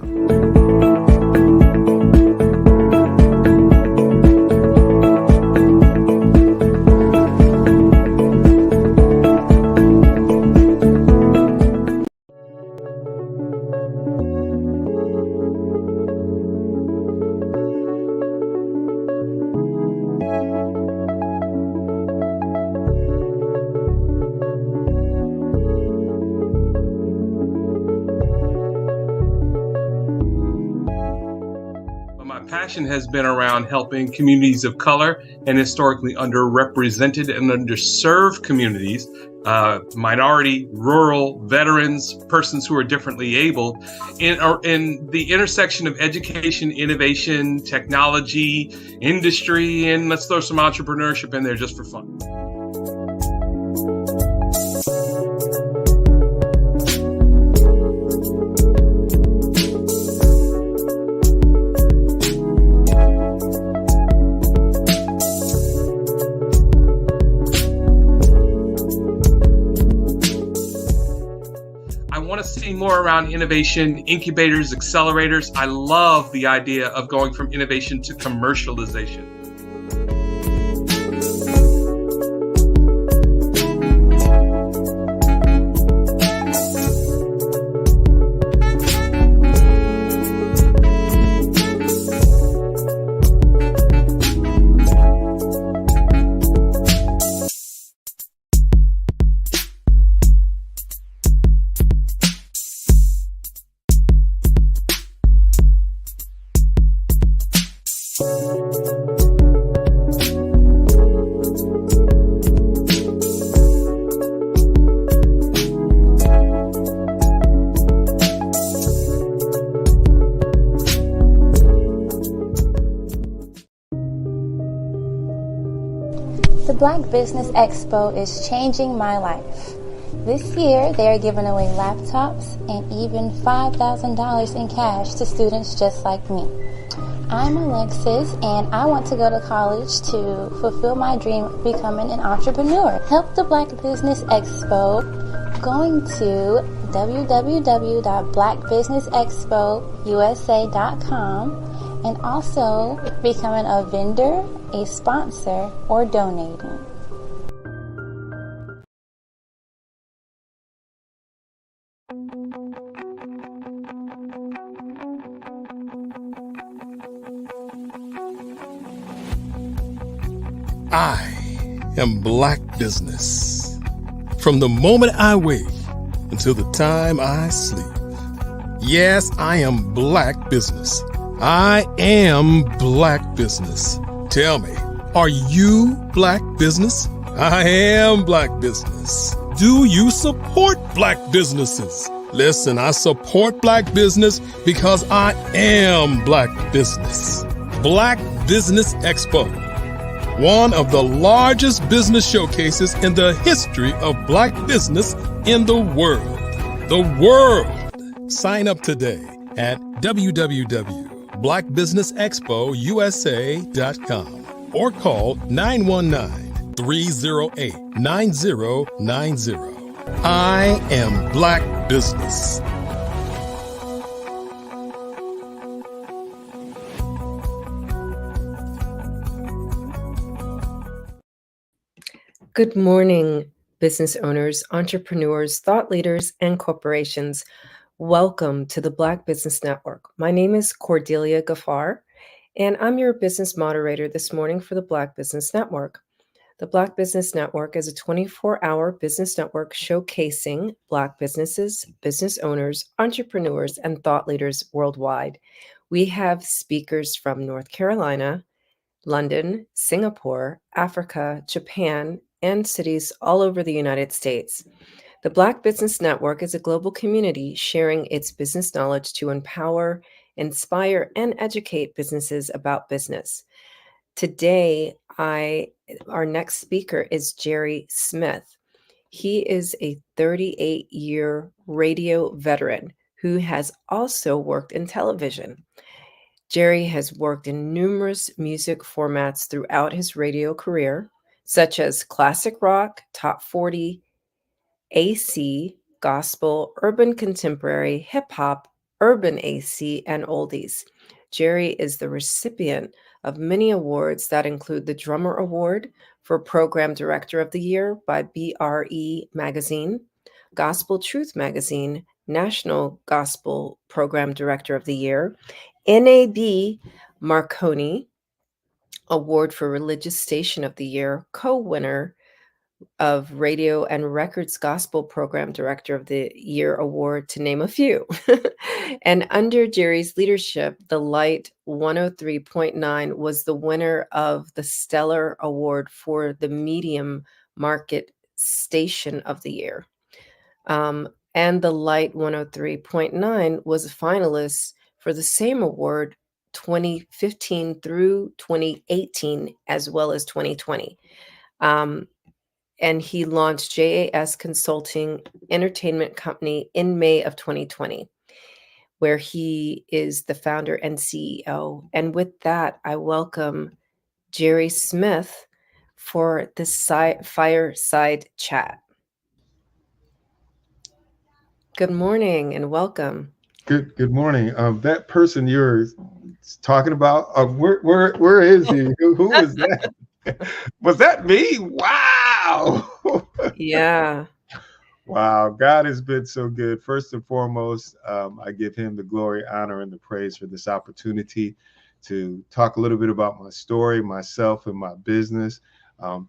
passion has been around helping communities of color and historically underrepresented and underserved communities, minority, rural, veterans, persons who are differently abled, in the intersection of education, innovation, technology, industry, and let's throw some entrepreneurship in there just for fun. See more around innovation, incubators, accelerators. I love the idea of going from innovation to commercialization. The Black Business Expo is changing my life. This year, they are giving away laptops and even $5,000 in cash to students just like me. I'm Alexis, and I want to go to college to fulfill my dream of becoming an entrepreneur. Help the Black Business Expo going to www.blackbusinessexpousa.com and also becoming a vendor, a sponsor, or donating. I am Black Business. From the moment I wake until the time I sleep. Yes, I am Black Business. I am Black Business. Tell me, are you Black Business? I am Black Business. Do you support Black businesses? Listen, I support Black business because I am Black Business. Black Business Expo, one of the largest business showcases in the history of Black business in the world. The world! Sign up today at www.blackbusinessexpousa.com or call 919-308-9090. I am Black Business. Good morning, business owners, entrepreneurs, thought leaders, and corporations. Welcome to the Black Business Network. My name is Cordelia Gaffar, and I'm your business moderator this morning for the Black Business Network. The Black Business Network is a 24-hour business network showcasing Black businesses, business owners, entrepreneurs, and thought leaders worldwide. We have speakers from North Carolina, London, Singapore, Africa, Japan, and cities all over the United States. The Black Business Network is a global community sharing its business knowledge to empower, inspire, and educate businesses about business. Today, our next speaker is Jerry Smith. He is a 38-year radio veteran who has also worked in television. Jerry has worked in numerous music formats throughout his radio career, such as classic rock, top 40, AC, gospel, urban contemporary, hip hop, urban AC, and oldies. Jerry is the recipient of many awards that include the Drummer Award for Program Director of the Year by BRE Magazine, Gospel Truth Magazine, National Gospel Program Director of the Year, NAB Marconi Award for Religious Station of the Year, co-winner of Radio and Records Gospel Program Director of the Year Award, to name a few. And under Jerry's leadership, the Light 103.9 was the winner of the Stellar Award for the Medium Market Station of the Year. And the Light 103.9 was a finalist for the same award 2015 through 2018, as well as 2020. And he launched JAS Consulting Entertainment Company in May of 2020, where he is the founder and CEO. And with that, I welcome Jerry Smith for this fireside chat. Good morning and welcome. Good morning. That person you're talking about, where is he? Who is that? Was that me? Wow. Yeah. Wow. God has been so good. First and foremost, I give him the glory, honor, and the praise for this opportunity to talk a little bit about my story, myself, and my business.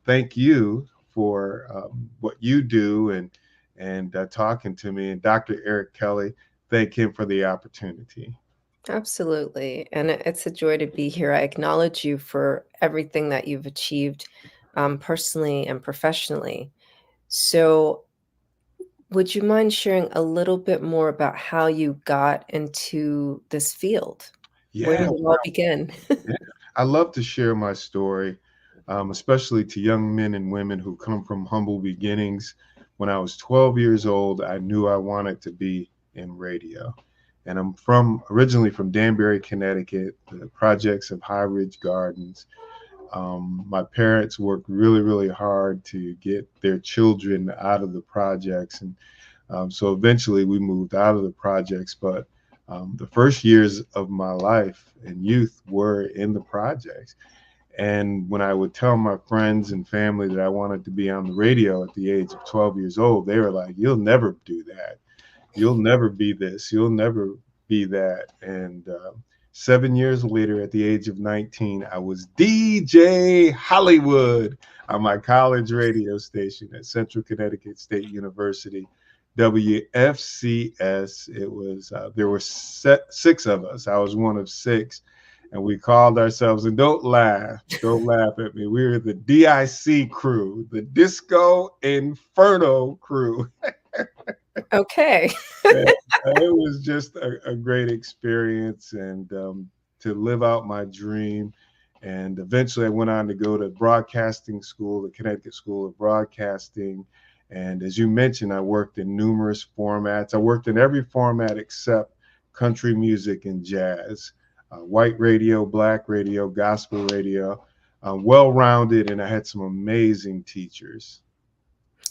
Thank you for what you do and talking to me. And Dr. Eric Kelly, thank him for the opportunity. Absolutely. And it's a joy to be here. I acknowledge you for everything that you've achieved personally and professionally. So would you mind sharing a little bit more about how you got into this field? Where did it all begin? Yeah. I love to share my story, especially to young men and women who come from humble beginnings. When I was 12 years old, I knew I wanted to be in radio. And I'm originally from Danbury, Connecticut, the projects of High Ridge Gardens. My parents worked really, really hard to get their children out of the projects. And so eventually we moved out of the projects. But the first years of my life and youth were in the projects. And when I would tell my friends and family that I wanted to be on the radio at the age of 12 years old, they were like, "You'll never do that. You'll never be this. You'll never be that." And 7 years later, at the age of 19, I was DJ Hollywood on my college radio station at Central Connecticut State University, WFCS. It was there were 6 of us. I was one of 6, and we called ourselves, and don't laugh at me, we were the DIC crew, the Disco Inferno crew. Okay. It was just a great experience, and to live out my dream. And eventually I went on to go to broadcasting school, the Connecticut School of Broadcasting. And as you mentioned, I worked in numerous formats. I worked in every format except country music and jazz, white radio, black radio, gospel radio, well-rounded, and I had some amazing teachers.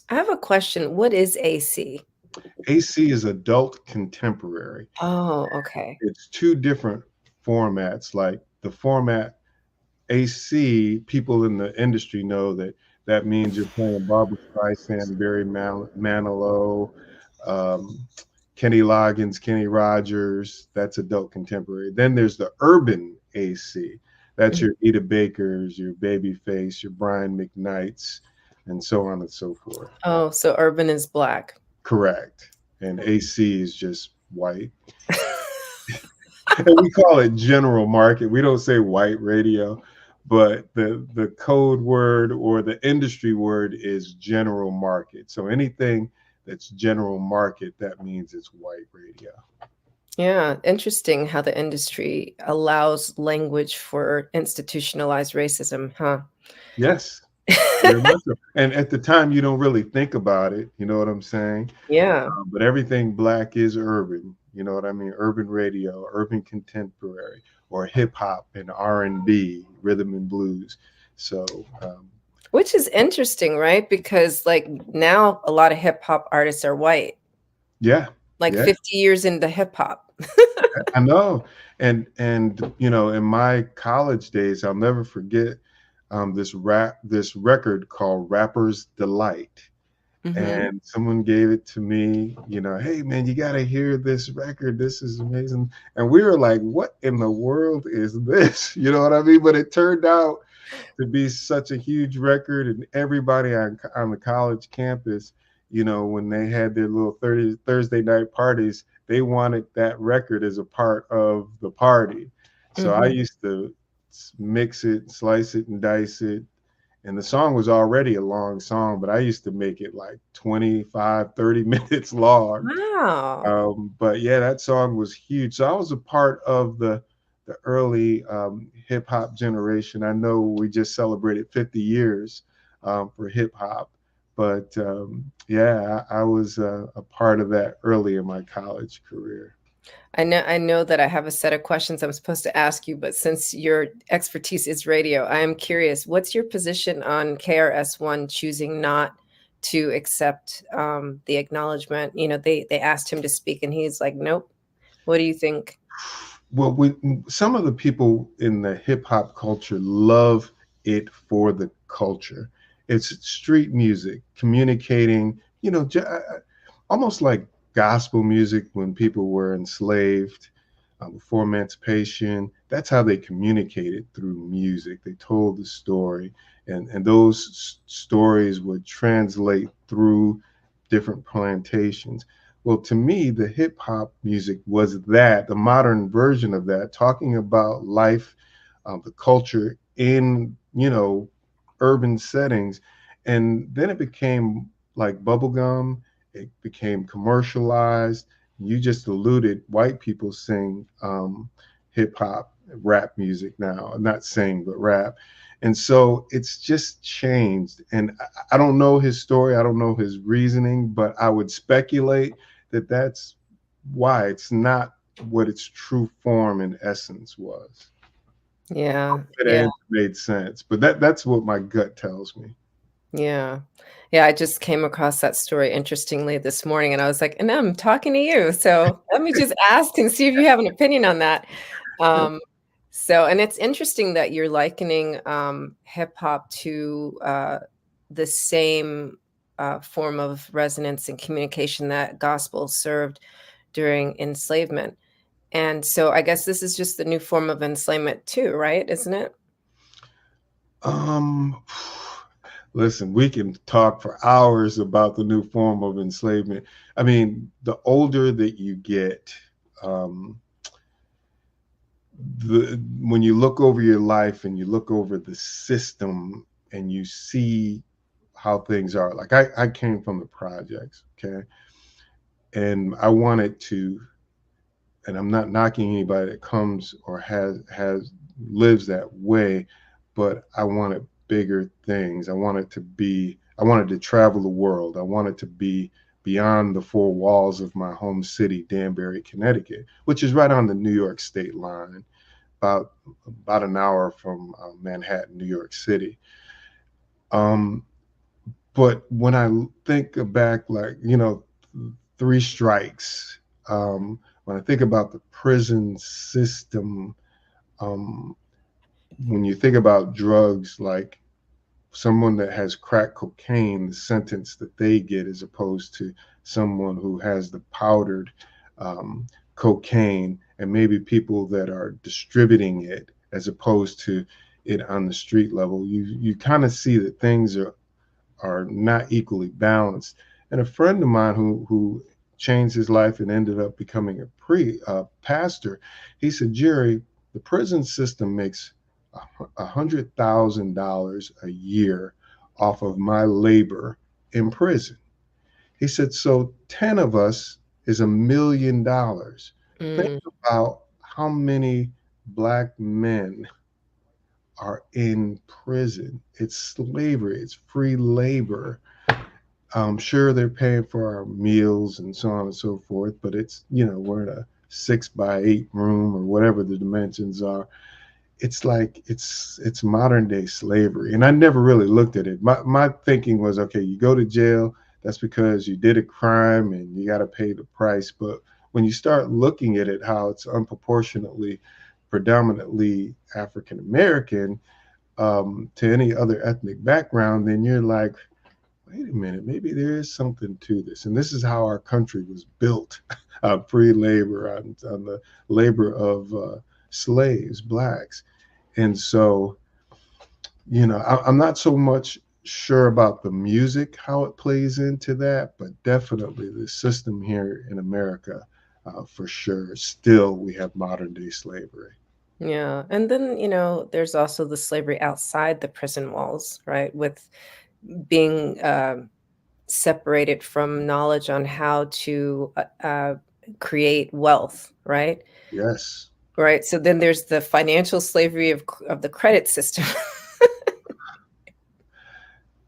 I have a question. What is AC? AC is adult contemporary. Oh, okay. It's 2 different formats. Like the format AC, people in the industry know that means you're playing Barbra Streisand, Barry Manilow, Kenny Loggins, Kenny Rogers. That's adult contemporary. Then there's the urban AC. That's your Eda Bakers, your Babyface, your Brian McKnights, and so on and so forth. Oh, so urban is black. Correct. And AC is just white. And we call it general market. We don't say white radio, but the code word or the industry word is general market. So anything that's general market, that means it's white radio. Yeah, interesting how the industry allows language for institutionalized racism, huh? Yes. Very much so. And at the time, you don't really think about it. You know what I'm saying? Yeah. But everything black is urban. You know what I mean? Urban radio, urban contemporary, or hip hop and R&B, rhythm and blues. So, which is interesting, right? Because like now a lot of hip hop artists are white. Yeah. Like 50 years into hip hop. I know. And you know, in my college days, I'll never forget this record called Rapper's Delight. And someone gave it to me, you know, "Hey man, you got to hear this record. This is amazing." And we were like, "What in the world is this?" You know what I mean? But it turned out to be such a huge record, and everybody on the college campus, you know, when they had their little Thursday night parties, they wanted that record as a part of the party. So I used to mix it, slice it, and dice it. And the song was already a long song, but I used to make it like 25, 30 minutes long. Wow. But yeah, that song was huge. So I was a part of the early hip hop generation. I know we just celebrated 50 years for hip hop, but yeah, I was a part of that early in my college career. I know that I have a set of questions I'm supposed to ask you, but since your expertise is radio, I am curious, what's your position on KRS-One choosing not to accept the acknowledgement? You know, they asked him to speak and he's like, nope. What do you think? Well, some of the people in the hip hop culture love it for the culture. It's street music, communicating, you know, almost like gospel music when people were enslaved before emancipation. That's how they communicated, through music. They told the story, and those stories would translate through different plantations. Well, to me, the hip hop music was that, the modern version of that, talking about life, the culture in, you know, urban settings. And then it became like bubblegum, it became commercialized. You just alluded, white people sing hip hop, rap music now, not sing, but rap. And so it's just changed. And I don't know his story, I don't know his reasoning, but I would speculate that that's why it's not what its true form and essence was. Yeah. It made sense, but that's what my gut tells me. Yeah. Yeah, I just came across that story interestingly this morning and I was like, and I'm talking to you. So let me just ask and see if you have an opinion on that. And it's interesting that you're likening hip hop to the same form of resonance and communication that gospel served during enslavement. And so I guess this is just the new form of enslavement too, right? Isn't it? Listen, we can talk for hours about the new form of enslavement. I mean, the older that you get, when you look over your life and you look over the system and you see how things are, like I came from the projects, okay? And I wanted to, and I'm not knocking anybody that comes or has lives that way, but I wanted bigger things. I wanted to travel the world. I wanted to be beyond the four walls of my home city, Danbury, Connecticut, which is right on the New York state line, about an hour from Manhattan, New York City. But when I think back, like, you know, three strikes, when I think about the prison system, when you think about drugs, like someone that has crack cocaine, the sentence that they get as opposed to someone who has the powdered cocaine, and maybe people that are distributing it as opposed to it on the street level, you kind of see that things are not equally balanced. And a friend of mine who changed his life and ended up becoming a pastor, he said, Jerry, the prison system makes $100,000 a year off of my labor in prison. He said, so 10 of us is $1 million. Think about how many Black men are in prison. It's slavery, it's free labor. I'm sure they're paying for our meals and so on and so forth, but it's, you know, we're in a 6x8 room or whatever the dimensions are. It's like it's modern day slavery. And I never really looked at it. My thinking was, okay, you go to jail, that's because you did a crime and you got to pay the price. But when you start looking at it, how it's unproportionately predominantly African American to any other ethnic background, then you're like, wait a minute, maybe there is something to this. And this is how our country was built on free labor, on the labor of slaves, Blacks. And so, you know, I'm not so much sure about the music, how it plays into that, but definitely the system here in America for sure. Still, we have modern day slavery. Yeah. And then, there's also the slavery outside the prison walls, right? With being separated from knowledge on how to create wealth, right? Yes. Right. So then there's the financial slavery of the credit system.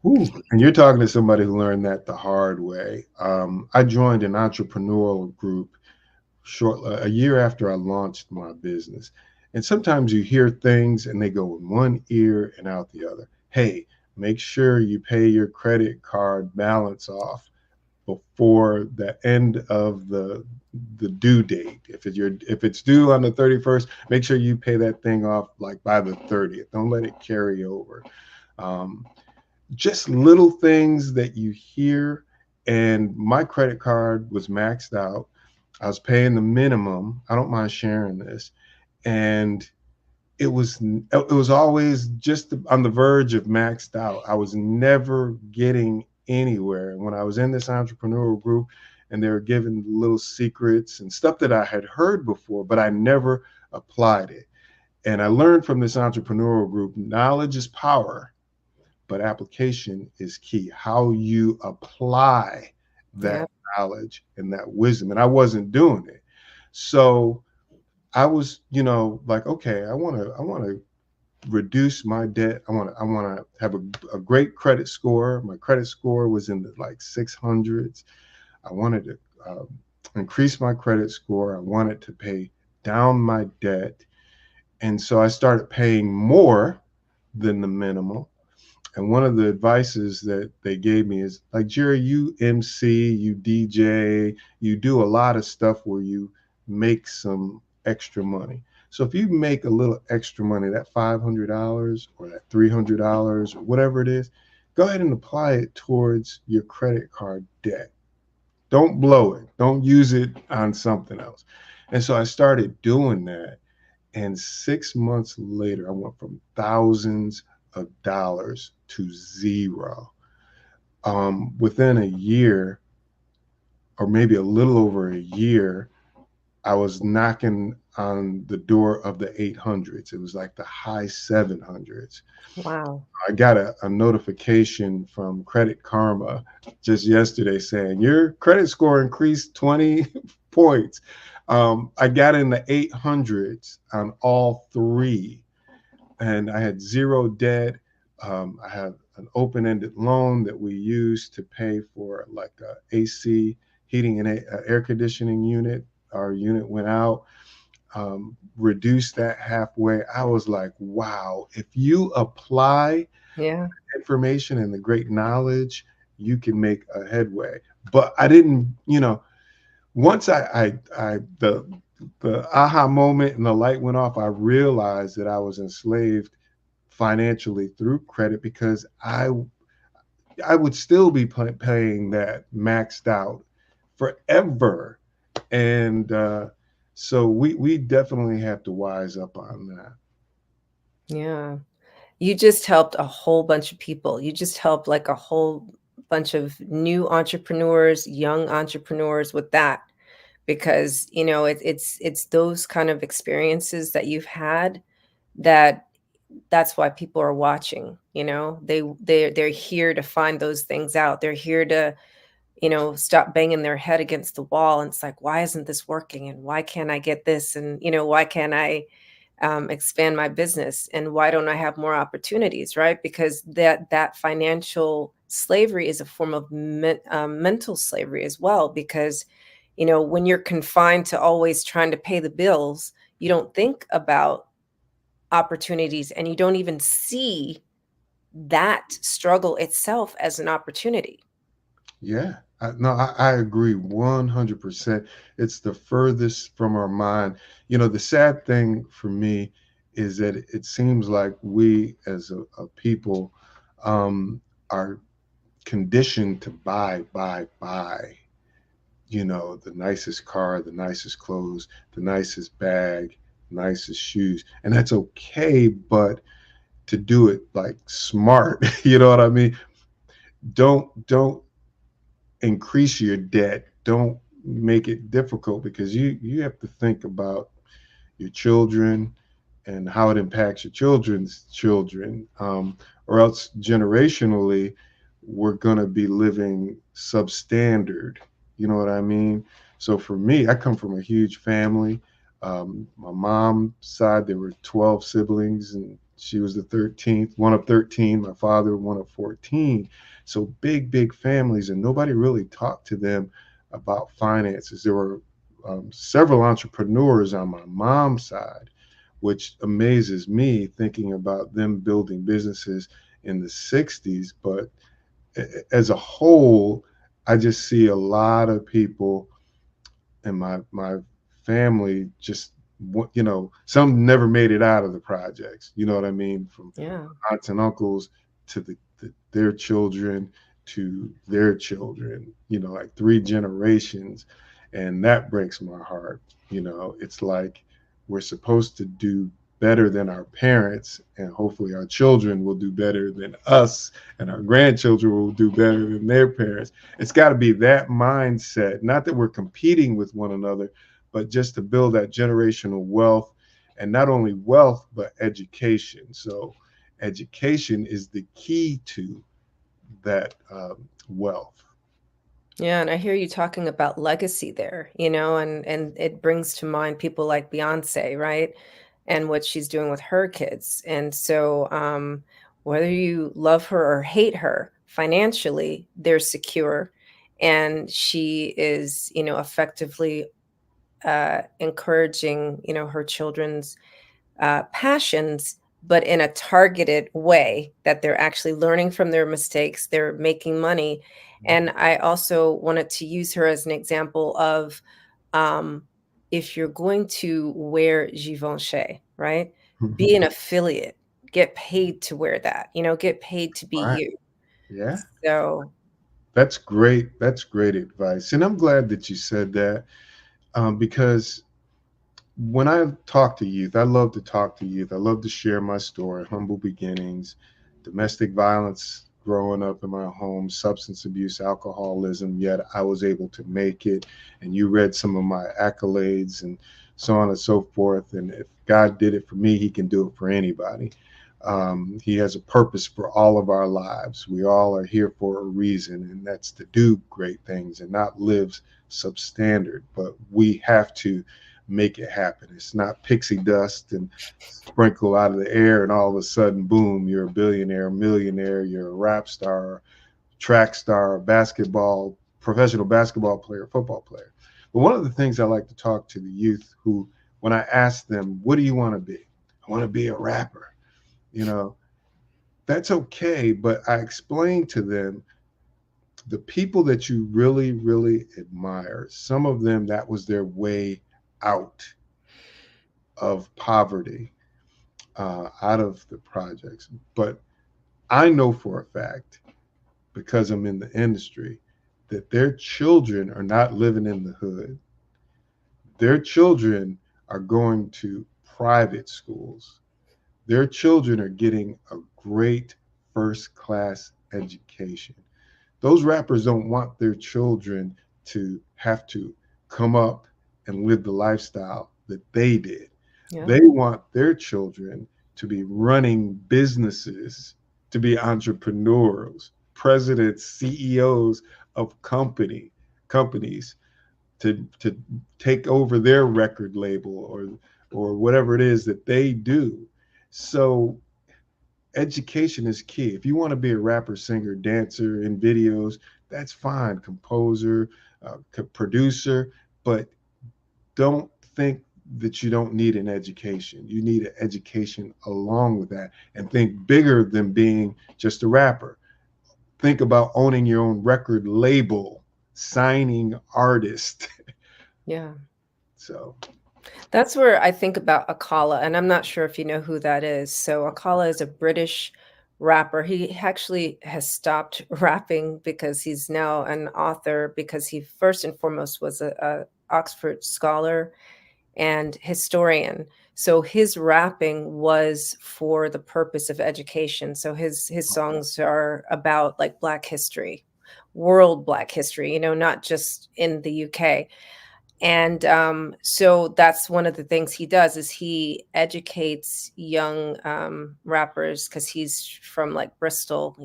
Ooh, and you're talking to somebody who learned that the hard way. I joined an entrepreneurial group a year after I launched my business. And sometimes you hear things and they go in one ear and out the other. Hey, make sure you pay your credit card balance off before the end of the due date. If it's due on the 31st, make sure you pay that thing off like by the 30th. Don't let it carry over. Just little things that you hear. And my credit card was maxed out. I was paying the minimum. I don't mind sharing this. And it was always just on the verge of maxed out. I was never getting anywhere. And when I was in this entrepreneurial group and they were giving little secrets and stuff that I had heard before, but I never applied it. And I learned from this entrepreneurial group, knowledge is power, but application is key. How you apply that knowledge and that wisdom. And I wasn't doing it. So I was, like, okay, I want to reduce my debt. I want to have a great credit score. My credit score was in the like 600s. I wanted to increase my credit score. I wanted to pay down my debt. And so I started paying more than the minimum. And one of the advices that they gave me is like, Jerry, you MC, you DJ, you do a lot of stuff where you make some extra money. So if you make a little extra money, that $500 or that $300 or whatever it is, go ahead and apply it towards your credit card debt. Don't blow it. Don't use it on something else. And so I started doing that. And 6 months later, I went from thousands of dollars to zero. Within a year, or maybe a little over a year, I was knocking on the door of the 800s. It was like the high 700s. Wow. I got a notification from Credit Karma just yesterday saying your credit score increased 20 points. I got in the 800s on all three, and I had zero debt. I have an open-ended loan that we use to pay for like a AC heating and air conditioning unit. Our unit went out, reduced that halfway. I was like, wow, if you apply information and the great knowledge, you can make a headway. But I didn't, once the aha moment and the light went off, I realized that I was enslaved financially through credit because I would still be paying that maxed out forever. And so we definitely have to wise up on that. Yeah. You just helped a whole bunch of people. You just helped like a whole bunch of new entrepreneurs, young entrepreneurs with that, because, it's those kind of experiences that you've had that's why people are watching. They're here to find those things out. They're here to, stop banging their head against the wall. And it's like, why isn't this working? And why can't I get this? And, why can't I expand my business? And why don't I have more opportunities? Right? Because that financial slavery is a form of mental slavery as well. Because, when you're confined to always trying to pay the bills, you don't think about opportunities, and you don't even see that struggle itself as an opportunity. Yeah, I agree 100%. It's the furthest from our mind. The sad thing for me is that it seems like we as a people are conditioned to buy. The nicest car, the nicest clothes, the nicest bag, nicest shoes. And that's okay, but to do it like smart, you know what I mean? Don't increase your debt. Don't make it difficult because you have to think about your children and how it impacts your children's children, or else generationally, we're going to be living substandard. You know what I mean? So for me, I come from a huge family. My mom's side, there were 12 siblings, and she was the 13th, one of 13. My father, one of 14. So big families, and nobody really talked to them about finances. There were several entrepreneurs on my mom's side, which amazes me thinking about them building businesses in the 60s. But as a whole, I just see a lot of people in my family just, some never made it out of the projects. You know what I mean? From aunts and uncles to their children to their children, like 3 generations. And that breaks my heart. It's like we're supposed to do better than our parents, and hopefully our children will do better than us, and our grandchildren will do better than their parents. It's got to be that mindset, not that we're competing with one another, but just to build that generational wealth, and not only wealth, but education. So education is the key to that wealth. Yeah, and I hear you talking about legacy there, and it brings to mind people like Beyonce, right? And what she's doing with her kids. And so whether you love her or hate her, financially, they're secure. And she is, effectively encouraging, her children's passions, but in a targeted way that they're actually learning from their mistakes. They're making money. And I also wanted to use her as an example of if you're going to wear Givenchy, right? Be an affiliate, get paid to wear that, get paid to be Right. you. Yeah. So That's great. That's great advice. And I'm glad that you said that, because when I talk to youth, I love to talk to youth. I love to share my story, humble beginnings, domestic violence growing up in my home, substance abuse, alcoholism, yet I was able to make it. And you read some of my accolades and so on and so forth. And if God did it for me, he can do it for anybody. He has a purpose for all of our lives. We all are here for a reason, and that's to do great things and not live substandard. But we have to make it happen. It's not pixie dust and sprinkle out of the air and all of a sudden, boom, you're a billionaire, millionaire, you're a rap star, track star, basketball, professional basketball player, football player. But one of the things I like to talk to the youth who, when I ask them, what do you want to be? I want to be a rapper. That's okay. But I explain to them the people that you really, really admire, some of them, that was their way out of poverty, out of the projects. But I know for a fact, because I'm in the industry, that their children are not living in the hood. Their children are going to private schools. Their children are getting a great first class education. Those rappers don't want their children to have to come up and live the lifestyle that they did. Yeah. They want their children to be running businesses, to be entrepreneurs, presidents, CEOs of companies, to take over their record label or whatever it is that they do. So education is key. If you want to be a rapper, singer, dancer in videos, that's fine. Composer, producer, but don't think that you don't need an education. You need an education along with that, and think bigger than being just a rapper. Think about owning your own record label, signing artist. yeah. So That's where I think about Akala, and I'm not sure if you know who that is. So Akala is a British rapper. He actually has stopped rapping because he's now an author, because he first and foremost was a Oxford scholar and historian. So his rapping was for the purpose of education. So his songs are about like Black history. world Black history, not just in the UK. And so that's one of the things he does is he educates young rappers, because he's from like Bristol,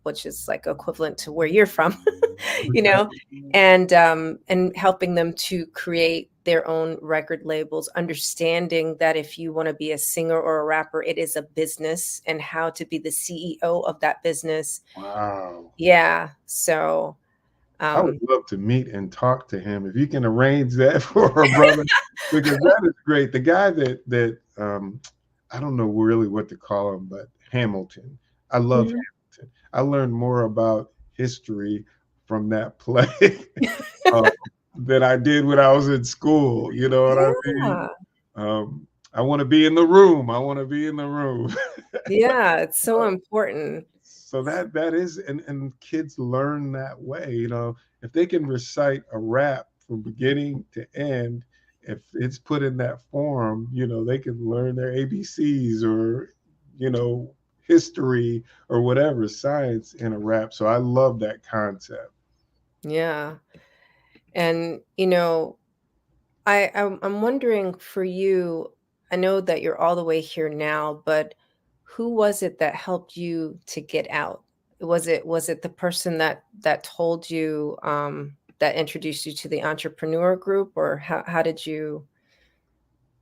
which is like equivalent to where you're from, and helping them to create their own record labels, understanding that if you want to be a singer or a rapper, it is a business, and how to be the CEO of that business. Wow. Yeah. So I would love to meet and talk to him if you can arrange that for a brother, because that is great. The guy that I don't know really what to call him, but Hamilton. I love Hamilton. I learned more about history from that play than I did when I was in school. You know what I mean? I want to be in the room. I want to be in the room. Yeah, it's so important. So that is, and kids learn that way. If they can recite a rap from beginning to end, if it's put in that form, they can learn their ABCs or, history or whatever, science in a rap. So I love that concept. Yeah. And, I'm wondering for you, I know that you're all the way here now, but who was it that helped you to get out? Was it the person that told you, that introduced you to the entrepreneur group, or how did you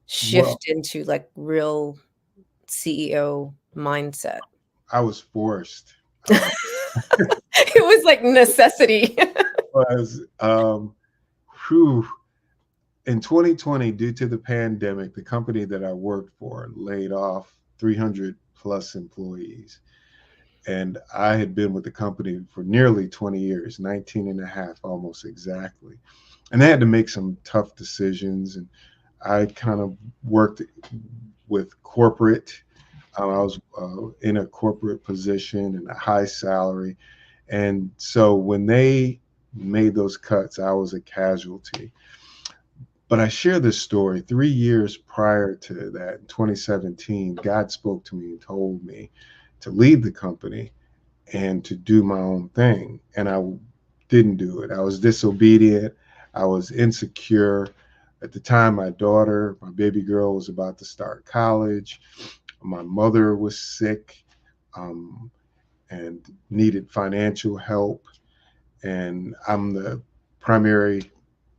shift into like real CEO mindset? I was forced. It was like necessity. Was in 2020, due to the pandemic, the company that I worked for laid off 300 plus employees. And I had been with the company for nearly 20 years, 19 and a half, almost exactly. And they had to make some tough decisions. And I kind of worked with corporate. I was in a corporate position and a high salary. And so when they made those cuts, I was a casualty. But I share this story 3 years prior to that, in 2017, God spoke to me and told me to leave the company and to do my own thing. And I didn't do it. I was disobedient. I was insecure. At the time, my baby girl, was about to start college. My mother was sick and needed financial help. And I'm the primary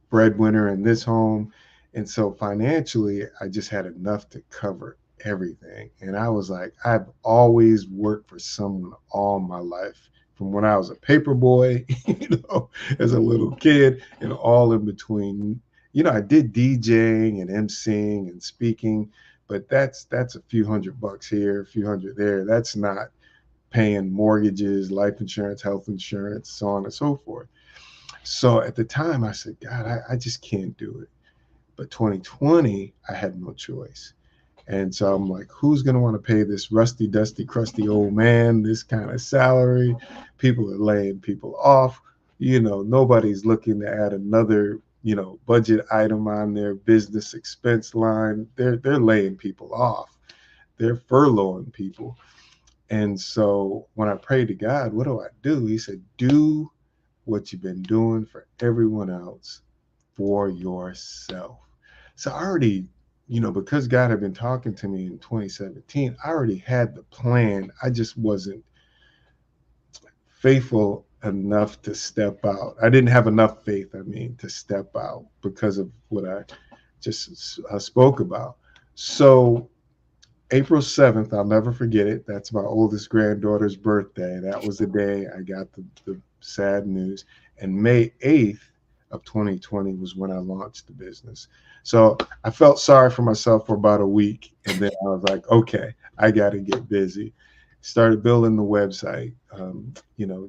breadwinner in this home. And so financially, I just had enough to cover everything. And I was like, I've always worked for someone all my life, from when I was a paper boy, as a little kid, and all in between. I did DJing and emceeing and speaking, but that's a few $100 here, a few hundred there. That's not paying mortgages, life insurance, health insurance, so on and so forth. So at the time I said, God, I just can't do it. But 2020, I had no choice. And so I'm like, who's going to want to pay this rusty, dusty, crusty old man this kind of salary? People are laying people off. Nobody's looking to add another, budget item on their business expense line. They're laying people off. They're furloughing people. And so when I prayed to God, what do? He said, do what you've been doing for everyone else for yourself. So I already, because God had been talking to me in 2017, I already had the plan. I just wasn't faithful enough to step out. I didn't have enough faith, to step out because of what I just spoke about. So April 7th, I'll never forget it. That's my oldest granddaughter's birthday. That was the day I got the sad news. And May 8th of 2020 was when I launched the business. So I felt sorry for myself for about a week. And then I was like, okay, I got to get busy. Started building the website,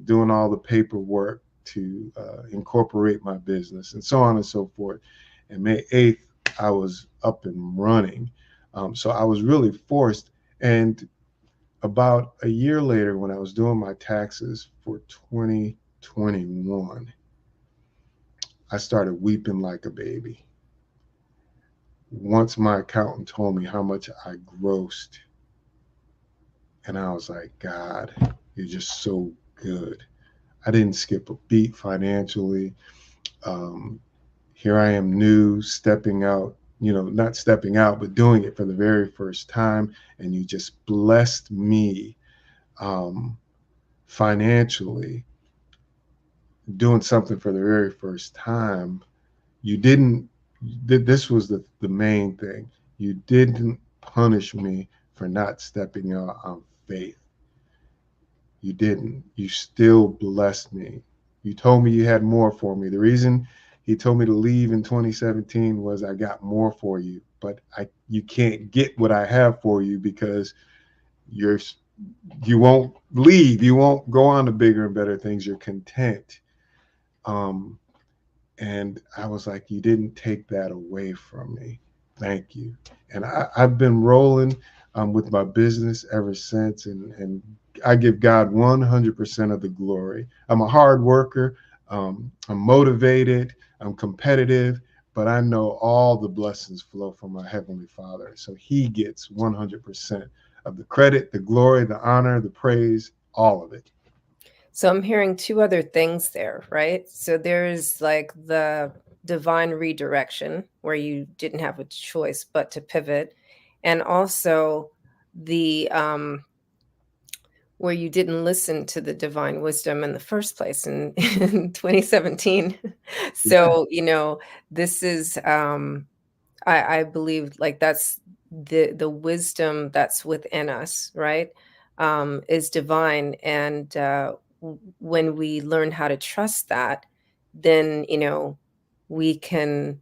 doing all the paperwork to incorporate my business and so on and so forth. And May 8th, I was up and running. So I was really forced. And about a year later, when I was doing my taxes for 2021, I started weeping like a baby. Once my accountant told me how much I grossed, and I was like, God, you're just so good. I didn't skip a beat financially. Here I am new, stepping out, not stepping out, but doing it for the very first time. And you just blessed me financially, doing something for the very first time. You didn't, this was the main thing. You didn't punish me for not stepping out on faith. You didn't. You still blessed me. You told me you had more for me. The reason he told me to leave in 2017 was I got more for you, but you can't get what I have for you because you won't leave. You won't go on to bigger and better things. You're content. And I was like, you didn't take that away from me. Thank you. And I've been rolling with my business ever since. And I give God 100% of the glory. I'm a hard worker. I'm motivated. I'm competitive. But I know all the blessings flow from my Heavenly Father. So he gets 100% of the credit, the glory, the honor, the praise, all of it. So I'm hearing two other things there, right? So there's like the divine redirection where you didn't have a choice but to pivot, and also the where you didn't listen to the divine wisdom in the first place in 2017. So, this is I believe like that's the wisdom that's within us, right? Is divine. And when we learn how to trust that, then, we can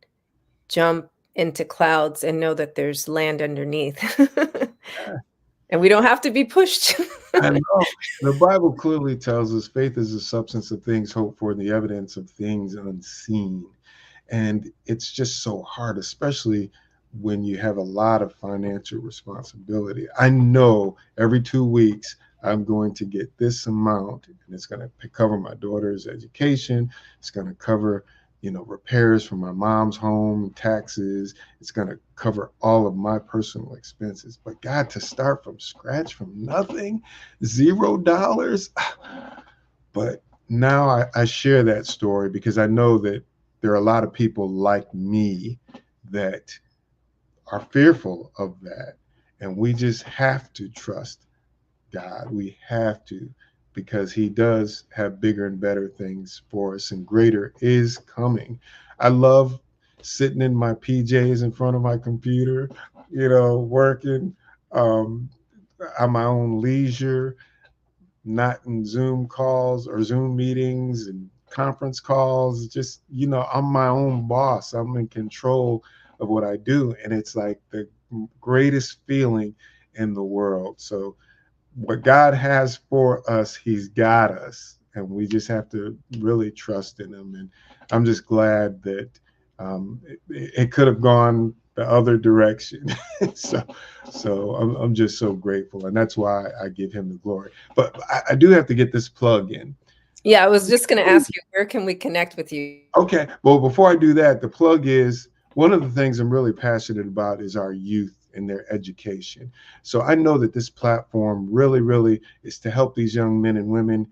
jump into clouds and know that there's land underneath. And we don't have to be pushed. I know. The Bible clearly tells us faith is the substance of things hoped for, the evidence of things unseen. And it's just so hard, especially when you have a lot of financial responsibility. I know every 2 weeks I'm going to get this amount, and it's going to cover my daughter's education. It's going to cover, repairs for my mom's home, taxes. It's going to cover all of my personal expenses. But God, to start from scratch, from nothing, $0. But now I share that story because I know that there are a lot of people like me that are fearful of that. And we just have to trust God. We have to, because he does have bigger and better things for us, and greater is coming. I love sitting in my PJs in front of my computer, working on my own leisure, not in Zoom calls or Zoom meetings and conference calls. Just, I'm my own boss. I'm in control of what I do. And it's like the greatest feeling in the world. So what God has for us, he's got us. And we just have to really trust in him. And I'm just glad that it could have gone the other direction. so I'm just so grateful. And that's why I give him the glory. But I do have to get this plug in. Yeah, I was just going to ask you, where can we connect with you? Okay. Well, before I do that, the plug is one of the things I'm really passionate about is our youth and their education. So I know that this platform really, really is to help these young men and women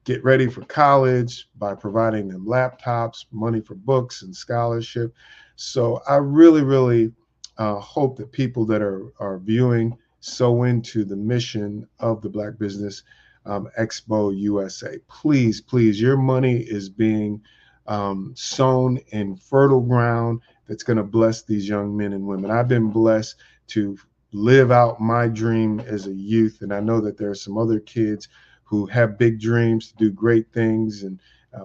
get ready for college by providing them laptops, money for books and scholarship. So I really, really hope that people that are viewing sow into the mission of the Black Business Expo USA. Please, please, your money is being sown in fertile ground that's going to bless these young men and women. I've been blessed to live out my dream as a youth, and I know that there are some other kids who have big dreams to do great things, and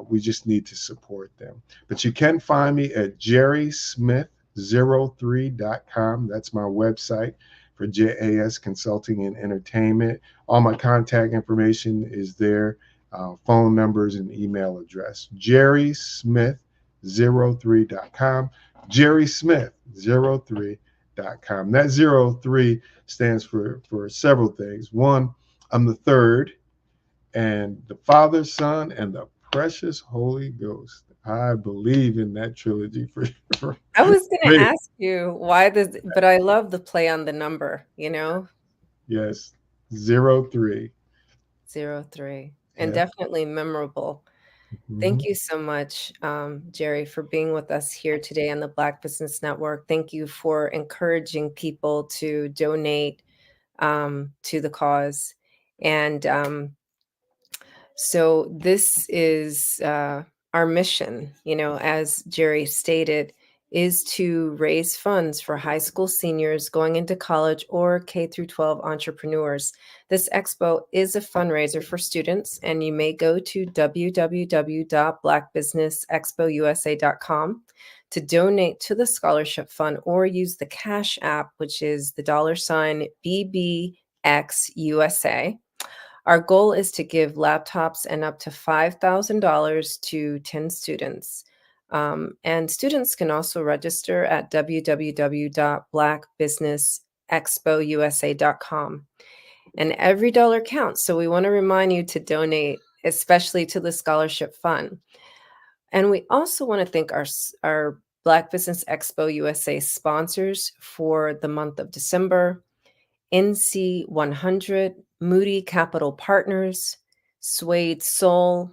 we just need to support them. But you can find me at jerrysmith03.com. That's my website for JAS Consulting and Entertainment. All my contact information is there, phone numbers and email address. jerrysmith03.com. jerrysmith03.com. That 03 stands for several things. One, I'm the third, and the Father, Son, and the precious Holy Ghost. I believe in that trilogy for I was going to ask you why this, but I love the play on the number, Yes, 03. 03. and Yeah. definitely memorable. Thank you so much, Jerry, for being with us here today on the Black Business Network. Thank you for encouraging people to donate to the cause. And so this is our mission, as Jerry stated, is to raise funds for high school seniors going into college or K through 12 entrepreneurs. This expo is a fundraiser for students, and you may go to www.blackbusinessexpousa.com to donate to the scholarship fund, or use the Cash App, which is the $BBXUSA. Our goal is to give laptops and up to $5,000 to 10 students. And students can also register at www.blackbusinessexpousa.com. And every dollar counts. So we want to remind you to donate, especially to the scholarship fund. And we also want to thank our Black Business Expo USA sponsors for the month of December: NC 100, Moody Capital Partners, Suede Soul,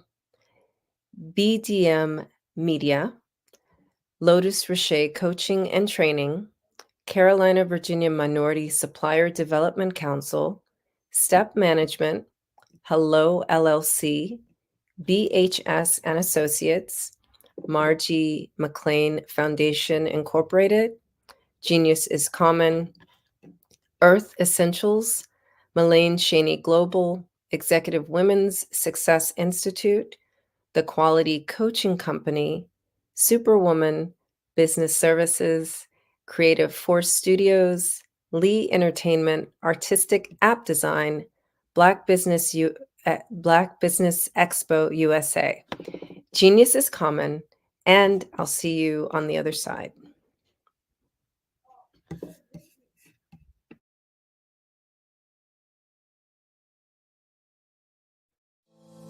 BDM Media, Lotus Richer Coaching and Training, Carolina, Virginia Minority Supplier Development Council, Step Management, Hello LLC, BHS and Associates, Margie McLean Foundation Incorporated, Genius is Common, Earth Essentials, Melaine Cheney Global, Executive Women's Success Institute, The Quality Coaching Company, Superwoman Business Services, Creative Force Studios, Lee Entertainment, Artistic App Design, Black Business Expo USA. Genius is Common, and I'll see you on the other side.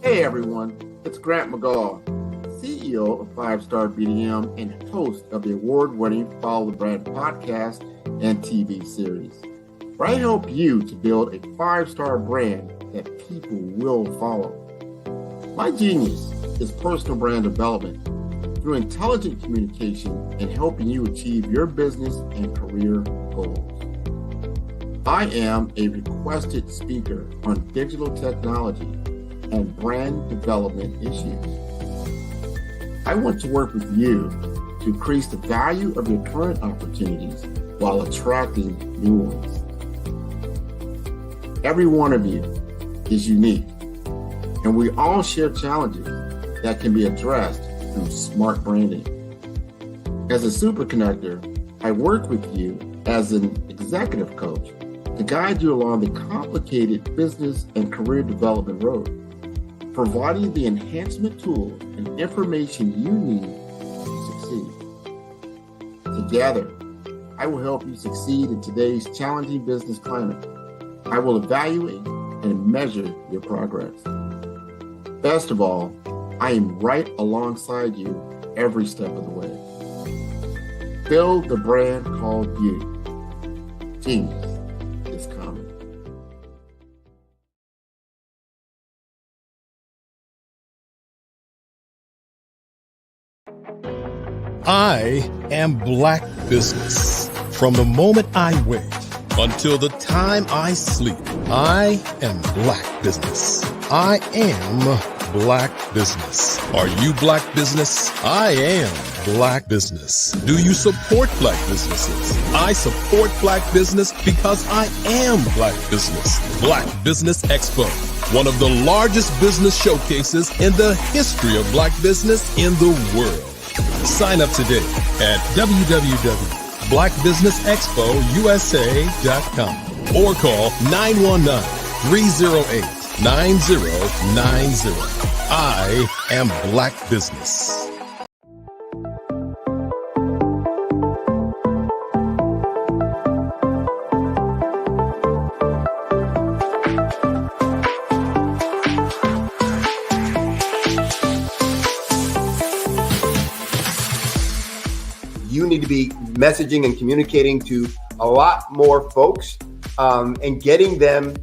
Hey everyone, it's Grant McGaw, CEO of 5-Star BDM and host of the award-winning Follow the Brand podcast and TV series, where I help you to build a 5-star brand that people will follow. My genius is personal brand development through intelligent communication and helping you achieve your business and career goals. I am a requested speaker on digital technology and brand development issues. I want to work with you to increase the value of your current opportunities while attracting new ones. Every one of you is unique, and we all share challenges that can be addressed through smart branding. As a super connector, I work with you as an executive coach to guide you along the complicated business and career development road, providing the enhancement tools and information you need to succeed. Together, I will help you succeed in today's challenging business climate. I will evaluate and measure your progress. Best of all, I am right alongside you every step of the way. Build the brand called you. Genius is common. I am Black Business. From the moment I wake until the time I sleep, I am Black Business. I am Black Business. Are you Black Business? I am Black Business. Do you support Black businesses? I support Black business because I am Black Business. Black Business Expo, one of the largest business showcases in the history of Black business in the world. Sign up today at www.blackbusinessexpousa.com or call 919-308-9090. I am Black Business. You need to be messaging and communicating to a lot more folks and getting them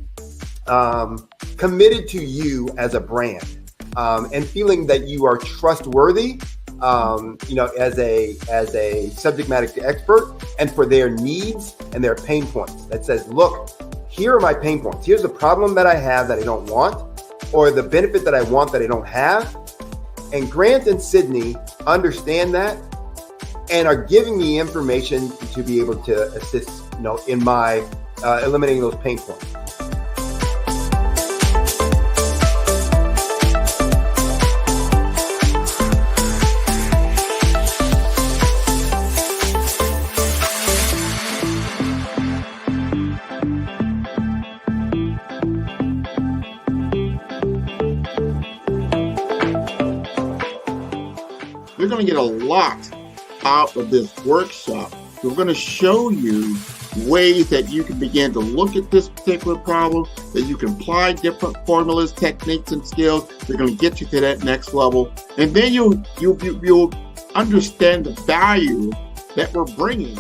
committed to you as a brand, and feeling that you are trustworthy, as a subject matter expert, and for their needs and their pain points. That says, look, here are my pain points. Here's the problem that I have that I don't want, or the benefit that I want that I don't have. And Grant and Sydney understand that and are giving me information to be able to assist, in my eliminating those pain points. You're going to get a lot out of this workshop. We're going to show you ways that you can begin to look at this particular problem, that you can apply different formulas, techniques, and skills. They're going to get you to that next level. And then you'll understand the value that we're bringing.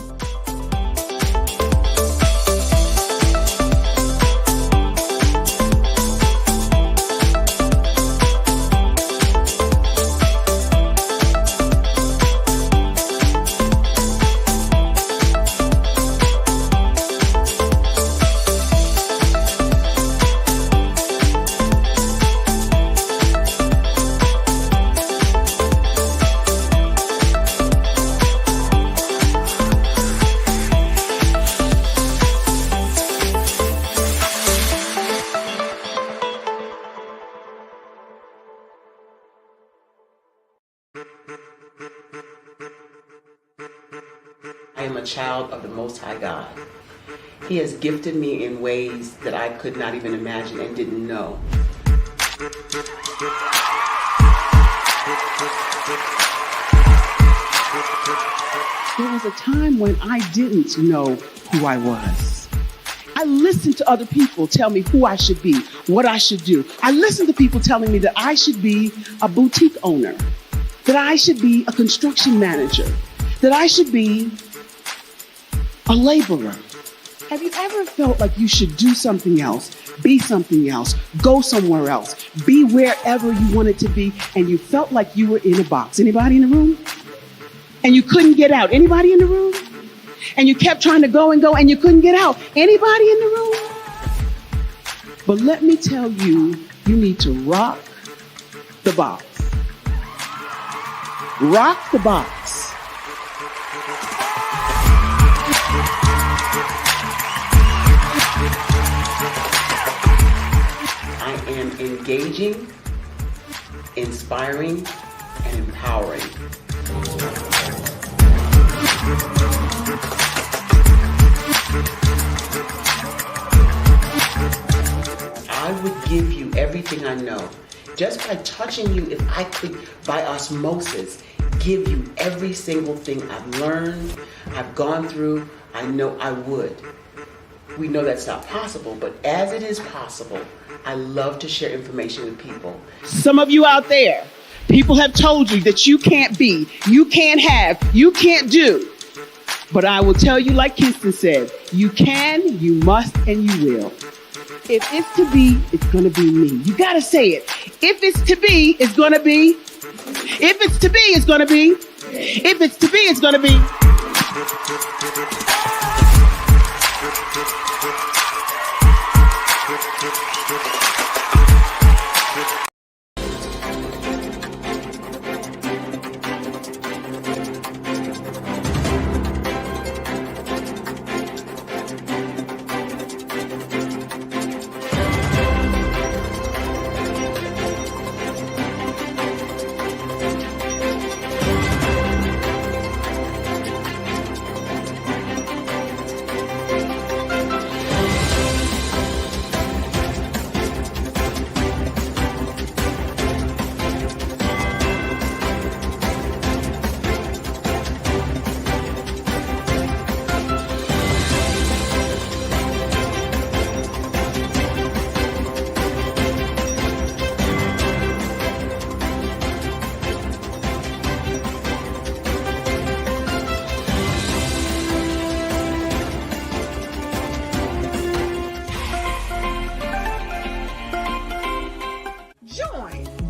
I am a child of the Most High God. He has gifted me in ways that I could not even imagine and didn't know. There was a time when I didn't know who I was. I listened to other people tell me who I should be, what I should do. I listened to people telling me that I should be a boutique owner, that I should be a construction manager, that I should be a laborer. Have you ever felt like you should do something else, be something else, go somewhere else, be wherever you wanted to be, and you felt like you were in a box? Anybody in the room? And you couldn't get out? Anybody in the room? And you kept trying to go and you couldn't get out? Anybody in the room? But let me tell you, you need to rock the box. Rock the box. I am engaging, inspiring, and empowering. I would give you everything I know. Just by touching you, if I could, by osmosis, give you every single thing I've learned, I've gone through, I know I would. We know that's not possible, but as it is possible, I love to share information with people. Some of you out there, people have told you that you can't be, you can't have, you can't do. But I will tell you, like Kingston said, you can, you must, and you will. If it's to be, it's going to be me. You got to say it. If it's to be, it's going to be. If it's to be, it's going to be. If it's to be, it's going to be.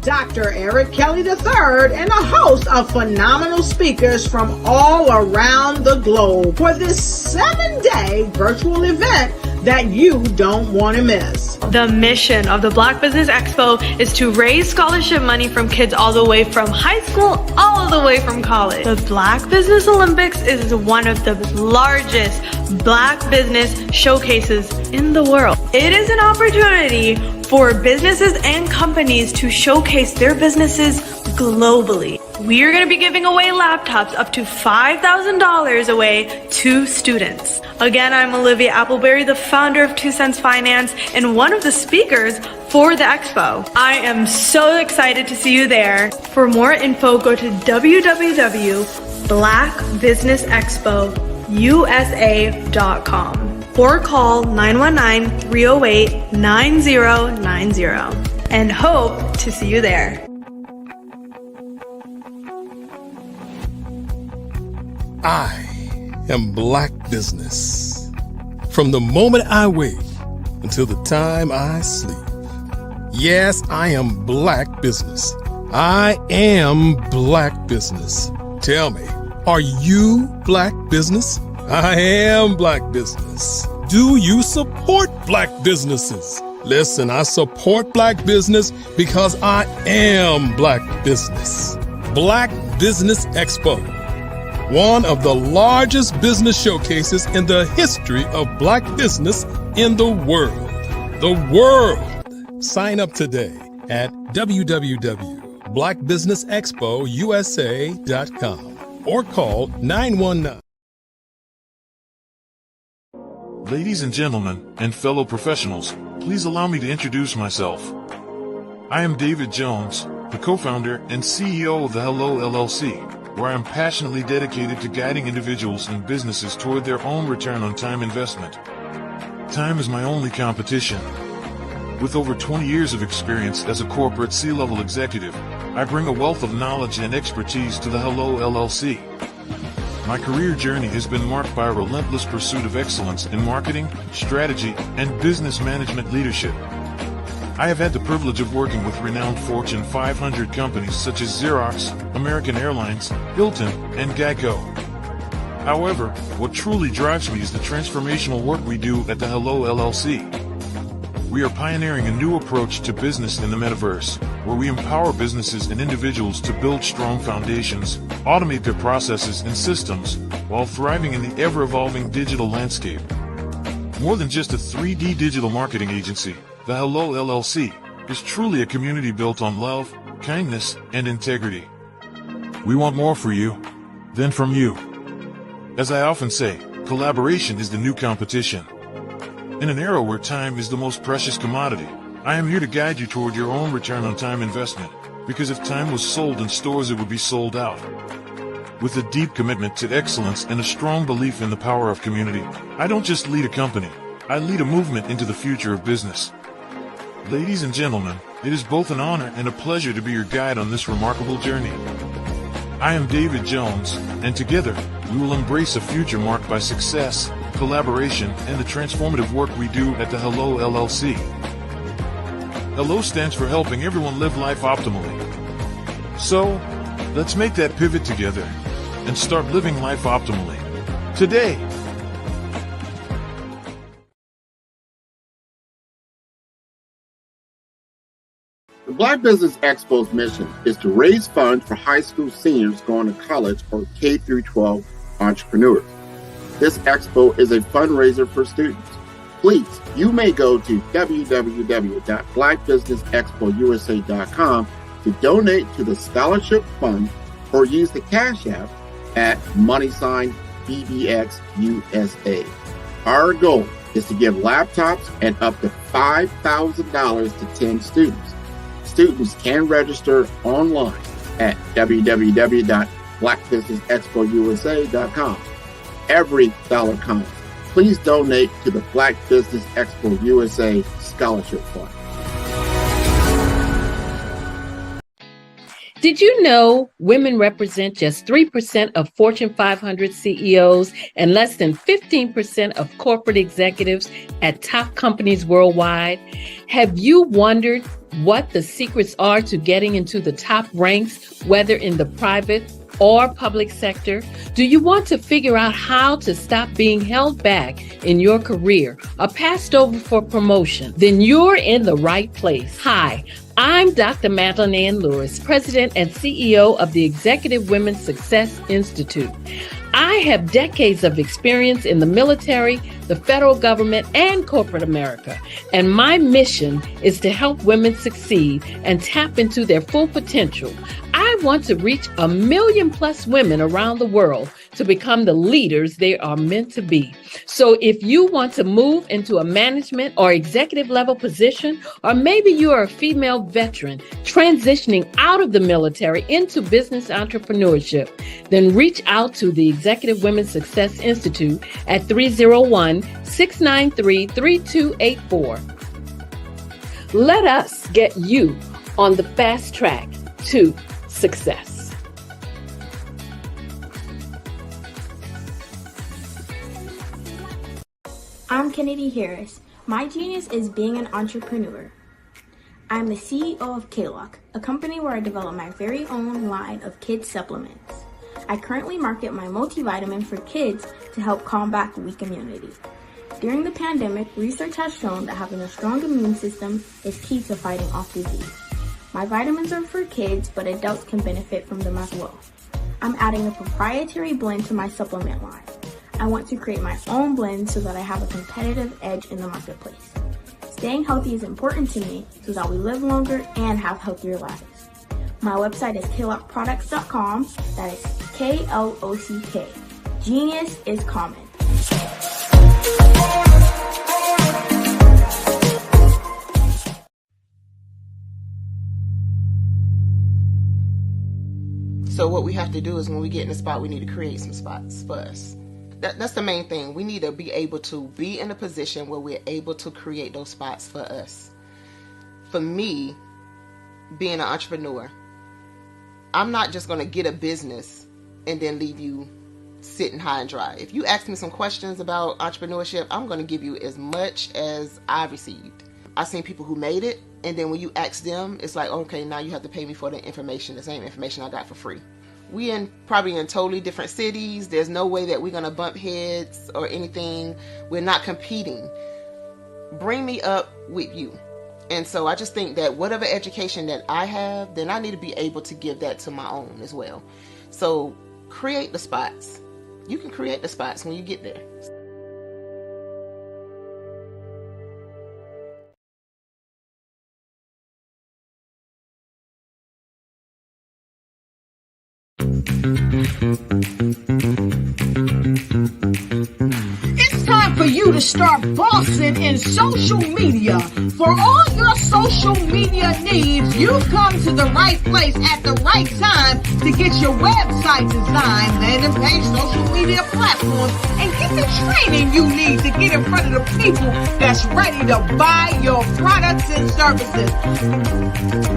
Dr. Eric Kelly III and a host of phenomenal speakers from all around the globe for this 7-day virtual event that you don't want to miss. The mission of the Black Business Expo is to raise scholarship money from kids all the way from high school, all the way from college. The Black Business Olympics is one of the largest Black business showcases in the world. It is an opportunity for businesses and companies to showcase their businesses globally. We are going to be giving away laptops up to $5,000 away to students. Again, I'm Olivia Appleberry, the founder of 2 Cents Finance and one of the speakers for the expo. I am so excited to see you there. For more info, go to www.blackbusinessexpousa.com or call 919-308-9090 and hope to see you there. I am Black Business. From the moment I wake until the time I sleep. Yes, I am Black Business. I am Black Business. Tell me, are you Black Business? I am Black Business. Do you support Black businesses? Listen, I support Black business because I am Black Business. Black Business Expo, one of the largest business showcases in the history of Black business in the world. The world! Sign up today at www.blackbusinessexpousa.com or call 919. Ladies and gentlemen, and fellow professionals, please allow me to introduce myself. I am David Jones, the co-founder and CEO of the Hello LLC, where I am passionately dedicated to guiding individuals and businesses toward their own return on time investment. Time is my only competition. With over 20 years of experience as a corporate C-level executive, I bring a wealth of knowledge and expertise to the Hello LLC. My career journey has been marked by a relentless pursuit of excellence in marketing, strategy, and business management leadership. I have had the privilege of working with renowned Fortune 500 companies such as Xerox, American Airlines, Hilton, and Geico. However, what truly drives me is the transformational work we do at the Hello LLC. We are pioneering a new approach to business in the metaverse, where we empower businesses and individuals to build strong foundations, automate their processes and systems, while thriving in the ever-evolving digital landscape. More than just a 3D digital marketing agency, the Hello LLC is truly a community built on love, kindness, and integrity. We want more for you than from you. As I often say, collaboration is the new competition. In an era where time is the most precious commodity, I am here to guide you toward your own return on time investment, because if time was sold in stores, it would be sold out. With a deep commitment to excellence and a strong belief in the power of community, I don't just lead a company, I lead a movement into the future of business. Ladies and gentlemen, it is both an honor and a pleasure to be your guide on this remarkable journey. I am David Jones, and together, we will embrace a future marked by success, collaboration, and the transformative work we do at the Hello LLC. Hello stands for helping everyone live life optimally. So, let's make that pivot together and start living life optimally today. The Black Business Expo's mission is to raise funds for high school seniors going to college or K-12 entrepreneurs. This expo is a fundraiser for students. Please, you may go to www.blackbusinessexpousa.com to donate to the scholarship fund or use the Cash App at $BBXUSA. Our goal is to give laptops and up to $5,000 to 10 students. Students can register online at www.blackbusinessexpousa.com. Every dollar counts. Please donate to the Black Business Expo USA Scholarship Fund. Did you know women represent just 3% of Fortune 500 CEOs and less than 15% of corporate executives at top companies worldwide? Have you wondered what the secrets are to getting into the top ranks, whether in the private or public sector? Do you want to figure out how to stop being held back in your career or passed over for promotion? Then you're in the right place. Hi, I'm Dr. Madeline Ann Lewis, President and CEO of the Executive Women's Success Institute. I have decades of experience in the military, the federal government, and corporate America, and my mission is to help women succeed and tap into their full potential. I want to reach 1 million plus women around the world to become the leaders they are meant to be. So if you want to move into a management or executive level position, or maybe you are a female veteran transitioning out of the military into business entrepreneurship, then reach out to the Executive Women's Success Institute at 301-693-3284. Let us get you on the fast track to success. I'm Kennedy Harris. My genius is being an entrepreneur. I'm the CEO of K-Lock, a company where I develop my very own line of kids supplements. I currently market my multivitamin for kids to help combat weak immunity. During the pandemic, research has shown that having a strong immune system is key to fighting off disease. My vitamins are for kids, but adults can benefit from them as well. I'm adding a proprietary blend to my supplement line. I want to create my own blend so that I have a competitive edge in the marketplace. Staying healthy is important to me so that we live longer and have healthier lives. My website is klockproducts.com. That is K-L-O-C-K. Genius is common. So what we have to do is when we get in a spot, we need to create some spots for us. That's the main thing. We need to be able to be in a position where we're able to create those spots for us. For me, being an entrepreneur, I'm not just going to get a business and then leave you sitting high and dry. If you ask me some questions about entrepreneurship, I'm going to give you as much as I received. I've seen people who made it, and then when you ask them, it's like, okay, now you have to pay me for the information, the same information I got for free. We probably in totally different cities. There's no way that we're going to bump heads or anything. We're not competing. Bring me up with you. And so I just think that whatever education that I have, then I need to be able to give that to my own as well. So create the spots. You can create the spots when you get there. It's time for you to start bossing in social media. For all your social media needs, you've come to the right place at the right time to get your website designed, landing page, social media platforms, and get the training you need to get in front of the people that's ready to buy your products and services.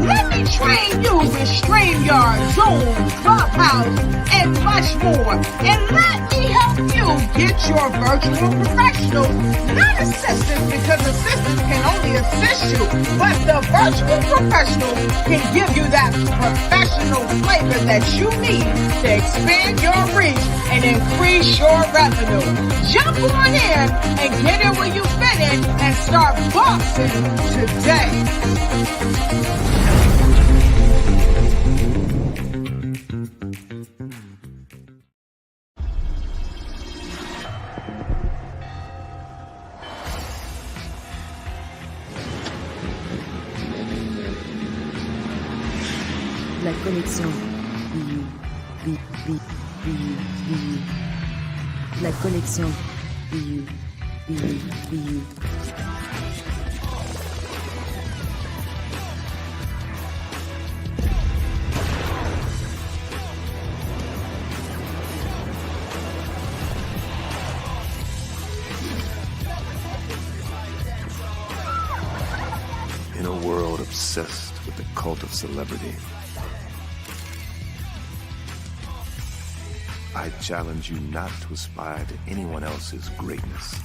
Let me train you with StreamYard, Zoom, Clubhouse, and much more. And let me help you get your virtual professionals, not assistants, because assistants can only assist you, but the virtual professionals can give you that professional flavor that you need to expand your reach and increase your revenue. Jump on in and get in where you fit in and start boxing today. La connexion. La connexion. In a world obsessed with the cult of celebrity, I challenge you not to aspire to anyone else's greatness,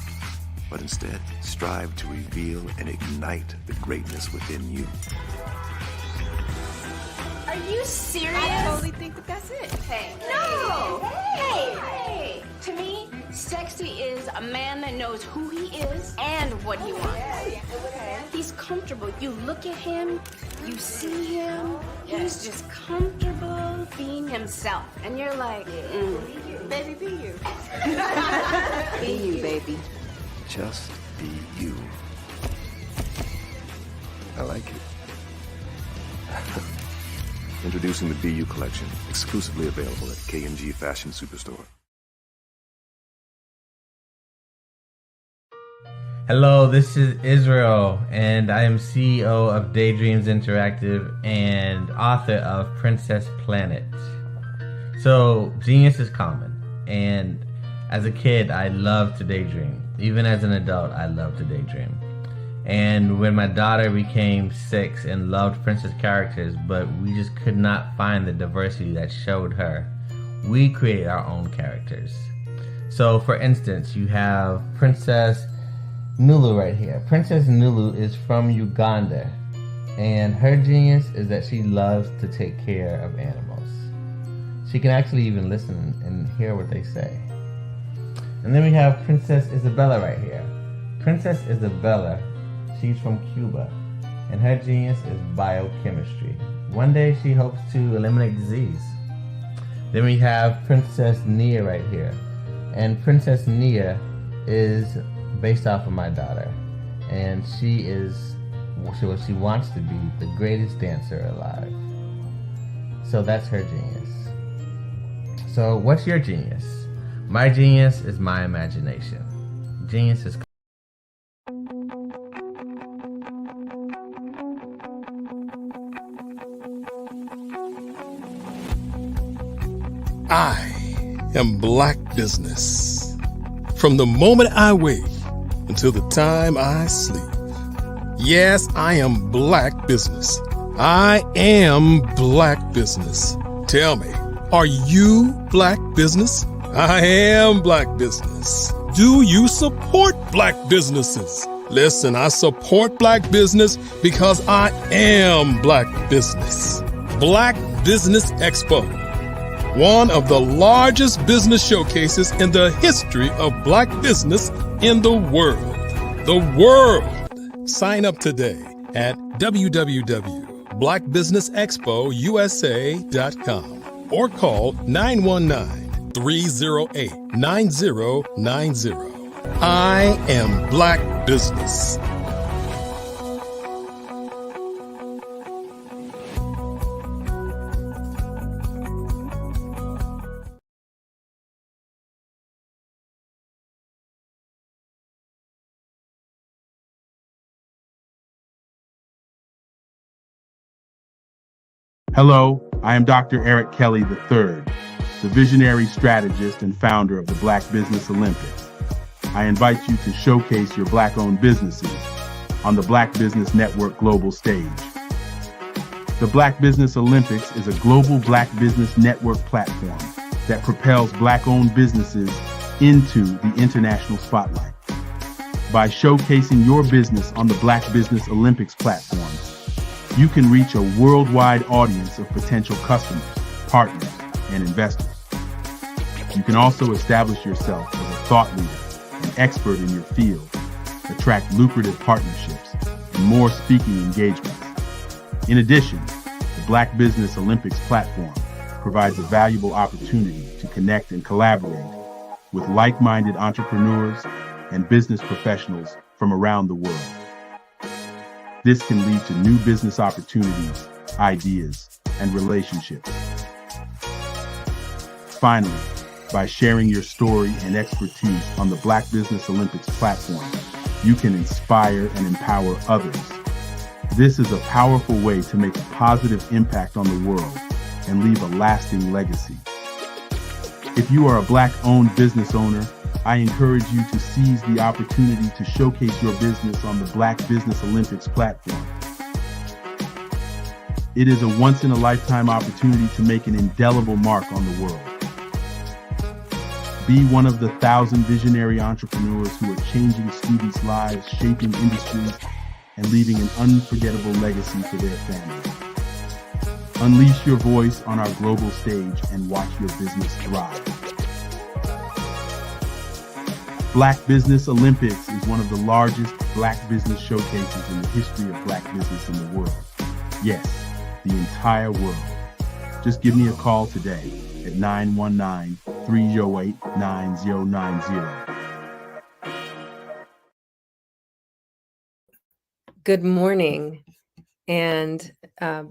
but instead strive to reveal and ignite the greatness within you. Are you serious? I totally think that that's it. Hey. No! Hey! To me, sexy is a man that knows who he is and what he wants. Okay. He's comfortable. You look at him, you see him, he's just comfortable being himself. And you're like, Baby, be you. be you, baby. Just be you. I like it. Introducing the BU collection, exclusively available at K&G Fashion Superstore. Hello, this is Israel, and I am CEO of Daydreams Interactive and author of Princess Planet. So, genius is common, and as a kid, I loved to daydream. Even as an adult, I love to daydream. And when my daughter became 6 and loved princess characters, but we just could not find the diversity that showed her, we created our own characters. So, for instance, you have Princess Nulu right here. Princess Nulu is from Uganda, and her genius is that she loves to take care of animals. She can actually even listen and hear what they say. And then we have Princess Isabella right here. Princess Isabella, she's from Cuba, and her genius is biochemistry. One day she hopes to eliminate disease. Then we have Princess Nia right here, and Princess Nia is based off of my daughter, and she wants to be the greatest dancer alive. So that's her genius. So what's your genius? My genius is my imagination. Genius is I am Black Business. From the moment I wake until the time I sleep. Yes, I am Black Business. I am Black Business. Tell me, are you Black Business? I am Black Business. Do you support Black businesses? Listen, I support Black business because I am Black Business. Black Business Expo, one of the largest business showcases in the history of Black business in the world. The world! Sign up today at www.blackbusinessexpousa.com or call 919-308-9090. I am Black Business. Hello, I am Dr. Eric Kelly III, the visionary strategist and founder of the Black Business Olympics. I invite you to showcase your Black-owned businesses on the Black Business Network global stage. The Black Business Olympics is a global Black Business Network platform that propels Black-owned businesses into the international spotlight. By showcasing your business on the Black Business Olympics platform, you can reach a worldwide audience of potential customers, partners, and investors. You can also establish yourself as a thought leader, an expert in your field, attract lucrative partnerships, and more speaking engagements. In addition, the Black Business Olympics platform provides a valuable opportunity to connect and collaborate with like-minded entrepreneurs and business professionals from around the world. This can lead to new business opportunities, ideas, and relationships. Finally, by sharing your story and expertise on the Black Business Olympics platform, you can inspire and empower others. This is a powerful way to make a positive impact on the world and leave a lasting legacy. If you are a Black-owned business owner, I encourage you to seize the opportunity to showcase your business on the Black Business Olympics platform. It is a once-in-a-lifetime opportunity to make an indelible mark on the world. Be one of the 1,000 visionary entrepreneurs who are changing students' lives, shaping industries, and leaving an unforgettable legacy for their families. Unleash your voice on our global stage and watch your business thrive. Black Business Olympics is one of the largest Black business showcases in the history of Black business in the world. Yes, the entire world. Just give me a call today at 919-308-9090. Good morning, and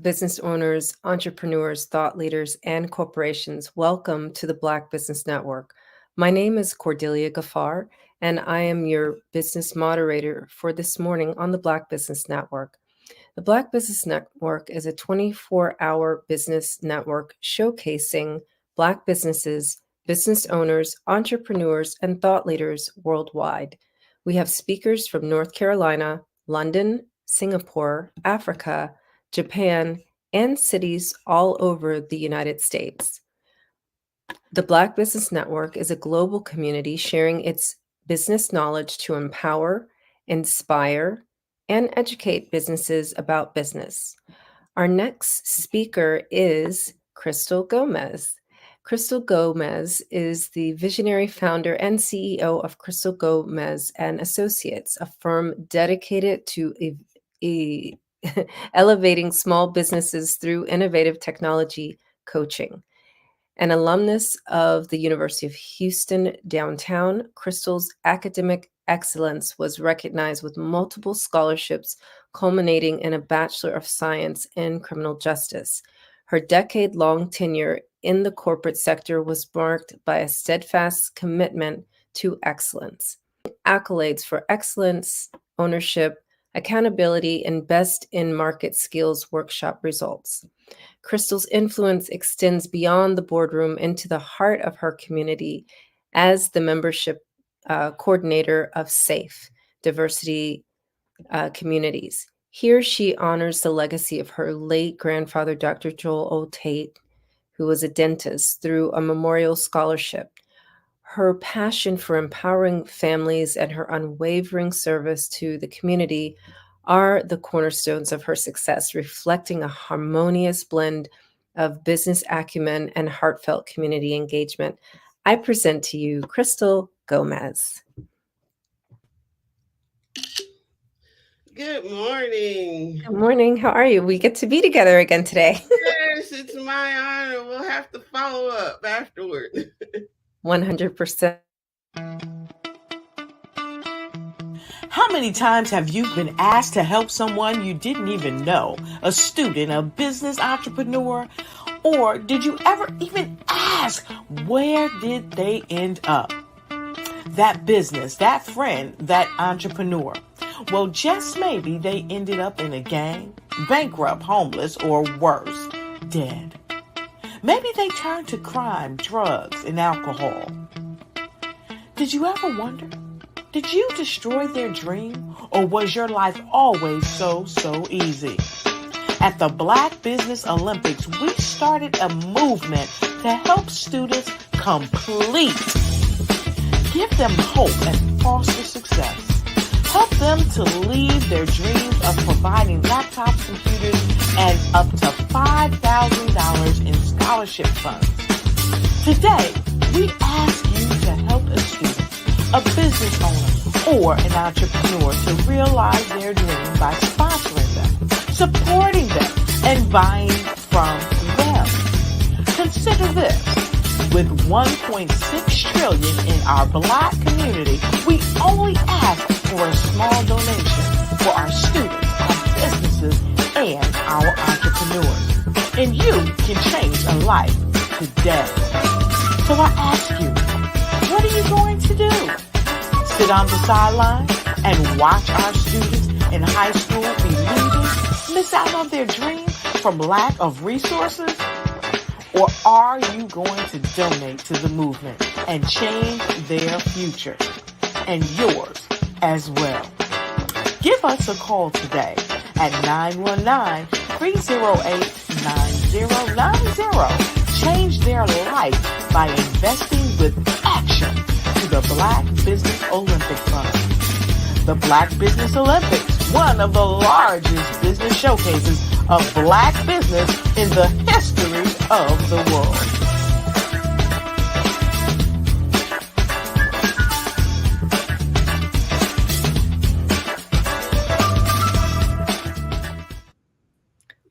business owners, entrepreneurs, thought leaders, and corporations, welcome to the Black Business Network. My name is Cordelia Gaffar, and I am your business moderator for this morning on the Black Business Network. The Black Business Network is a 24-hour business network showcasing Black businesses, business owners, entrepreneurs, and thought leaders worldwide. We have speakers from North Carolina, London, Singapore, Africa, Japan, and cities all over the United States. The Black Business Network is a global community sharing its business knowledge to empower, inspire, and educate businesses about business. Our next speaker is Crystal Gomez. Crystal Gomez is the visionary founder and CEO of Crystal Gomez and Associates, a firm dedicated to elevating small businesses through innovative technology coaching. An alumnus of the University of Houston downtown, Crystal's academic excellence was recognized with multiple scholarships, culminating in a Bachelor of Science in Criminal Justice. Her decade-long tenure in the corporate sector was marked by a steadfast commitment to excellence. Accolades for excellence, ownership, accountability, and best in market skills workshop results. Crystal's influence extends beyond the boardroom into the heart of her community as the membership coordinator of SAFE, Diversity Communities. Here she honors the legacy of her late grandfather, Dr. Joel O. Tate, who was a dentist, through a memorial scholarship. Her passion for empowering families and her unwavering service to the community are the cornerstones of her success, reflecting a harmonious blend of business acumen and heartfelt community engagement. I present to you Crystal Gomez. Good morning. Good morning. How are you? We get to be together again today. Yes, it's my honor. We'll have to follow up afterward. 100%. How many times have you been asked to help someone you didn't even know, a student, a business entrepreneur, or did you ever even ask, where did they end up? That business, that friend, that entrepreneur. Well, just maybe they ended up in a gang, bankrupt, homeless, or worse, dead. Maybe they turned to crime, drugs, and alcohol. Did you ever wonder? Did you destroy their dream, or was your life always so easy? At the Black Business Olympics, we started a movement to help students complete. Give them hope and foster success. Help them to leave their dreams of providing laptops, computers, and up to $5,000 in scholarship funds. Today, we ask you to help a student, a business owner, or an entrepreneur to realize their dream by sponsoring them, supporting them, and buying from them. Consider this. With $1.6 trillion in our Black community, we only ask for a small donation for our students, our businesses, and our entrepreneurs. And you can change a life today. So I ask you, what are you going to do? Sit on the sideline and watch our students in high school be losers, miss out on their dream from lack of resources? Or are you going to donate to the movement and change their future and yours as well? Give us a call today at 919-308-9090. Change their life by investing with action the Black Business Olympic Fund. The Black Business Olympics, one of the largest business showcases of Black business in the history of the world.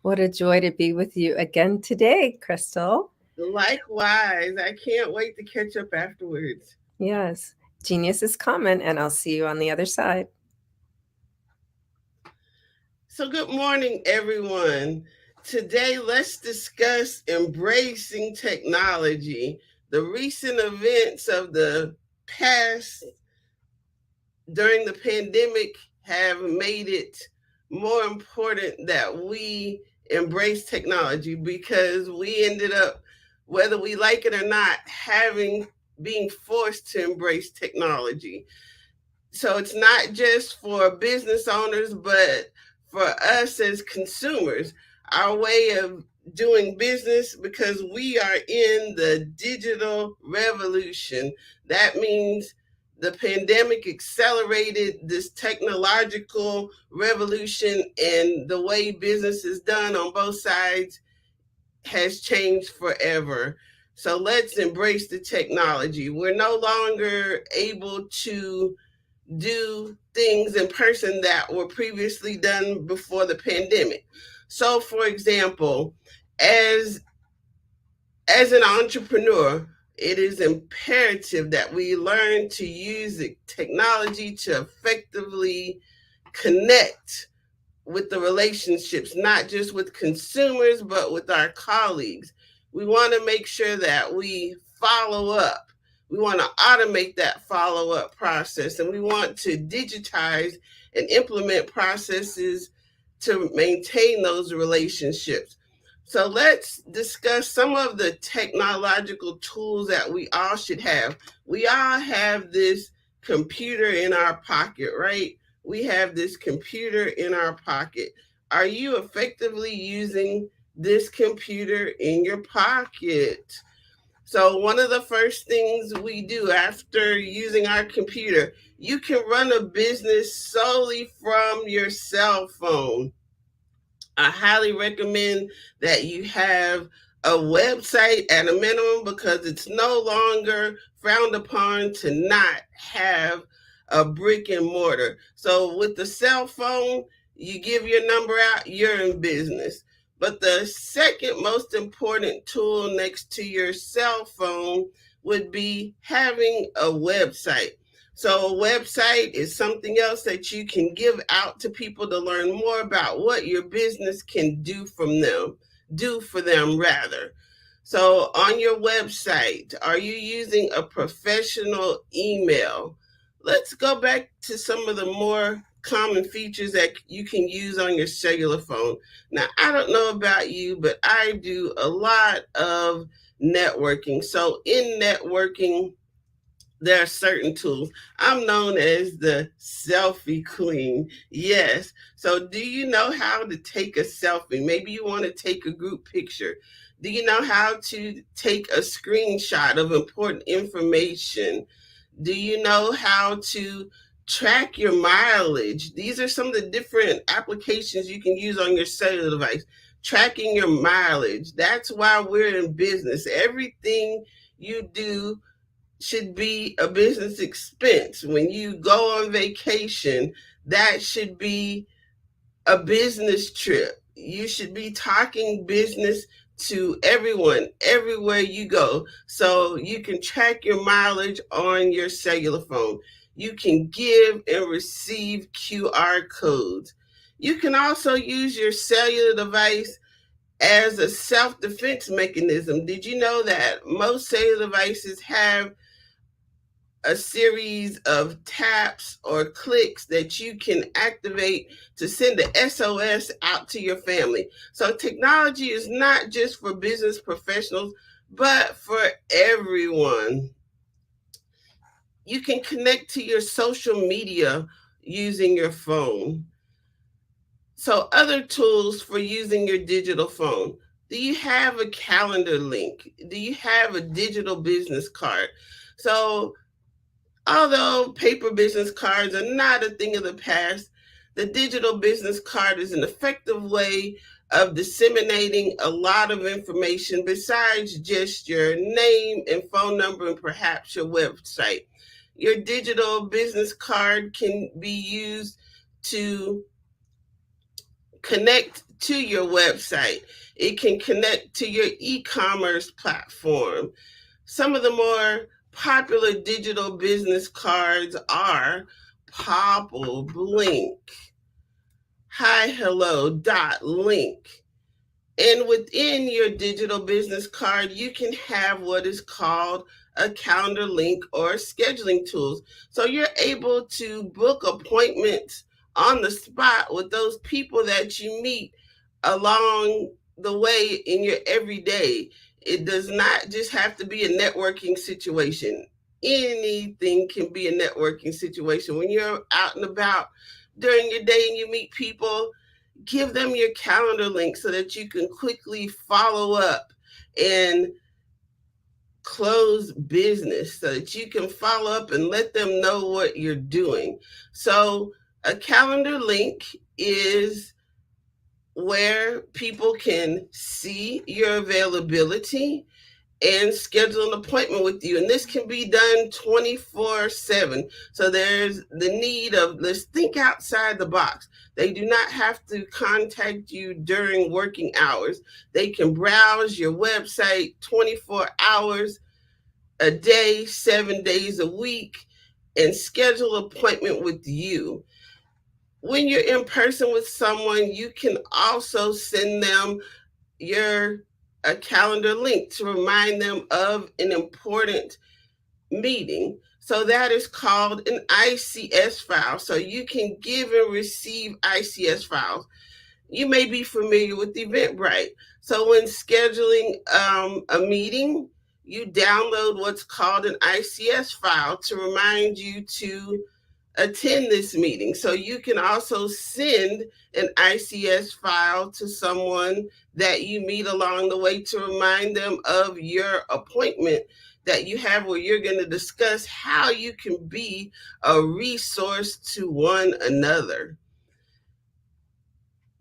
What a joy to be with you again today, Crystal. Likewise. I can't wait to catch up afterwards. Yes. Genius is coming, and I'll see you on the other side. So good morning, everyone. Today, let's discuss embracing technology. The recent events of the past during the pandemic have made it more important that we embrace technology, because we ended up, whether we like it or not, being forced to embrace technology. So it's not just for business owners, but for us as consumers, our way of doing business, because we are in the digital revolution. That means the pandemic accelerated this technological revolution, and the way business is done on both sides has changed forever. So let's embrace the technology. We're no longer able to do things in person that were previously done before the pandemic. So, for example, as an entrepreneur, it is imperative that we learn to use the technology to effectively connect with the relationships, not just with consumers, but with our colleagues. We want to make sure that we follow up. We want to automate that follow-up process, and we want to digitize and implement processes to maintain those relationships. So let's discuss some of the technological tools that we all should have. We all have this computer in our pocket, right? We have this computer in our pocket. Are you effectively using this computer in your pocket? So one of the first things we do after using our computer, you can run a business solely from your cell phone. I highly recommend that you have a website at a minimum, because it's no longer frowned upon to not have a brick and mortar. So with the cell phone, you give your number out, you're in business. But the second most important tool next to your cell phone would be having a website. So a website is something else that you can give out to people to learn more about what your business can do for them rather. So on your website, are you using a professional email? Let's go back to some of the more common features that you can use on your cellular phone. Now, I don't know about you, but I do a lot of networking. So in networking, there are certain tools. I'm known as the selfie queen. Yes. So do you know how to take a selfie? Maybe you want to take a group picture. Do you know how to take a screenshot of important information? Do you know how to track your mileage? These are some of the different applications you can use on your cellular device. Tracking your mileage. That's why we're in business. Everything you do should be a business expense. When you go on vacation, that should be a business trip. You should be talking business to everyone, everywhere you go. So you can track your mileage on your cellular phone. You can give and receive QR codes. You can also use your cellular device as a self-defense mechanism. Did you know that most cellular devices have a series of taps or clicks that you can activate to send a SOS out to your family? So technology is not just for business professionals, but for everyone. You can connect to your social media using your phone. So other tools for using your digital phone. Do you have a calendar link? Do you have a digital business card? So Although paper business cards are not a thing of the past, the digital business card is an effective way of disseminating a lot of information besides just your name and phone number and perhaps your website. Your digital business card can be used to connect to your website. It can connect to your e-commerce platform. Some of the more popular digital business cards are Popple, Blink, Hi Hello, Dot Link. And within your digital business card, you can have what is called a calendar link or scheduling tools. So you're able to book appointments on the spot with those people that you meet along the way in your everyday. It does not just have to be a networking situation. Anything can be a networking situation. When you're out and about during your day and you meet people, give them your calendar link so that you can quickly follow up and close business, so that you can follow up and let them know what you're doing. So a calendar link is where people can see your availability and schedule an appointment with you. And this can be done 24/7. So there's the need of, let's think outside the box. They do not have to contact you during working hours. They can browse your website 24 hours a day, 7 days a week, and schedule an appointment with you. When you're in person with someone, you can also send them a calendar link to remind them of an important meeting. So that is called an ICS file. So you can give and receive ICS files. You may be familiar with Eventbrite. So when scheduling a meeting, you download what's called an ICS file to remind you to attend this meeting. So you can also send an ICS file to someone that you meet along the way to remind them of your appointment that you have, where you're going to discuss how you can be a resource to one another.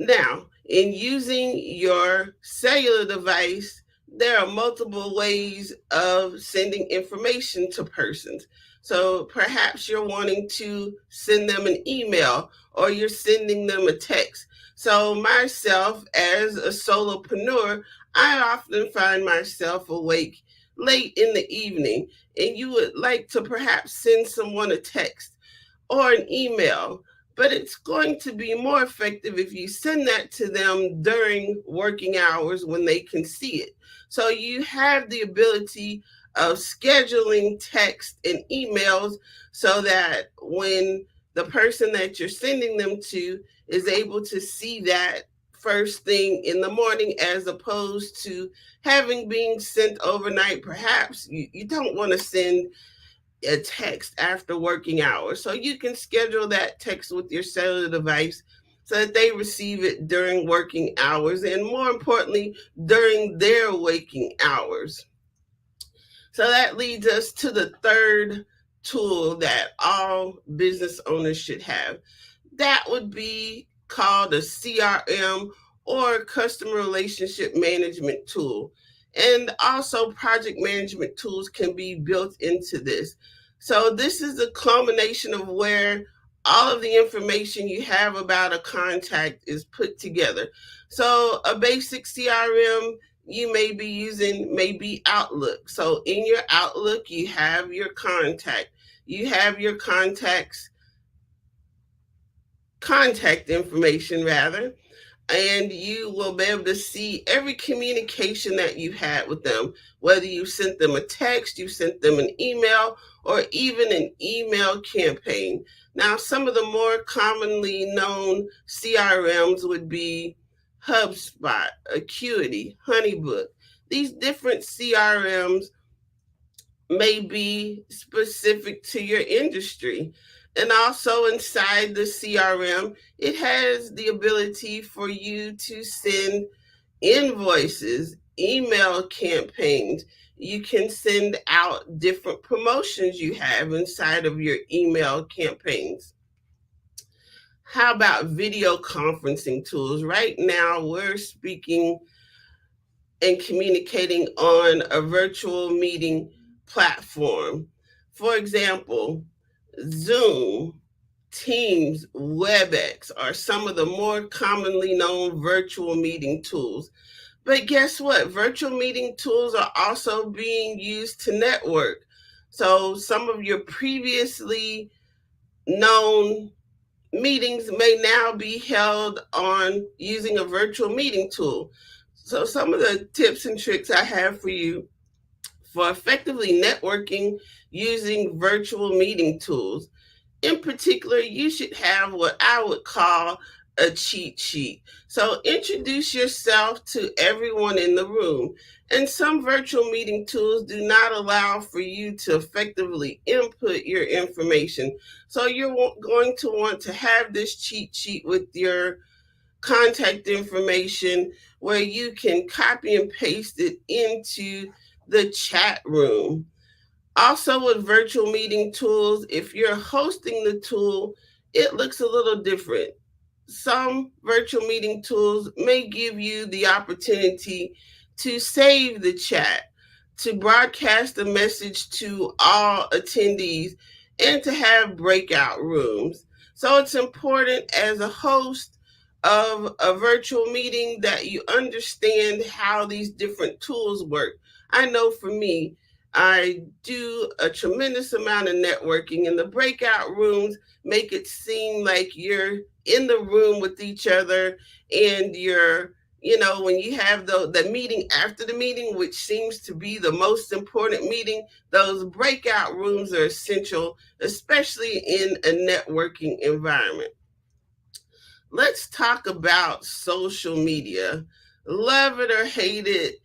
Now, in using your cellular device, there are multiple ways of sending information to persons. So perhaps you're wanting to send them an email or you're sending them a text. So myself, as a solopreneur, I often find myself awake late in the evening, and you would like to perhaps send someone a text or an email, but it's going to be more effective if you send that to them during working hours when they can see it. So you have the ability of scheduling text and emails so that when the person that you're sending them to is able to see that first thing in the morning, as opposed to having being sent overnight. Perhaps you don't want to send a text after working hours. So you can schedule that text with your cellular device so that they receive it during working hours, and more importantly, during their waking hours. So that leads us to the third tool that all business owners should have. That would be called a CRM, or customer relationship management tool. And also project management tools can be built into this. So this is a culmination of where all of the information you have about a contact is put together. So a basic CRM you may be using may be Outlook. So in your Outlook, you have your contact. You have your contact information rather, and you will be able to see every communication that you had with them, whether you sent them a text, you sent them an email, or even an email campaign. Now, some of the more commonly known CRMs would be HubSpot, Acuity, Honeybook. These different CRMs may be specific to your industry. And also inside the CRM, it has the ability for you to send invoices, email campaigns. You can send out different promotions you have inside of your email campaigns. How about video conferencing tools? Right now, we're speaking and communicating on a virtual meeting platform. For example, Zoom, Teams, WebEx are some of the more commonly known virtual meeting tools. But guess what? Virtual meeting tools are also being used to network. So some of your previously known meetings may now be held on using a virtual meeting tool. So some of the tips and tricks I have for you for effectively networking using virtual meeting tools. In particular, you should have what I would call a cheat sheet. So introduce yourself to everyone in the room. And some virtual meeting tools do not allow for you to effectively input your information. So you're going to want to have this cheat sheet with your contact information where you can copy and paste it into the chat room. Also, with virtual meeting tools, if you're hosting the tool, it looks a little different. Some virtual meeting tools may give you the opportunity to save the chat, to broadcast a message to all attendees, and to have breakout rooms. So it's important as a host of a virtual meeting that you understand how these different tools work. I know for me, I do a tremendous amount of networking, and the breakout rooms make it seem like you're in the room with each other, and when you have the meeting after the meeting, which seems to be the most important meeting, those breakout rooms are essential, especially in a networking environment. Let's talk about social media. Love it or hate it,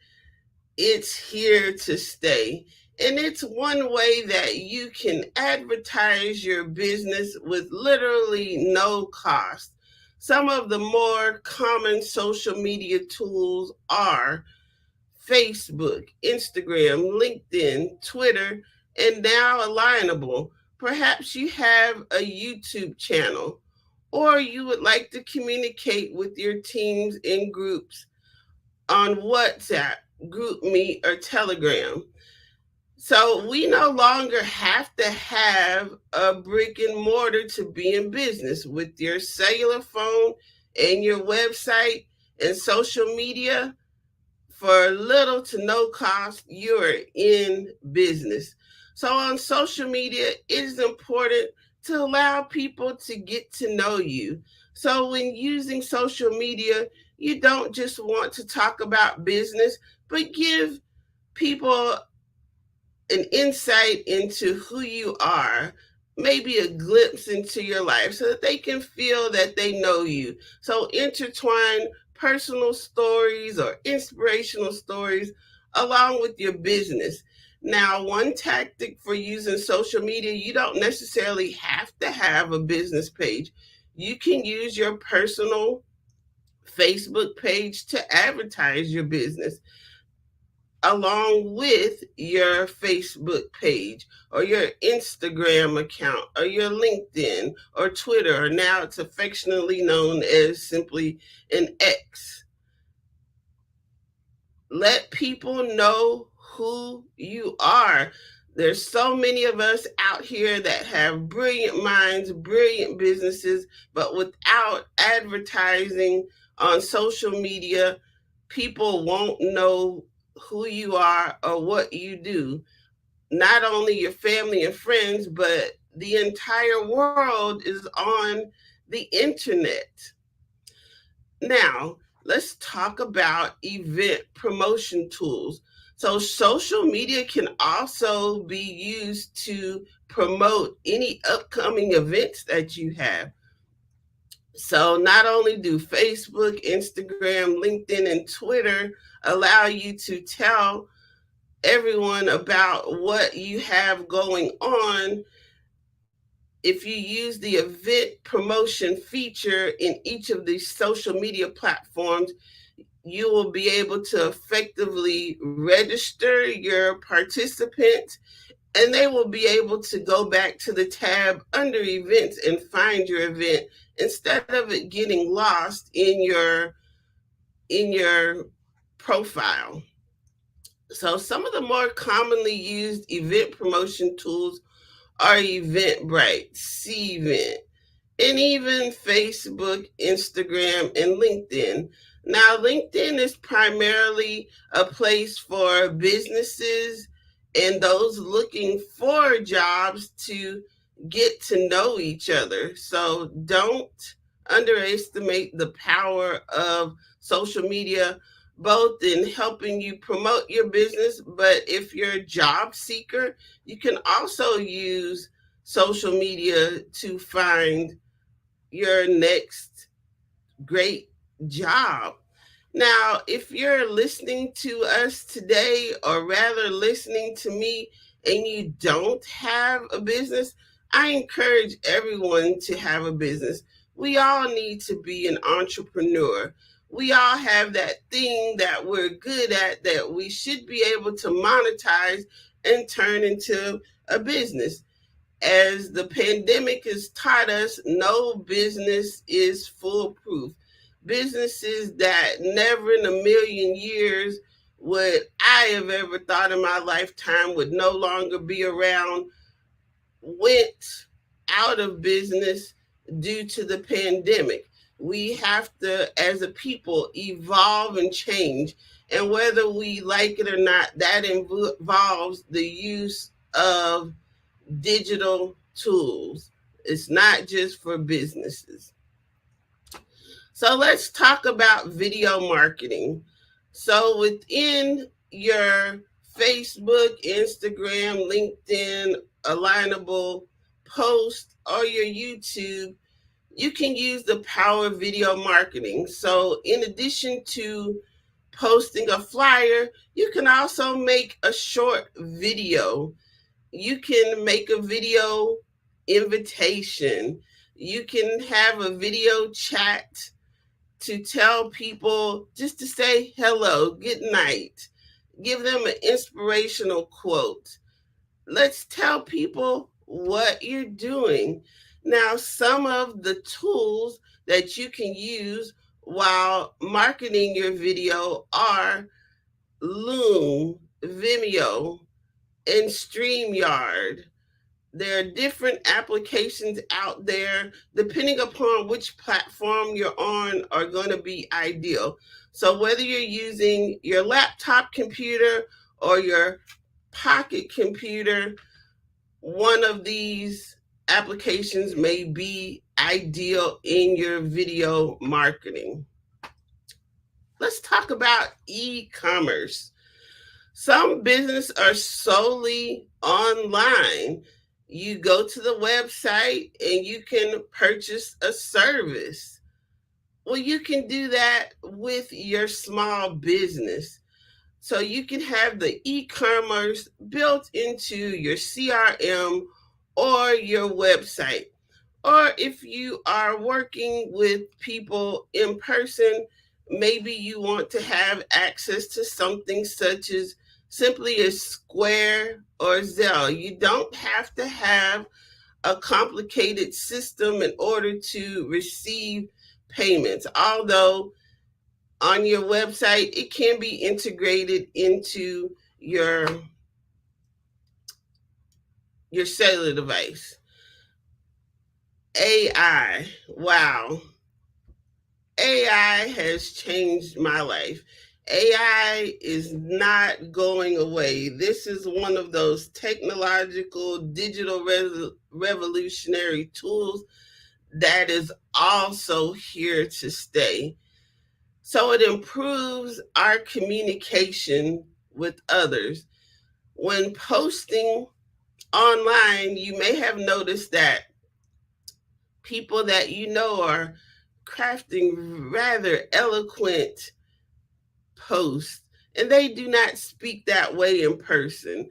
it's here to stay. And it's one way that you can advertise your business with literally no cost. Some of the more common social media tools are Facebook, Instagram, LinkedIn, Twitter, and now Alignable. Perhaps you have a YouTube channel, or you would like to communicate with your teams in groups on WhatsApp, GroupMe, or Telegram. So we no longer have to have a brick and mortar to be in business. With your cellular phone and your website and social media, for little to no cost, you're in business. So on social media, it is important to allow people to get to know you. So when using social media, you don't just want to talk about business, but give people an insight into who you are, maybe a glimpse into your life so that they can feel that they know you. So intertwine personal stories or inspirational stories along with your business. Now, one tactic for using social media, you don't necessarily have to have a business page. You can use your personal Facebook page to advertise your business along with your Facebook page or your Instagram account or your LinkedIn or Twitter, or now it's affectionately known as simply an X. Let people know who you are. There's so many of us out here that have brilliant minds, brilliant businesses, but without advertising on social media, people won't know who you are or what you do. Not only your family and friends, but the entire world is on the internet. Now, let's talk about event promotion tools. So social media can also be used to promote any upcoming events that you have. So not only do Facebook, Instagram, LinkedIn, and Twitter allow you to tell everyone about what you have going on, if you use the event promotion feature in each of these social media platforms, you will be able to effectively register your participants, and they will be able to go back to the tab under events and find your event instead of it getting lost in your profile. So some of the more commonly used event promotion tools are Eventbrite, Cvent, and even Facebook, Instagram, and LinkedIn. Now, LinkedIn is primarily a place for businesses and those looking for jobs to get to know each other. So don't underestimate the power of social media, both in helping you promote your business, but if you're a job seeker, you can also use social media to find your next great job. Now, if you're listening to us today, or rather listening to me, and you don't have a business, I encourage everyone to have a business. We all need to be an entrepreneur. We all have that thing that we're good at that we should be able to monetize and turn into a business. As the pandemic has taught us, no business is foolproof. Businesses that never in a million years would I have ever thought in my lifetime would no longer be around went out of business due to the pandemic. We have to, as a people, evolve and change. And whether we like it or not, that involves the use of digital tools. It's not just for businesses. So let's talk about video marketing. So within your Facebook, Instagram, LinkedIn, Alignable post, or your YouTube, you can use the power of video marketing. So in addition to posting a flyer, you can also make a short video. You can make a video invitation. You can have a video chat to tell people, just to say hello, good night, give them an inspirational quote. Let's tell people what you're doing. Now, some of the tools that you can use while marketing your video are Loom, Vimeo, and StreamYard. There are different applications out there, depending upon which platform you're on, are going to be ideal. So whether you're using your laptop computer or your pocket computer, one of these applications may be ideal in your video marketing. Let's talk about e-commerce. Some businesses are solely online. You go to the website and you can purchase a service. Well, you can do that with your small business. So you can have the e-commerce built into your CRM or your website. Or if you are working with people in person, maybe you want to have access to something such as simply a Square or Zelle. You don't have to have a complicated system in order to receive payments, although on your website it can be integrated into your cellular device. AI, wow. AI has changed my life. AI is not going away. This is one of those technological, digital revolutionary tools that is also here to stay. So it improves our communication with others. When posting online, you may have noticed that people that you know are crafting rather eloquent posts, and they do not speak that way in person.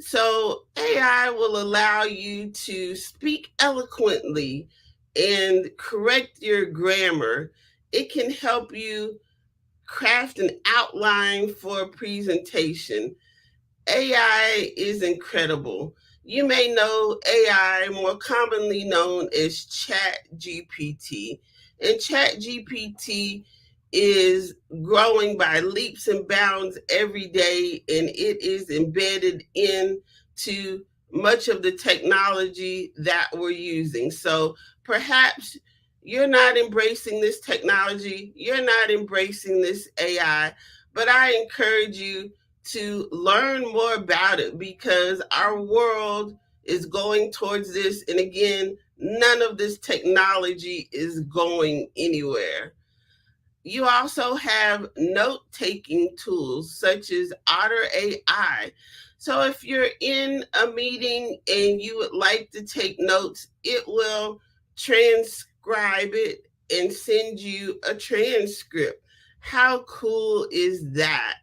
So AI will allow you to speak eloquently and correct your grammar. It can help you craft an outline for a presentation. AI is incredible. You may know AI, more commonly known as ChatGPT. And ChatGPT is growing by leaps and bounds every day, and it is embedded into much of the technology that we're using. So perhaps you're not embracing this technology, you're not embracing this AI, but I encourage you to learn more about it because our world is going towards this. And again, none of this technology is going anywhere. You also have note-taking tools such as Otter AI. So if you're in a meeting and you would like to take notes, it will transcribe it and send you a transcript. How cool is that?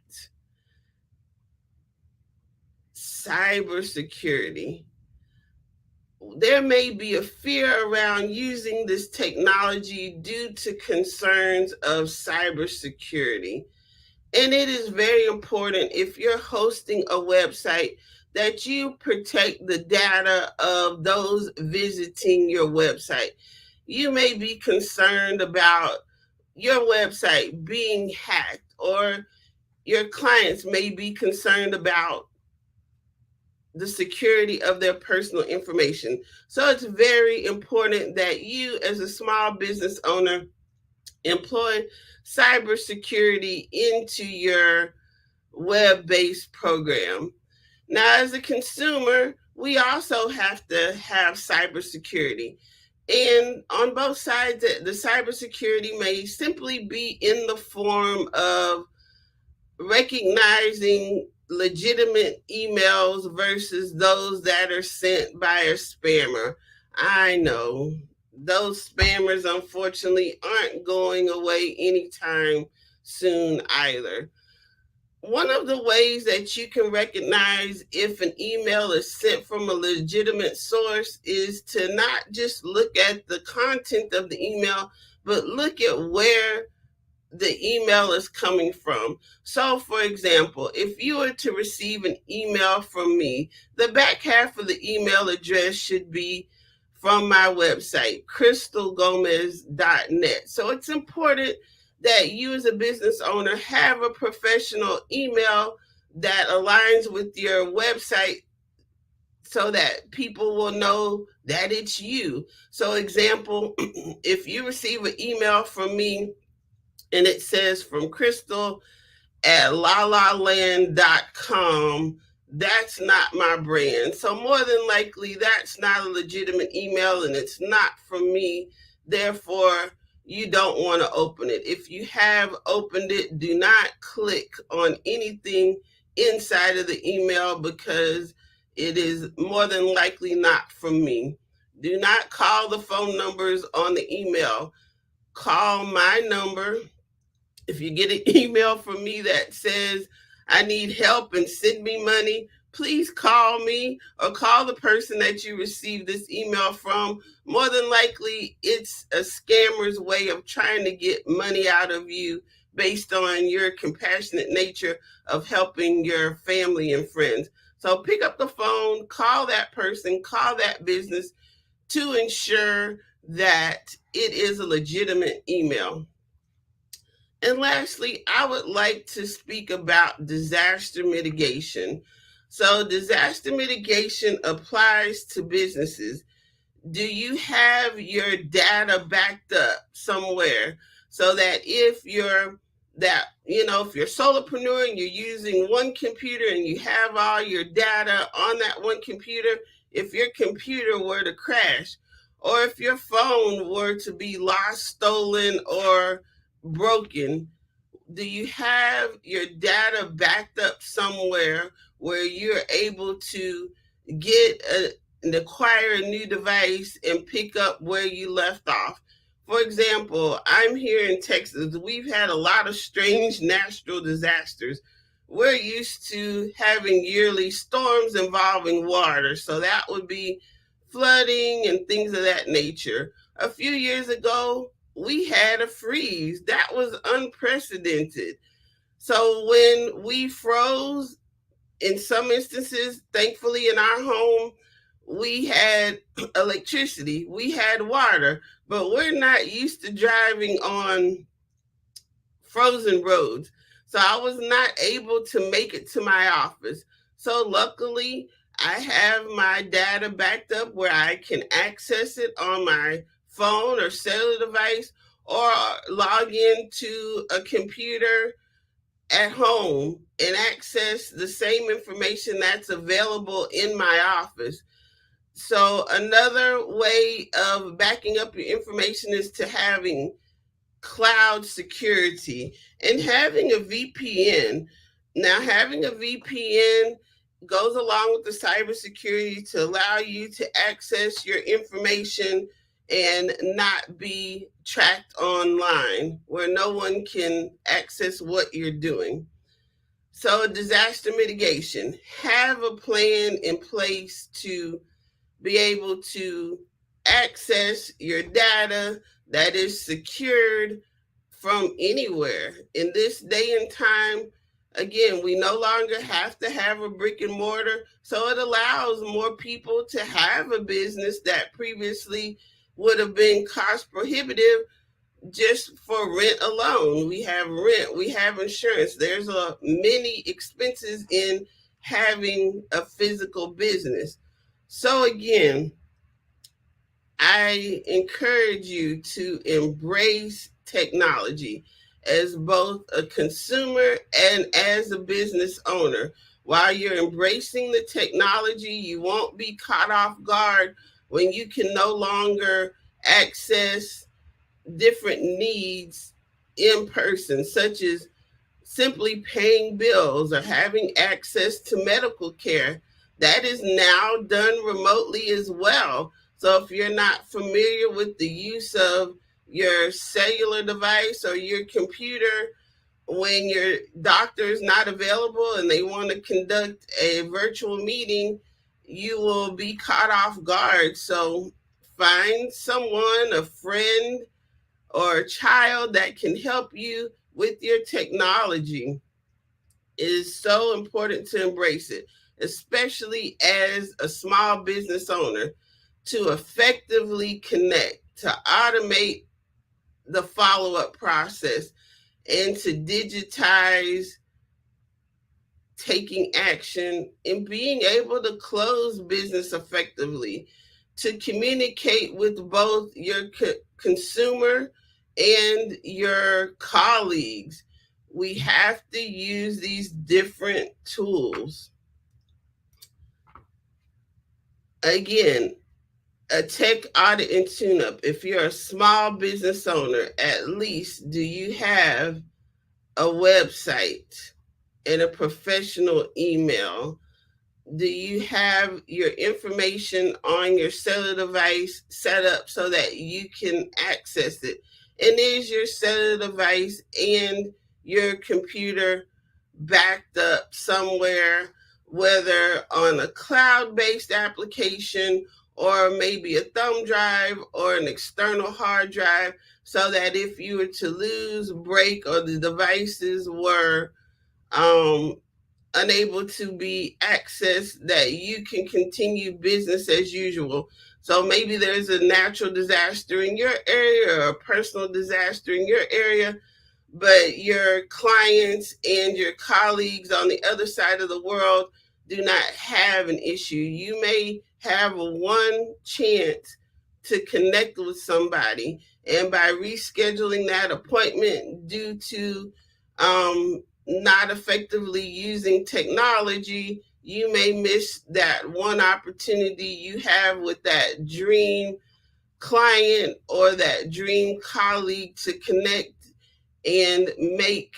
Cybersecurity. There may be a fear around using this technology due to concerns of cybersecurity. And it is very important if you're hosting a website that you protect the data of those visiting your website. You may be concerned about your website being hacked, or your clients may be concerned about the security of their personal information. So it's very important that you, as a small business owner, employ cybersecurity into your web-based program. Now, as a consumer, we also have to have cybersecurity. And on both sides, the cybersecurity may simply be in the form of recognizing legitimate emails versus those that are sent by a spammer. I know those spammers, unfortunately, aren't going away anytime soon either. One of the ways that you can recognize if an email is sent from a legitimate source is to not just look at the content of the email, but look at where the email is coming from. So, for example, if you were to receive an email from me, the back half of the email address should be from my website, crystalgomez.net. So it's important that you as a business owner have a professional email that aligns with your website so that people will know that it's you. So example, if you receive an email from me and it says from Crystal at lalaland.com, that's not my brand. So more than likely, that's not a legitimate email and it's not from me. Therefore, you don't want to open it. If you have opened it, do not click on anything inside of the email because it is more than likely not from me. Do not call the phone numbers on the email. Call my number. If you get an email from me that says, I need help and send me money, please call me or call the person that you received this email from. More than likely, it's a scammer's way of trying to get money out of you based on your compassionate nature of helping your family and friends. So pick up the phone, call that person, call that business to ensure that it is a legitimate email. And lastly, I would like to speak about disaster mitigation. So disaster mitigation applies to businesses. Do you have your data backed up somewhere so that if you're solopreneur and you're using one computer and you have all your data on that one computer, if your computer were to crash, or if your phone were to be lost, stolen, or broken, do you have your data backed up somewhere where you're able to get and acquire a new device and pick up where you left off? For example, I'm here in Texas. We've had a lot of strange natural disasters. We're used to having yearly storms involving water, so that would be flooding and things of that nature. A few years ago, we had a freeze. That was unprecedented. So when we froze, in some instances, thankfully in our home, we had electricity, we had water, but we're not used to driving on frozen roads. So I was not able to make it to my office. So luckily, I have my data backed up where I can access it on my phone or cellular device, or log into a computer at home and access the same information that's available in my office. So another way of backing up your information is to having cloud security and having a VPN. Now, having a VPN goes along with the cybersecurity to allow you to access your information and not be tracked online where no one can access what you're doing. So, disaster mitigation, have a plan in place to be able to access your data that is secured from anywhere. In this day and time, again, we no longer have to have a brick and mortar, so it allows more people to have a business that previously would have been cost prohibitive just for rent alone. We have rent, we have insurance. There's many expenses in having a physical business. So again, I encourage you to embrace technology as both a consumer and as a business owner. While you're embracing the technology, you won't be caught off guard when you can no longer access different needs in person, such as simply paying bills or having access to medical care. That is now done remotely as well. So if you're not familiar with the use of your cellular device or your computer, when your doctor is not available and they want to conduct a virtual meeting, you will be caught off guard. So find someone, a friend or a child that can help you with your technology. It is so important to embrace it, especially as a small business owner, to effectively connect, to automate the follow-up process, and to digitize taking action and being able to close business effectively, to communicate with both your consumer and your colleagues. We have to use these different tools. Again, a tech audit and tune-up. If you're a small business owner, at least do you have a website and a professional email? Do you have your information on your cellular device set up so that you can access it? And is your cellular device and your computer backed up somewhere, whether on a cloud-based application or maybe a thumb drive or an external hard drive, so that if you were to lose, break, or the devices were unable to be accessed, that you can continue business as usual. So maybe there's a natural disaster in your area or a personal disaster in your area, but your clients and your colleagues on the other side of the world do not have an issue. You may have one chance to connect with somebody, and by rescheduling that appointment due to not effectively using technology, you may miss that one opportunity you have with that dream client or that dream colleague to connect and make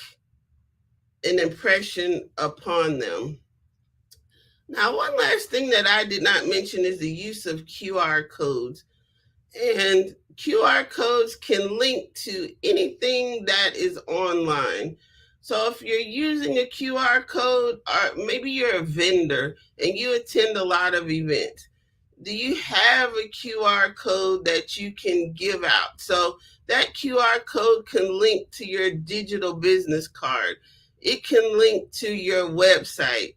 an impression upon them. Now, one last thing that I did not mention is the use of QR codes. And QR codes can link to anything that is online. So if you're using a QR code, or maybe you're a vendor and you attend a lot of events, do you have a QR code that you can give out? So that QR code can link to your digital business card. It can link to your website.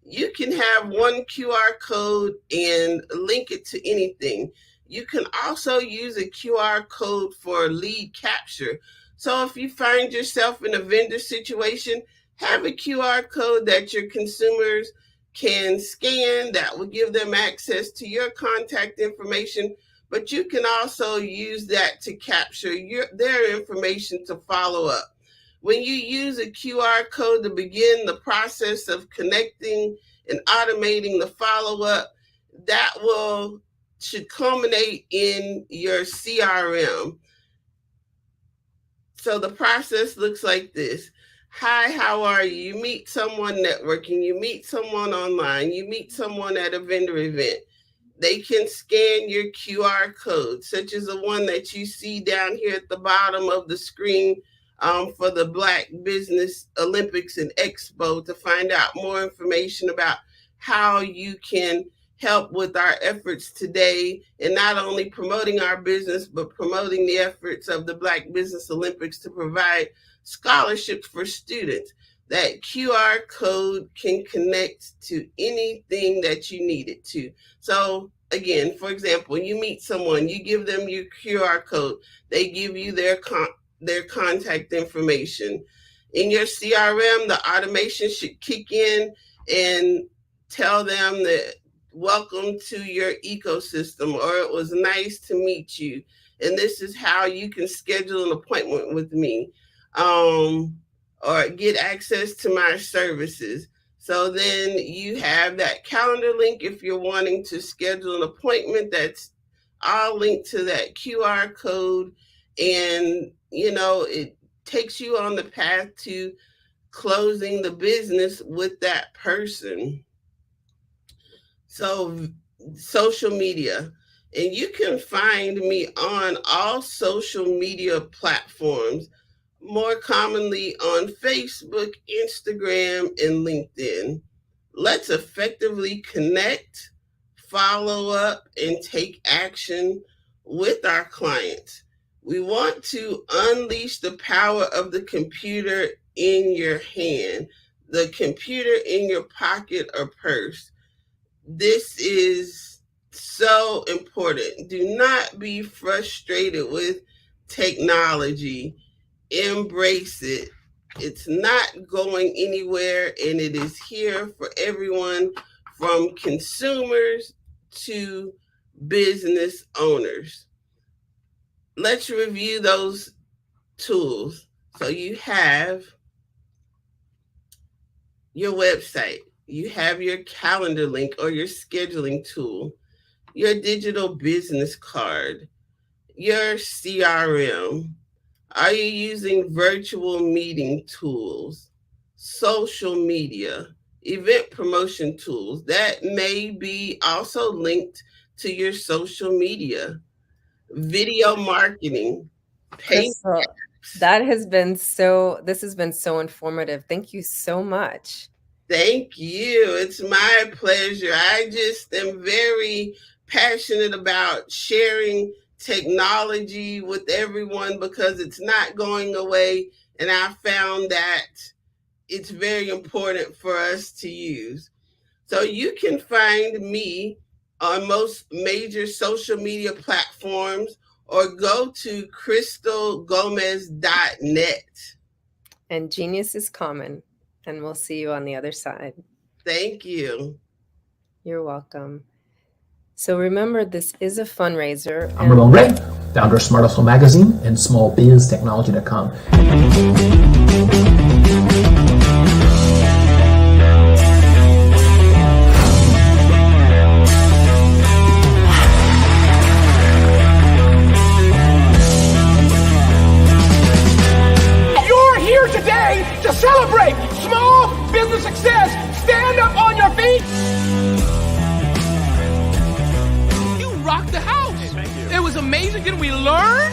You can have one QR code and link it to anything. You can also use a QR code for lead capture. So if you find yourself in a vendor situation, have a QR code that your consumers can scan that will give them access to your contact information, but you can also use that to capture their information to follow up. When you use a QR code to begin the process of connecting and automating the follow-up, that should culminate in your CRM. So the process looks like this. Hi, how are you? You meet someone networking, you meet someone online, you meet someone at a vendor event. They can scan your QR code, such as the one that you see down here at the bottom of the screen for the Black Business Olympics and Expo, to find out more information about how you can help with our efforts today, and not only promoting our business, but promoting the efforts of the Black Business Olympics to provide scholarships for students. That QR code can connect to anything that you need it to. So again, for example, you meet someone, you give them your QR code, they give you their contact information. In your CRM, the automation should kick in and tell them that welcome to your ecosystem, or it was nice to meet you, and this is how you can schedule an appointment with me, or get access to my services. So then you have that calendar link if you're wanting to schedule an appointment. That's all linked to that QR code, and it takes you on the path to closing the business with that person. So social media, and you can find me on all social media platforms, more commonly on Facebook, Instagram, and LinkedIn. Let's effectively connect, follow up, and take action with our clients. We want to unleash the power of the computer in your hand, the computer in your pocket or purse. This is so important. Do not be frustrated with technology. Embrace it. It's not going anywhere, and it is here for everyone, from consumers to business owners. Let's review those tools. So you have your website, you have your calendar link or your scheduling tool, your digital business card, your CRM. Are you using virtual meeting tools, social media, event promotion tools? That may be also linked to your social media, video marketing, Crystal, this has been so informative. Thank you so much. Thank you. It's my pleasure. I just am very passionate about sharing technology with everyone because it's not going away. And I found that it's very important for us to use. So you can find me on most major social media platforms, or go to crystalgomez.net. And genius is common. And we'll see you on the other side. Thank you. You're welcome. So remember, this is a fundraiser. I'm Ramon Ray, founder of Smart Hustle Magazine and smallbiztechnology.com. You're here today to celebrate small business success. Stand up on your feet. You rocked the house. Hey, thank you. It was amazing. Didn't we learn?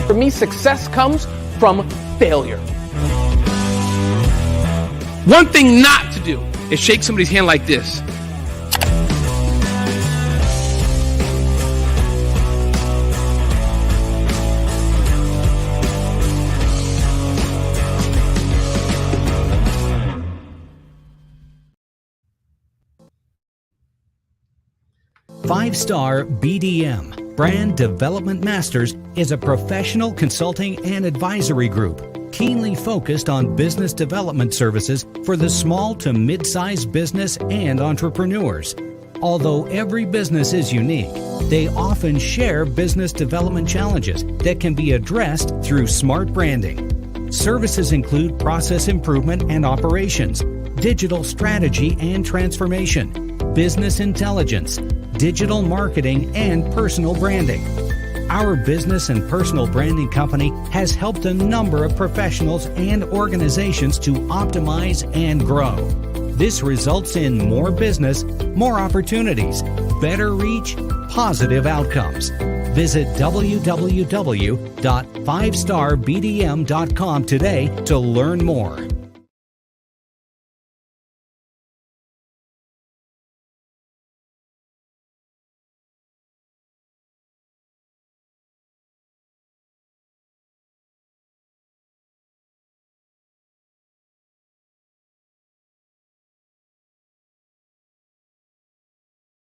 For me, success comes from failure. One thing not to do is shake somebody's hand like this. 5-Star BDM, Brand Development Masters, is a professional consulting and advisory group keenly focused on business development services for the small to mid-sized business and entrepreneurs. Although every business is unique, they often share business development challenges that can be addressed through smart branding. Services include process improvement and operations, digital strategy and transformation, business intelligence, digital marketing, and personal branding. Our business and personal branding company has helped a number of professionals and organizations to optimize and grow. This results in more business, more opportunities, better reach, positive outcomes. Visit www.5starbdm.com today to learn more.